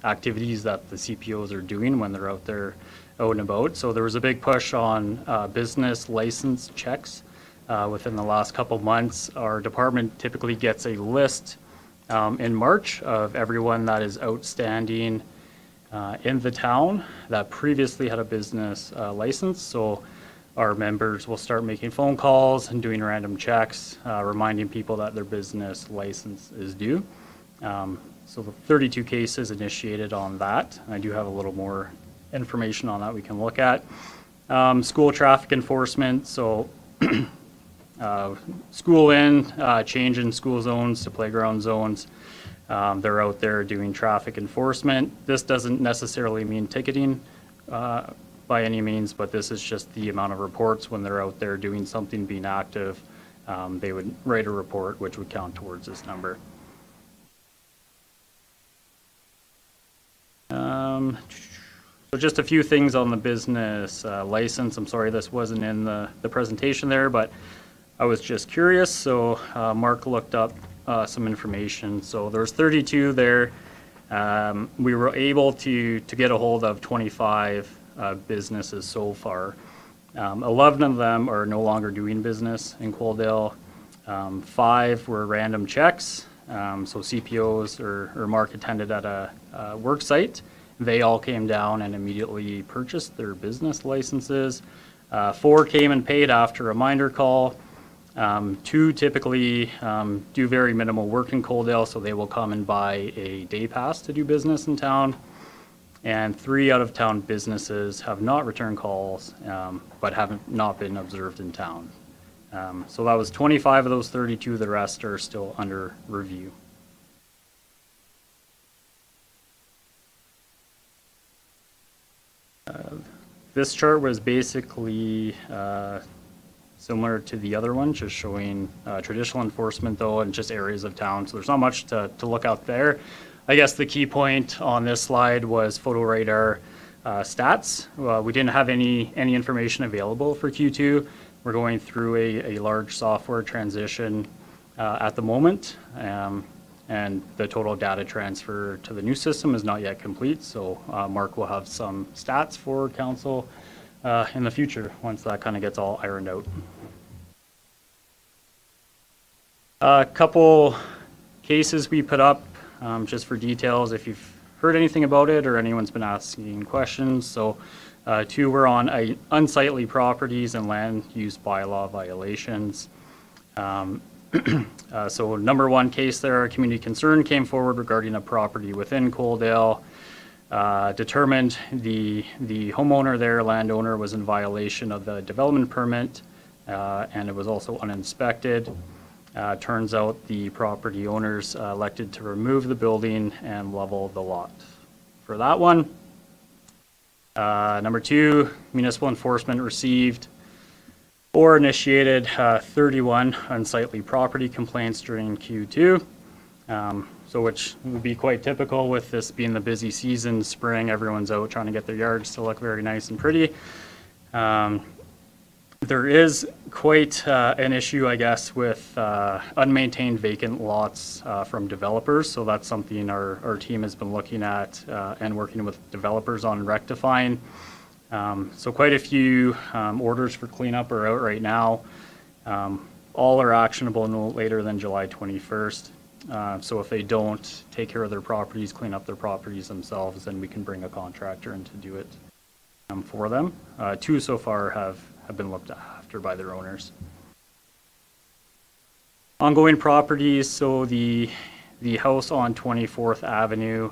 S15: activities that the CPOs are doing when they're out there out and about. So there was a big push on business license checks within the last couple months. Our department typically gets a list in March of everyone that is outstanding in the town that previously had a business license. So our members will start making phone calls and doing random checks, reminding people that their business license is due. So the 32 cases initiated on that. I do have a little more information on that we can look at. School traffic enforcement, so school change in school zones to playground zones. They're out there doing traffic enforcement. This doesn't necessarily mean ticketing by any means, but this is just the amount of reports when they're out there doing something, being active. They would write a report which would count towards this number. So just a few things on the business license. I'm sorry this wasn't in the presentation there, but I was just curious. So Mark looked up some information. So there's 32 there. We were able to get a hold of 25 businesses so far. 11 of them are no longer doing business in Coaldale. 5 were random checks. So CPOs or Mark attended at a work site. They all came down and immediately purchased their business licenses. 4 came and paid after a reminder call. 2 typically do very minimal work in Coaldale, so they will come and buy a day pass to do business in town. And 3 out-of-town businesses have not returned calls, but haven't not been observed in town. So that was 25 of those 32. The rest are still under review. This chart was basically similar to the other one, just showing traditional enforcement though, and just areas of town. So there's not much to look out there. I guess the key point on this slide was photo radar stats. We didn't have any information available for Q2. We're going through a large software transition at the moment, and the total data transfer to the new system is not yet complete. So Mark will have some stats for council in the future once that kind of gets all ironed out. A couple cases we put up just for details if you've heard anything about it or anyone's been asking questions. So 2 were on unsightly properties and land use bylaw violations. So number 1 case there, a community concern came forward regarding a property within Coaldale. Determined the homeowner there, landowner, was in violation of the development permit, and it was also uninspected. Turns out the property owners elected to remove the building and level the lot. For that one, number 2, municipal enforcement received or initiated 31 unsightly property complaints during Q2, so which would be quite typical with this being the busy season, spring, everyone's out trying to get their yards to look very nice and pretty. There is quite an issue, I guess, with unmaintained vacant lots from developers, so that's something our team has been looking at and working with developers on rectifying. So quite a few orders for cleanup are out right now. All are actionable no later than July 21st. So if they don't take care of their properties, clean up their properties themselves, then we can bring a contractor in to do it for them. 2 so far have been looked after by their owners. Ongoing properties, so the house on 24th Avenue,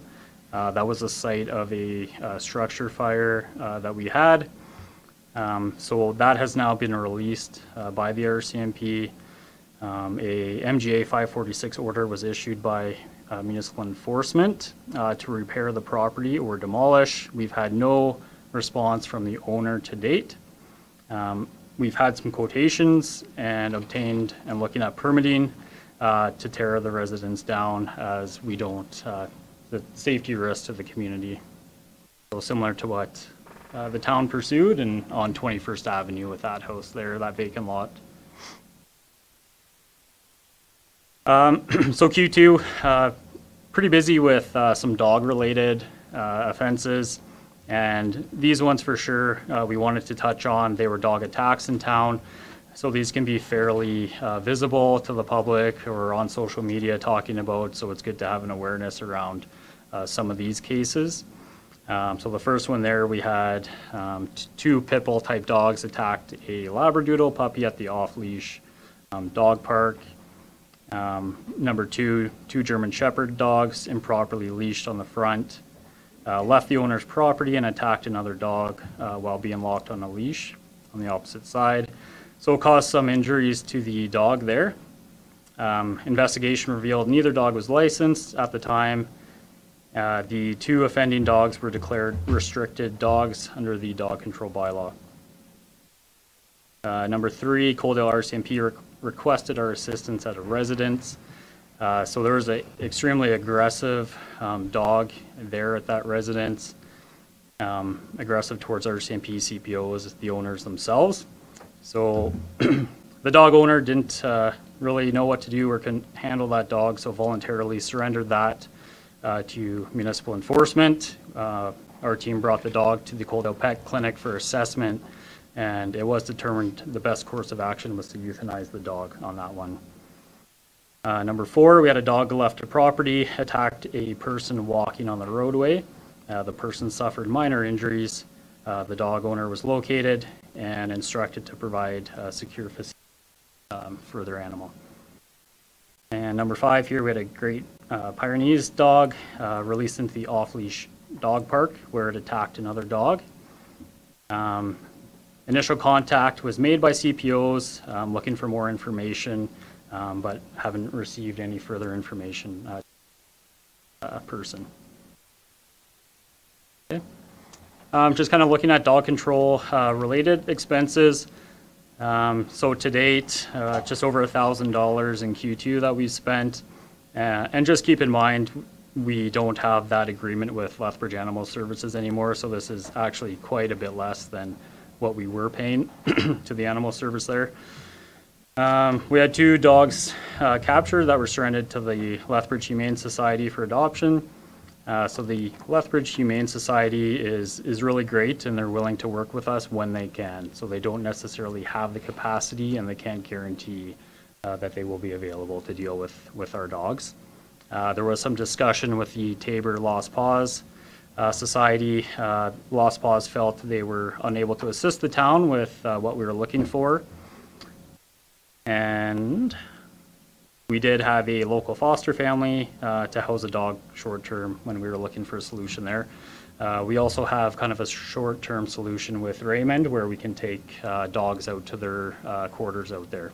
S15: that was the site of a structure fire that we had. So that has now been released by the RCMP. A MGA 546 order was issued by municipal enforcement to repair the property or demolish. We've had no response from the owner to date. We've had some quotations and obtained and looking at permitting to tear the residents down, as we don't, the safety risk to the community. So similar to what the town pursued and on 21st Avenue with that house there, that vacant lot. So Q2, pretty busy with some dog-related offenses, and these ones for sure we wanted to touch on. They were dog attacks in town, so these can be fairly visible to the public or on social media talking about, so it's good to have an awareness around some of these cases. So the first one there, we had 2 pit bull type dogs attacked a Labradoodle puppy at the off-leash dog park. Number 2, 2 German Shepherd dogs improperly leashed on the front, left the owner's property and attacked another dog while being locked on a leash on the opposite side. So it caused some injuries to the dog there. Investigation revealed neither dog was licensed at the time. The 2 offending dogs were declared restricted dogs under the dog control bylaw. Number 3, Coaldale RCMP requested our assistance at a residence. So there was an extremely aggressive dog there at that residence, aggressive towards RCMP CPOs, the owners themselves. So the dog owner didn't really know what to do or couldn't handle that dog, so voluntarily surrendered that to municipal enforcement. Our team brought the dog to the Coaldale Pet Clinic for assessment, and it was determined the best course of action was to euthanize the dog on that one. Number 4, we had a dog left to property, attacked a person walking on the roadway. The person suffered minor injuries. The dog owner was located and instructed to provide secure facility for their animal. And number 5 here, we had a Great Pyrenees dog released into the off-leash dog park where it attacked another dog. Initial contact was made by CPOs looking for more information, but haven't received any further information person. Okay. Just kind of looking at dog control related expenses. So to date, just over $1,000 in Q2 that we've spent. And just keep in mind, we don't have that agreement with Lethbridge Animal Services anymore, so this is actually quite a bit less than what we were paying to the animal service there. We had 2 dogs captured that were surrendered to the Lethbridge Humane Society for adoption. So the Lethbridge Humane Society is really great, and they're willing to work with us when they can. So they don't necessarily have the capacity, and they can't guarantee that they will be available to deal with our dogs. There was some discussion with the Tabor Lost Paws Society. Lost Paws felt they were unable to assist the town with what we were looking for. And we did have a local foster family to house a dog short-term when we were looking for a solution there. We also have kind of a short-term solution with Raymond where we can take dogs out to their quarters out there.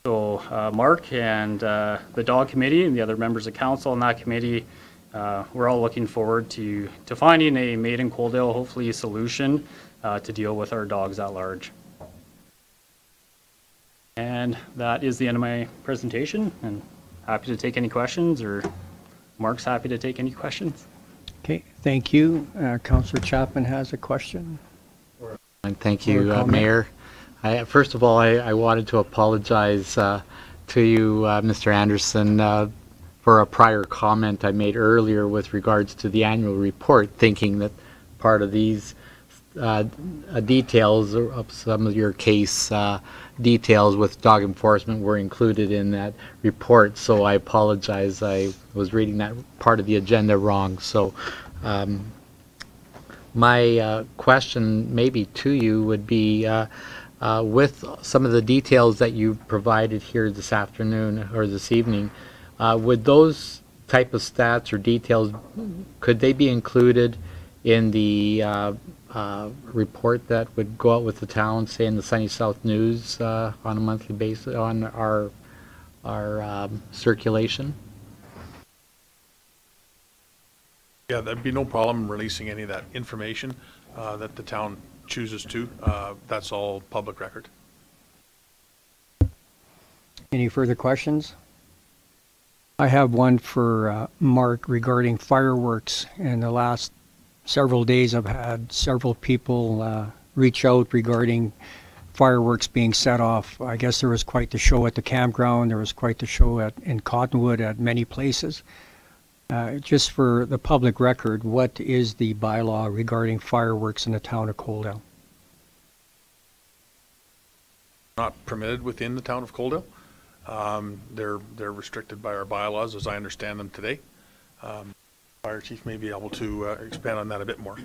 S15: So Mark and the dog committee and the other members of council on that committee, we're all looking forward to finding a made in Coaldale, hopefully, solution to deal with our dogs at large. And that is the end of my presentation, and happy to take any questions, or Mark's happy to take any questions.
S1: Okay, thank you. Councillor Chapman has a question.
S8: And thank you, Mayor. First of all, I wanted to apologize to you, Mr. Anderson, for a prior comment I made earlier with regards to the annual report, thinking that part of these details of some of your case details with dog enforcement were included in that report. So I apologize. I was reading that part of the agenda wrong. So my question maybe to you would be, with some of the details that you provided here this afternoon or this evening, would those type of stats or details, could they be included in the report that would go out with the town, say in the Sunny South News on a monthly basis on our circulation?
S16: Yeah, there'd be no problem releasing any of that information that the town chooses to. That's all public record.
S1: Any further questions? I have one for Mark regarding fireworks. In the last several days, I've had several people reach out regarding fireworks being set off. I guess there was quite the show at the campground. There was quite the show in Cottonwood at many places. Just for the public record, what is the bylaw regarding fireworks in the town of Coaldale?
S16: Not permitted within the town of Coaldale. They're restricted by our bylaws as I understand them today. Fire chief may be able to expand on that a bit more.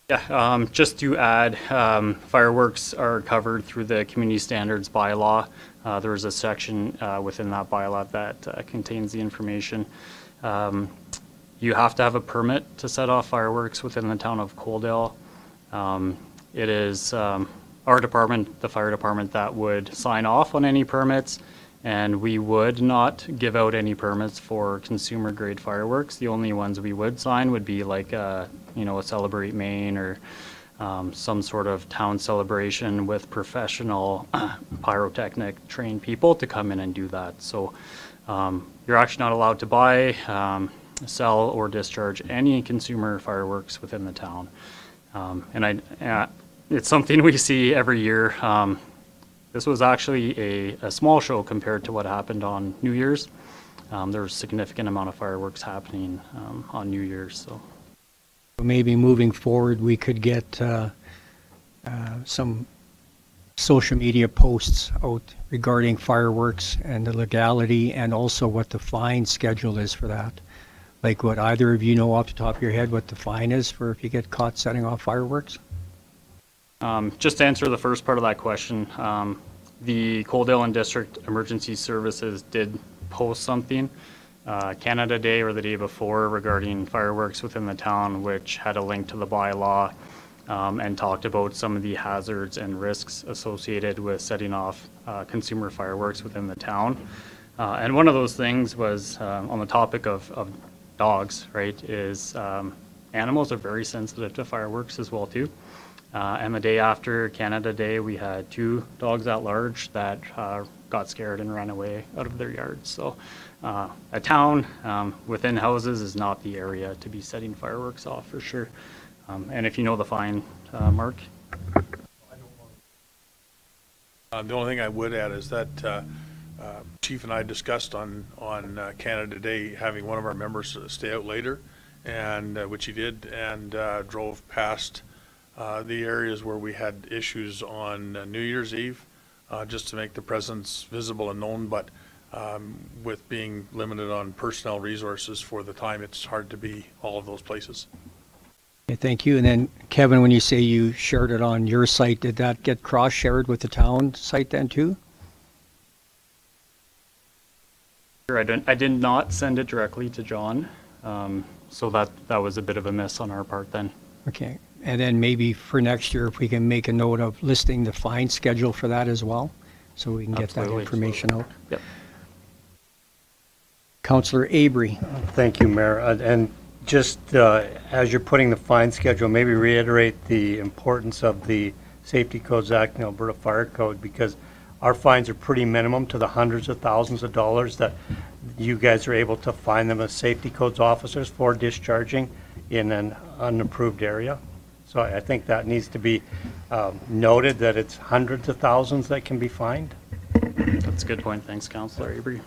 S15: Yeah, just to add, fireworks are covered through the community standards bylaw. There is a section within that bylaw that contains the information. You have to have a permit to set off fireworks within the town of Coaldale. It is our department, the fire department, that would sign off on any permits, and we would not give out any permits for consumer grade fireworks. The only ones we would sign would be like a Celebrate Maine or some sort of town celebration with professional pyrotechnic trained people to come in and do that. So you're actually not allowed to buy, sell, or discharge any consumer fireworks within the town. It's something we see every year. This was actually a small show compared to what happened on New Year's. There was a significant amount of fireworks happening on New Year's. So
S1: maybe moving forward, we could get some social media posts out regarding fireworks and the legality, and also what the fine schedule is for that. Like, what either of you know off the top of your head what the fine is for if you get caught setting off fireworks?
S15: Just to answer the first part of that question, the Coaldale and District Emergency Services did post something Canada Day or the day before regarding fireworks within the town, which had a link to the bylaw and talked about some of the hazards and risks associated with setting off consumer fireworks within the town. And one of those things was on the topic of dogs, right, is animals are very sensitive to fireworks as well too. And the day after Canada Day, we had 2 dogs at large that got scared and ran away out of their yards. So a town within houses is not the area to be setting fireworks off for sure. And if you know the fine, Mark?
S16: The only thing I would add is that Chief and I discussed on Canada Day having one of our members stay out later, and which he did, and drove past the areas where we had issues on New Year's Eve, just to make the presence visible and known, but with being limited on personnel resources for the time, it's hard to be all of those places.
S1: Okay, thank you. And then, Kevin, when you say you shared it on your site, did that get cross-shared with the town site then too?
S15: Sure, I did not send it directly to John, so that was a bit of a miss on our part then. Okay. And then maybe for next year, if we can make a note of listing the fine schedule for that as well, so we can get that information out. Yep.
S1: Councillor Abrey.
S12: Thank you, Mayor. And just as you're putting the fine schedule, maybe reiterate the importance of the Safety Codes Act and Alberta Fire Code, because our fines are pretty minimum to the hundreds of thousands of dollars that you guys are able to fine them as safety codes officers for discharging in an unapproved area. So I think that needs to be noted, that it's hundreds of thousands that can be fined.
S15: That's a good point. Thanks, Councillor Abrey.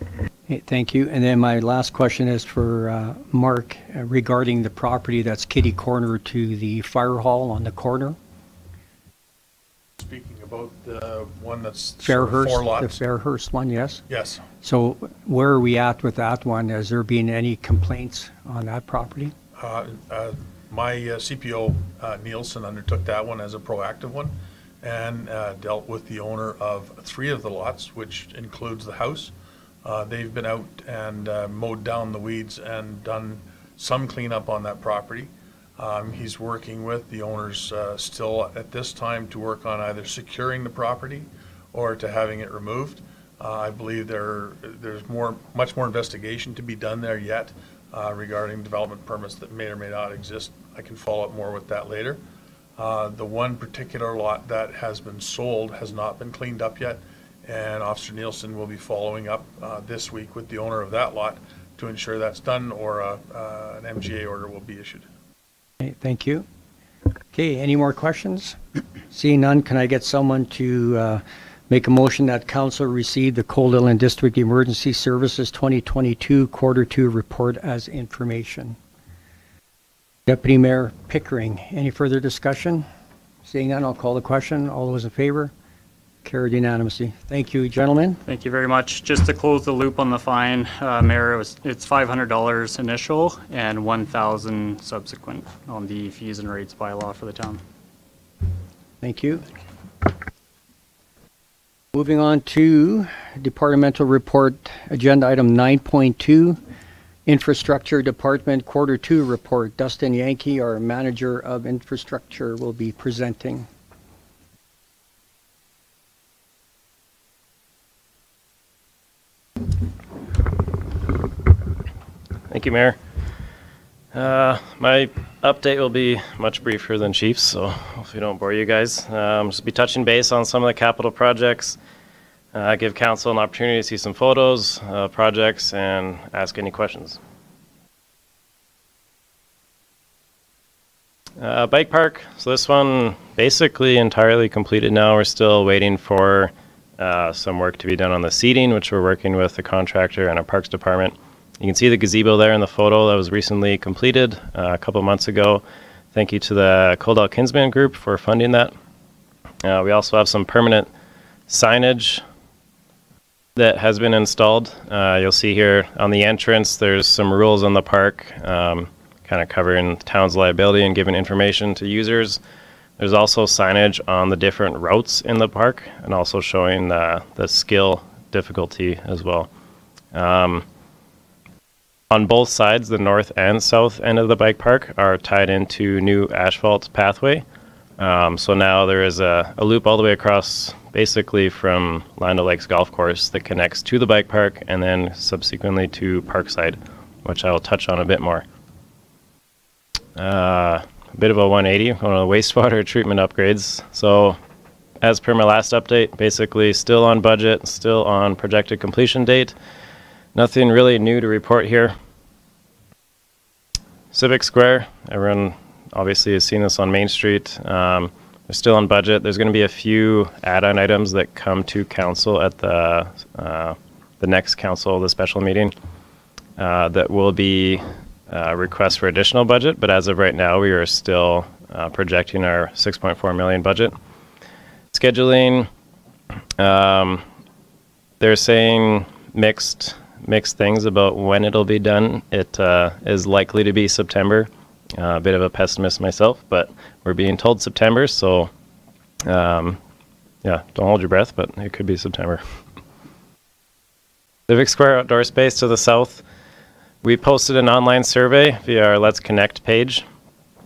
S1: Okay, thank you. And then my last question is for Mark regarding the property that's kitty corner to the fire hall on the corner.
S16: Speaking about the one that's
S1: Fairhurst,
S16: 4 lots.
S1: the Fairhurst one, yes?
S16: Yes.
S1: So where are we at with that one? Has there been any complaints on that property?
S16: My CPO, Nielsen, undertook that one as a proactive one, and dealt with the owner of 3 of the lots, which includes the house. They've been out and mowed down the weeds and done some cleanup on that property. He's working with the owners still at this time to work on either securing the property or to having it removed. I believe there's much more investigation to be done there yet, regarding development permits that may or may not exist. I can follow up more with that later. The one particular lot that has been sold has not been cleaned up yet, and Officer Nielsen will be following up this week with the owner of that lot to ensure that's done, or an MGA order will be issued.
S1: Okay, thank you. Okay, any more questions? Seeing none, can I get someone to make a motion that council receive the Cold Island District Emergency Services 2022 Quarter 2 report as information? Deputy Mayor Pickering, any further discussion? Seeing none, I'll call the question. All those in favor? Carried unanimously. Thank you, gentlemen.
S15: Thank you very much. Just to close the loop on the fine, Mayor, it's $500 initial and $1,000 subsequent on the fees and rates bylaw for the town.
S1: Thank you. Moving on to departmental report, agenda item 9.2, Infrastructure Department Quarter 2 report. Dustin Yankee, our Manager of Infrastructure, will be presenting.
S13: Thank you, Mayor. My update will be much briefer than Chief's, so hopefully don't bore you guys. Just be touching base on some of the capital projects, give council an opportunity to see some photos, projects, and ask any questions. Bike park, so this one basically entirely completed now. We're still waiting for some work to be done on the seating, which we're working with the contractor and our parks department. You can see the gazebo there in the photo that was recently completed a couple months ago. Thank you to the Coldell Kinsman Group for funding that. We also have some permanent signage that has been installed. You'll see here on the entrance there's some rules on the park, kind of covering the town's liability and giving information to users. There's also signage on the different routes in the park and also showing the skill difficulty as well. On both sides, the north and south end of the bike park are tied into new asphalt pathway. So now there is a loop all the way across, basically from Land O'Lakes Golf Course, that connects to the bike park and then subsequently to Parkside, which I will touch on a bit more. A bit of a 180, one of the wastewater treatment upgrades. So as per my last update, basically still on budget, still on projected completion date. Nothing really new to report here. Civic Square, everyone obviously has seen this on Main Street. They're still on budget. There's going to be a few add-on items that come to council at the next council, the special meeting, that will be requests for additional budget. But as of right now, we are still projecting our $6.4 million budget. Scheduling, they're saying mixed things about when it'll be done. It is likely to be September. A bit of a pessimist myself, but we're being told September, so yeah, don't hold your breath, but it could be September. Civic Square outdoor space to the south. We posted an online survey via our Let's Connect page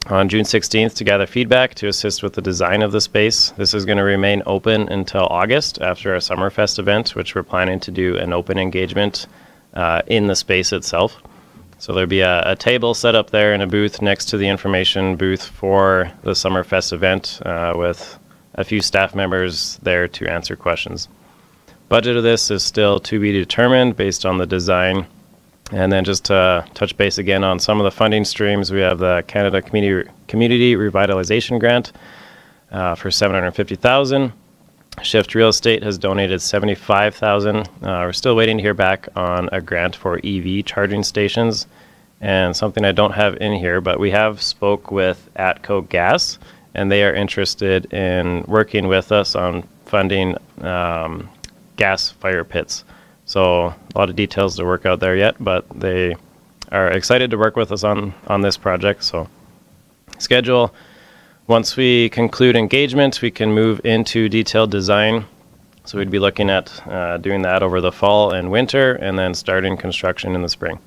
S13: on June 16th to gather feedback to assist with the design of the space. This is going to remain open until August after our Summerfest event, which we're planning to do an open engagement in the space itself. So there'll be a table set up there and a booth next to the information booth for the Summerfest event with a few staff members there to answer questions. Budget of this is still to be determined based on the design. And then just to touch base again on some of the funding streams, we have the Canada Community Revitalization Grant for $750,000. Shift Real Estate has donated $75,000. We're still waiting to hear back on a grant for EV charging stations, and something I don't have in here, but we have spoke with Atco Gas, and they are interested in working with us on funding gas fire pits. So a lot of details to work out there yet, but they are excited to work with us on this project. So schedule. Once we conclude engagement, we can move into detailed design. So we'd be looking at doing that over the fall and winter, and then starting construction in the spring.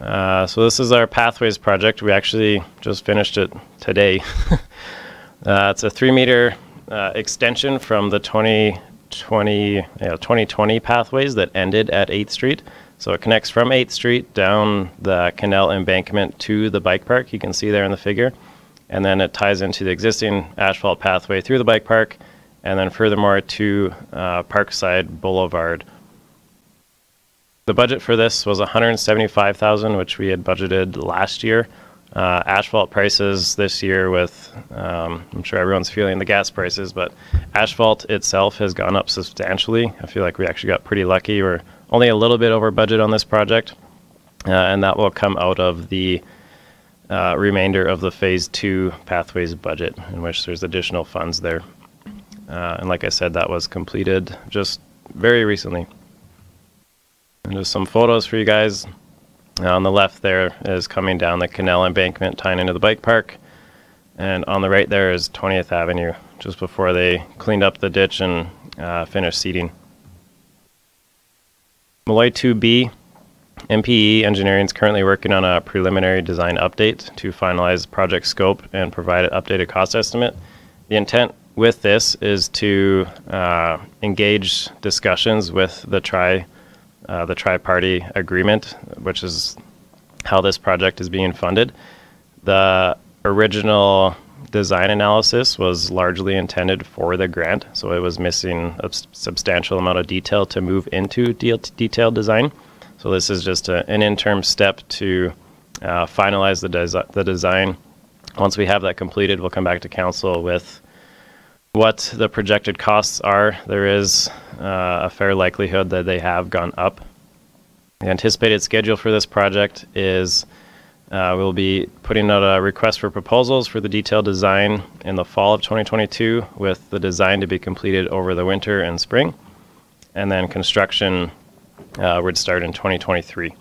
S13: So this is our Pathways project. We actually just finished it today. It's a 3-meter extension from the 2020 pathways that ended at 8th Street. So it connects from 8th Street down the canal embankment to the bike park. You can see there in the figure. And then it ties into the existing asphalt pathway through the bike park, and then furthermore to Parkside Boulevard. The budget for this was $175,000, which we had budgeted last year. Asphalt prices this year with, I'm sure everyone's feeling the gas prices, but asphalt itself has gone up substantially. I feel like we actually got pretty lucky. We're only a little bit over budget on this project, and that will come out of the remainder of the Phase 2 Pathways budget, in which there's additional funds there. And like I said, that was completed just very recently. And just some photos for you guys. On the left there is coming down the canal embankment tying into the bike park. And on the right there is 20th Avenue, just before they cleaned up the ditch and finished seeding. Malloy 2B, MPE Engineering is currently working on a preliminary design update to finalize project scope and provide an updated cost estimate. The intent with this is to engage discussions with the tri-party agreement, which is how this project is being funded. The original design analysis was largely intended for the grant, so it was missing a substantial amount of detail to move into detailed design. So this is just an interim step to finalize the design. Once we have that completed, we'll come back to council with what the projected costs are. There is a fair likelihood that they have gone up. The anticipated schedule for this project is we'll be putting out a request for proposals for the detailed design in the fall of 2022, with the design to be completed over the winter and spring. And then construction would start in 2023.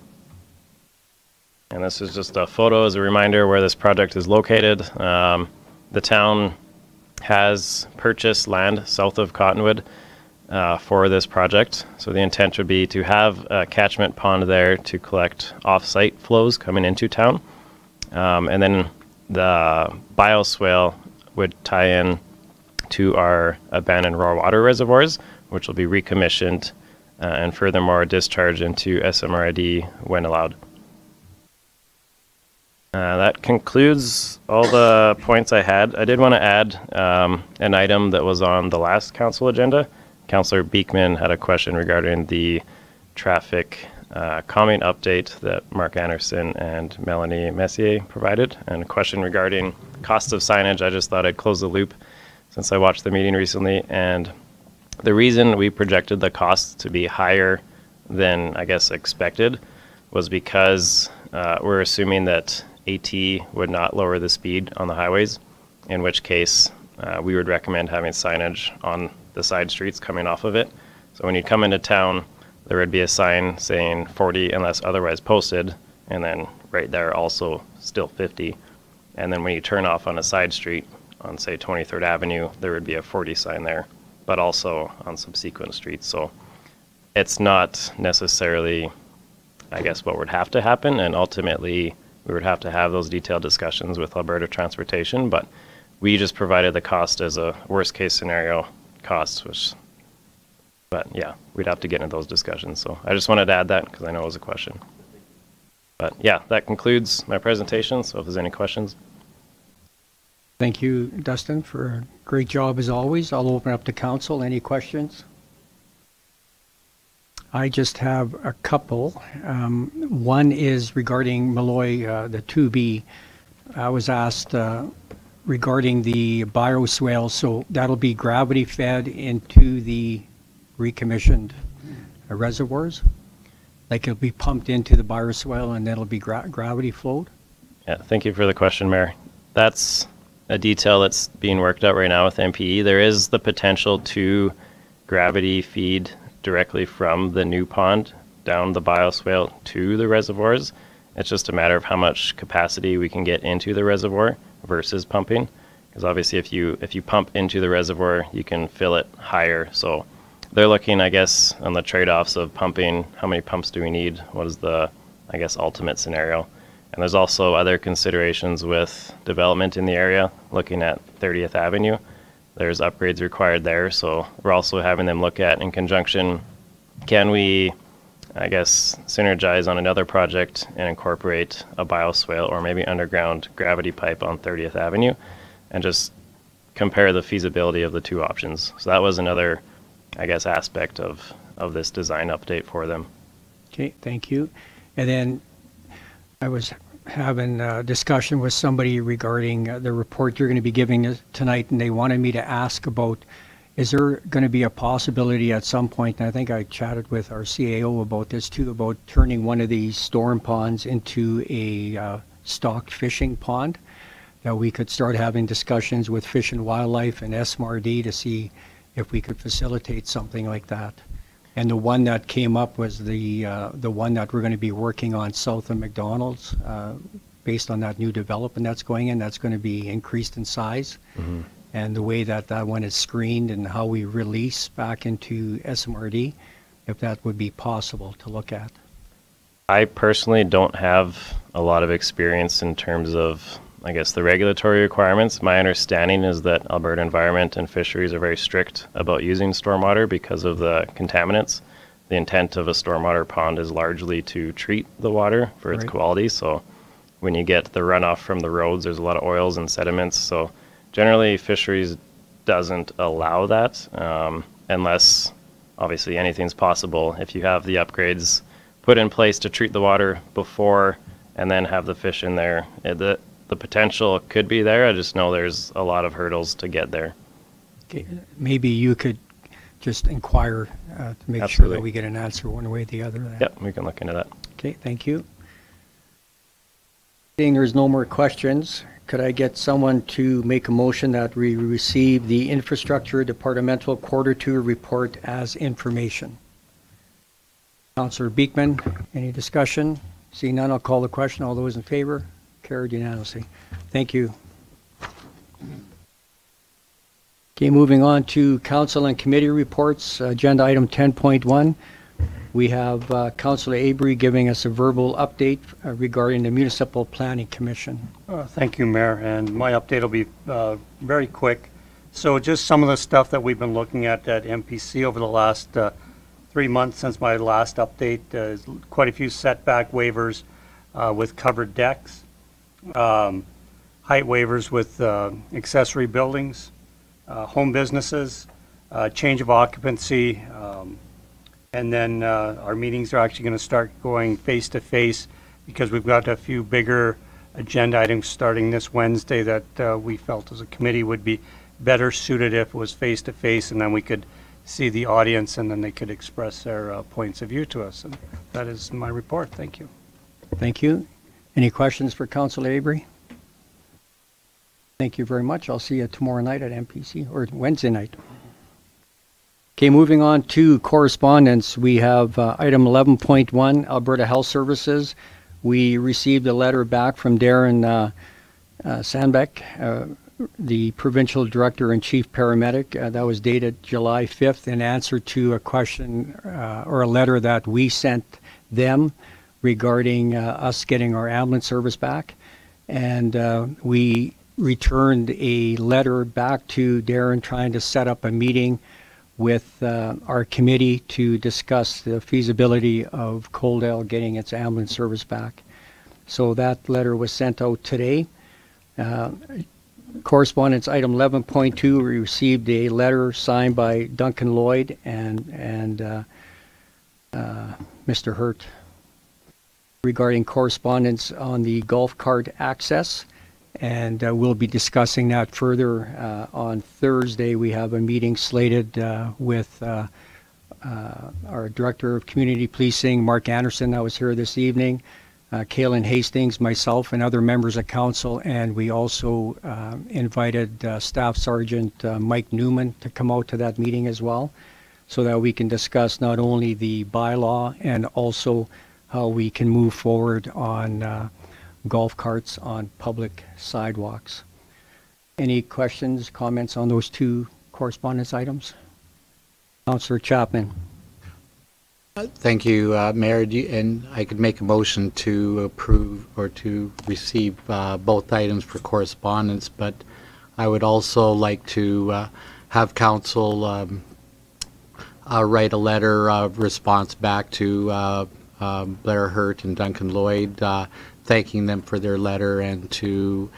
S13: And this is just a photo as a reminder where this project is located. The town has purchased land south of Cottonwood for this project. So the intent would be to have a catchment pond there to collect off-site flows coming into town. And then the bioswale would tie in to our abandoned raw water reservoirs, which will be recommissioned and furthermore discharged into SMRID when allowed. That concludes all the points I had. I did want to add an item that was on the last council agenda. Councillor Beekman had a question regarding the traffic calming update that Mark Anderson and Melanie Messier provided, and a question regarding cost of signage. I just thought I'd close the loop since I watched the meeting recently, and the reason we projected the costs to be higher than I guess expected was because we're assuming that AT would not lower the speed on the highways, in which case we would recommend having signage on the side streets coming off of it. So when you come into town, there would be a sign saying 40 unless otherwise posted, and then right there also still 50. And then when you turn off on a side street on, say, 23rd Avenue, there would be a 40 sign there, but also on subsequent streets. So it's not necessarily, I guess, what would have to happen, and ultimately we would have to have those detailed discussions with Alberta Transportation, but we just provided the cost as a worst case scenario cost, but yeah, we'd have to get into those discussions. So I just wanted to add that because I know it was a question. But yeah, that concludes my presentation, so if there's any questions.
S1: Thank you, Dustin, for a great job as always. I'll open up to council. Any questions? I just have a couple. One is regarding Malloy, the 2B. I was asked regarding the bioswale, so that'll be gravity fed into the recommissioned reservoirs? Like it'll be pumped into the bioswale and then it'll be gravity flowed?
S13: Yeah, thank you for the question, Mayor. That's a detail that's being worked out right now with MPE. There is the potential to gravity feed directly from the new pond down the bioswale to the reservoirs. It's just a matter of how much capacity we can get into the reservoir versus pumping. Because obviously if you pump into the reservoir, you can fill it higher. So they're looking, I guess, on the trade-offs of pumping. How many pumps do we need? What is the, I guess, ultimate scenario? And there's also other considerations with development in the area, looking at 30th Avenue. There's upgrades required there, so we're also having them look at, in conjunction, can we I guess, synergize on another project and incorporate a bioswale or maybe underground gravity pipe on 30th Avenue, and just compare the feasibility of the two options. So that was another, I guess, aspect of this design update for them.
S1: Okay, thank you. And then I was having a discussion with somebody regarding the report you're going to be giving us tonight, and they wanted me to ask about, is there going to be a possibility at some point, and I think I chatted with our CAO about this too, about turning one of these storm ponds into a stocked fishing pond, that we could start having discussions with Fish and Wildlife and SMRD to see if we could facilitate something like that. And the one that came up was the one that we're going to be working on south of McDonald's, based on that new development that's going in. That's going to be increased in size. Mm-hmm. And the way that that one is screened and how we release back into SMRD, if that would be possible to look at.
S13: I personally don't have a lot of experience in terms of, I guess, the regulatory requirements. My understanding is that Alberta Environment and Fisheries are very strict about using stormwater because of the contaminants. The intent of a stormwater pond is largely to treat the water for its quality. So when you get the runoff from the roads, there's a lot of oils and sediments. So generally, Fisheries doesn't allow that unless, obviously, anything's possible. If you have the upgrades put in place to treat the water before and then have the fish in there, the potential could be there. I just know there's a lot of hurdles to get there.
S1: Okay. Maybe you could just inquire to make sure that we get an answer one way or the other.
S13: Yep, we can look into that.
S1: Okay, thank you. Seeing there's no more questions, could I get someone to make a motion that we receive the Infrastructure Departmental Q2 report as information? Councillor Beekman, any discussion? Seeing none, I'll call the question. All those in favor? Carried unanimously. Thank you. Okay, moving on to council and committee reports. Agenda item 10.1. We have Councillor Abrey giving us a verbal update regarding the Municipal Planning Commission.
S12: Thank you, Mayor. And my update will be very quick. So just some of the stuff that we've been looking at MPC over the last 3 months since my last update. Is quite a few setback waivers with covered decks. Height waivers with accessory buildings, home businesses, change of occupancy, and then our meetings are actually going to start going face-to-face because we've got a few bigger agenda items starting this Wednesday that we felt as a committee would be better suited if it was face-to-face, and then we could see the audience and then they could express their points of view to us. And that is my report. Thank you.
S1: Thank you. Any questions for Councillor Abrey? Thank you very much. I'll see you tomorrow night at MPC, or Wednesday night. Okay, moving on to correspondence. We have item 11.1, Alberta Health Services. We received a letter back from Darren Sandbeck, the Provincial Director and Chief Paramedic. That was dated July 5th in answer to a question or a letter that we sent them regarding us getting our ambulance service back. And we returned a letter back to Darren trying to set up a meeting with our committee to discuss the feasibility of Coaldale getting its ambulance service back. So that letter was sent out today. Correspondence item 11.2, we received a letter signed by Duncan Lloyd and Mr. Hurt regarding correspondence on the golf cart access, and we'll be discussing that further on Thursday. We have a meeting slated with our Director of Community Policing, Mark Anderson, that was here this evening, Kalen Hastings, myself, and other members of council, and we also invited Staff Sergeant Mike Newman to come out to that meeting as well, so that we can discuss not only the bylaw and also how we can move forward on golf carts on public sidewalks. Any questions, comments on those two correspondence items? Councillor Chapman.
S8: Thank you, Mayor. And I could make a motion to approve or to receive both items for correspondence, but I would also like to have council write a letter of response back to Blair Hurt and Duncan Lloyd, thanking them for their letter, and to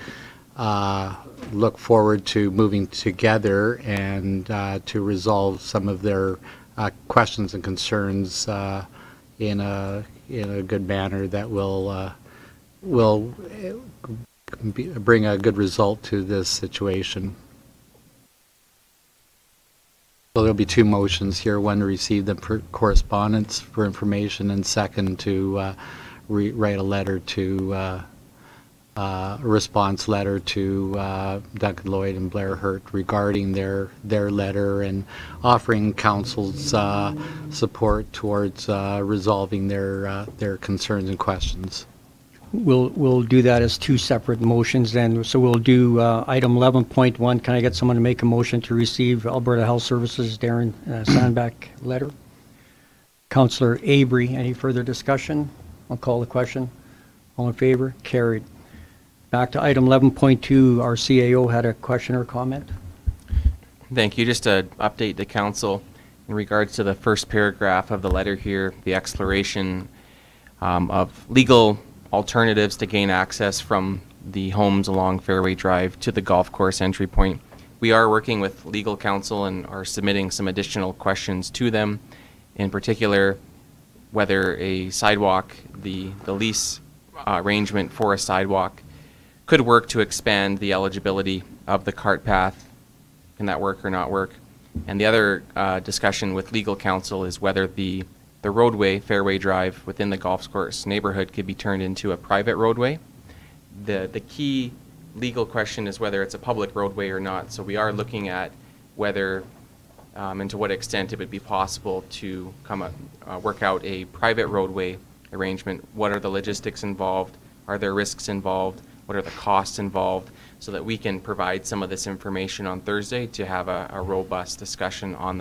S8: look forward to moving together and to resolve some of their questions and concerns in a good manner that will bring a good result to this situation. So there'll be two motions here: one to receive the correspondence for information, and second to write a letter to a response letter to Duncan Lloyd and Blair Hurt regarding their letter, and offering council's support towards resolving their concerns and questions.
S1: We'll do that as two separate motions then. So we'll do item 11.1. Can I get someone to make a motion to receive Alberta Health Services Darren Sandbach letter? Councillor Abrey, any further discussion? I'll call the question. All in favor? Carried. Back to item 11.2. Our CAO had a question or comment.
S3: Thank you. Just to update the council in regards to the first paragraph of the letter here, the exploration of legal alternatives to gain access from the homes along Fairway Drive to the golf course entry point. We are working with legal counsel and are submitting some additional questions to them, in particular whether a sidewalk, the lease arrangement for a sidewalk could work to expand the eligibility of the cart path. Can that work or not work? And the other discussion with legal counsel is whether the roadway, Fairway Drive, within the golf course neighborhood could be turned into a private roadway. The key legal question is whether it's a public roadway or not. So we are looking at whether and to what extent it would be possible to work out a private roadway arrangement. What are the logistics involved? Are there risks involved? What are the costs involved? So that we can provide some of this information on Thursday to have a robust discussion on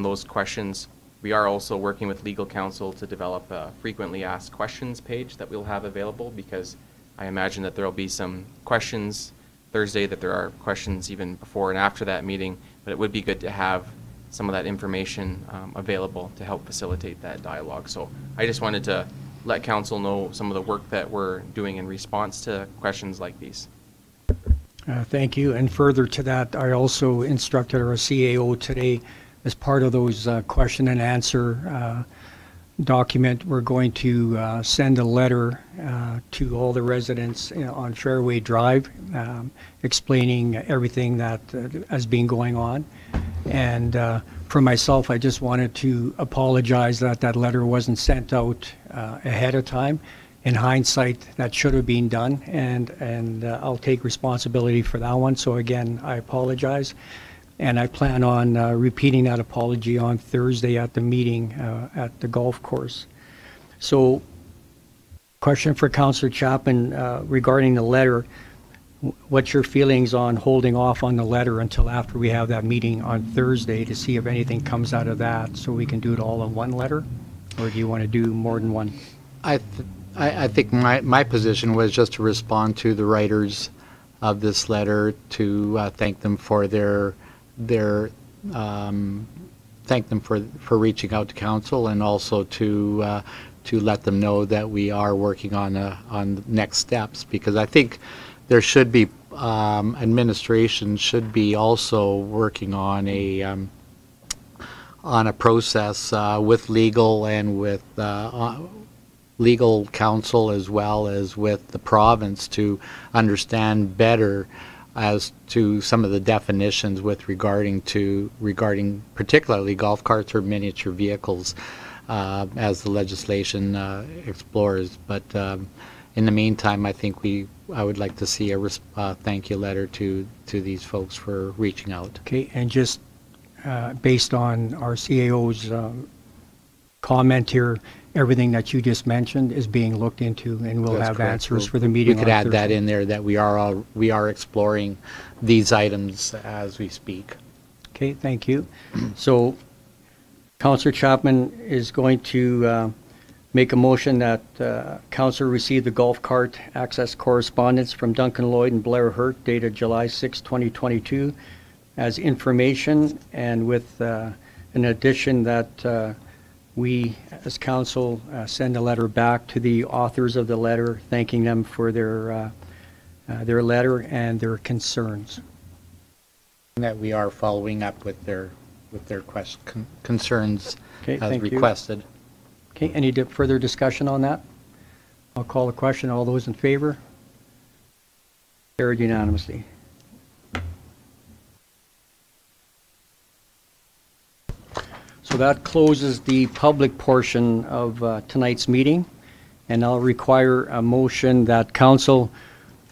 S3: those questions. We are also working with legal counsel to develop a frequently asked questions page that we'll have available, because I imagine that there will be some questions Thursday, that there are questions even before and after that meeting, but it would be good to have some of that information available to help facilitate that dialogue. So I just wanted to let council know some of the work that we're doing in response to questions like these.
S1: Thank you. And further to that, I also instructed our CAO today, as part of those question and answer document, we're going to send a letter to all the residents on Fairway Drive explaining everything that has been going on. And for myself, I just wanted to apologize that that letter wasn't sent out ahead of time. In hindsight, that should have been done, and I'll take responsibility for that one. So again, I apologize. And I plan on repeating that apology on Thursday at the meeting at the golf course. So, question for Councillor Chapman regarding the letter. What's your feelings on holding off on the letter until after we have that meeting on Thursday to see if anything comes out of that, so we can do it all in one letter? Or do you want to do more than one?
S8: I think my position was just to respond to the writers of this letter, to thank them for thank them for reaching out to council, and also to let them know that we are working on next steps, because I think there should be administration should be also working on a process with legal and with legal counsel, as well as with the province, to understand better as to some of the definitions with regarding particularly golf carts or miniature vehicles as the legislation explores. But in the meantime, I think I would like to see a thank you letter to these folks for reaching out.
S1: Okay, and just based on our CAO's comment here, everything that you just mentioned is being looked into, and we'll have answers for the meeting.
S8: We could add that in there, that we are exploring these items as we speak.
S1: Okay, thank you. So Councillor Chapman is going to make a motion that Council receive the golf cart access correspondence from Duncan Lloyd and Blair Hurt dated July 6, 2022 as information, and with in addition that we as council send a letter back to the authors of the letter, thanking them for their letter and their concerns.
S8: That we are following up with their concerns
S1: Okay,
S8: as
S1: thank you.
S8: requested.
S1: Okay, any further discussion on that? I'll call the question. All those in favor? Carried unanimously. So that closes the public portion of tonight's meeting, and I'll require a motion that council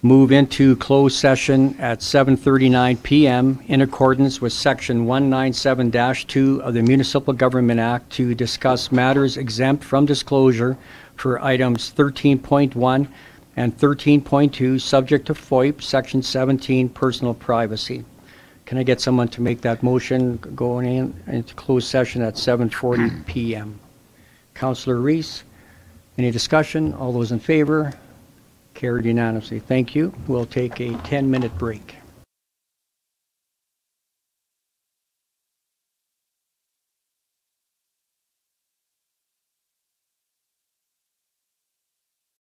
S1: move into closed session at 7:39 p.m. in accordance with Section 197-2 of the Municipal Government Act to discuss matters exempt from disclosure for items 13.1 and 13.2, subject to FOIP, Section 17, personal privacy. Can I get someone to make that motion going into closed session at 7:40 p.m.? Councillor Reese, any discussion? All those in favor? Carried unanimously. Thank you. We'll take a 10-minute break.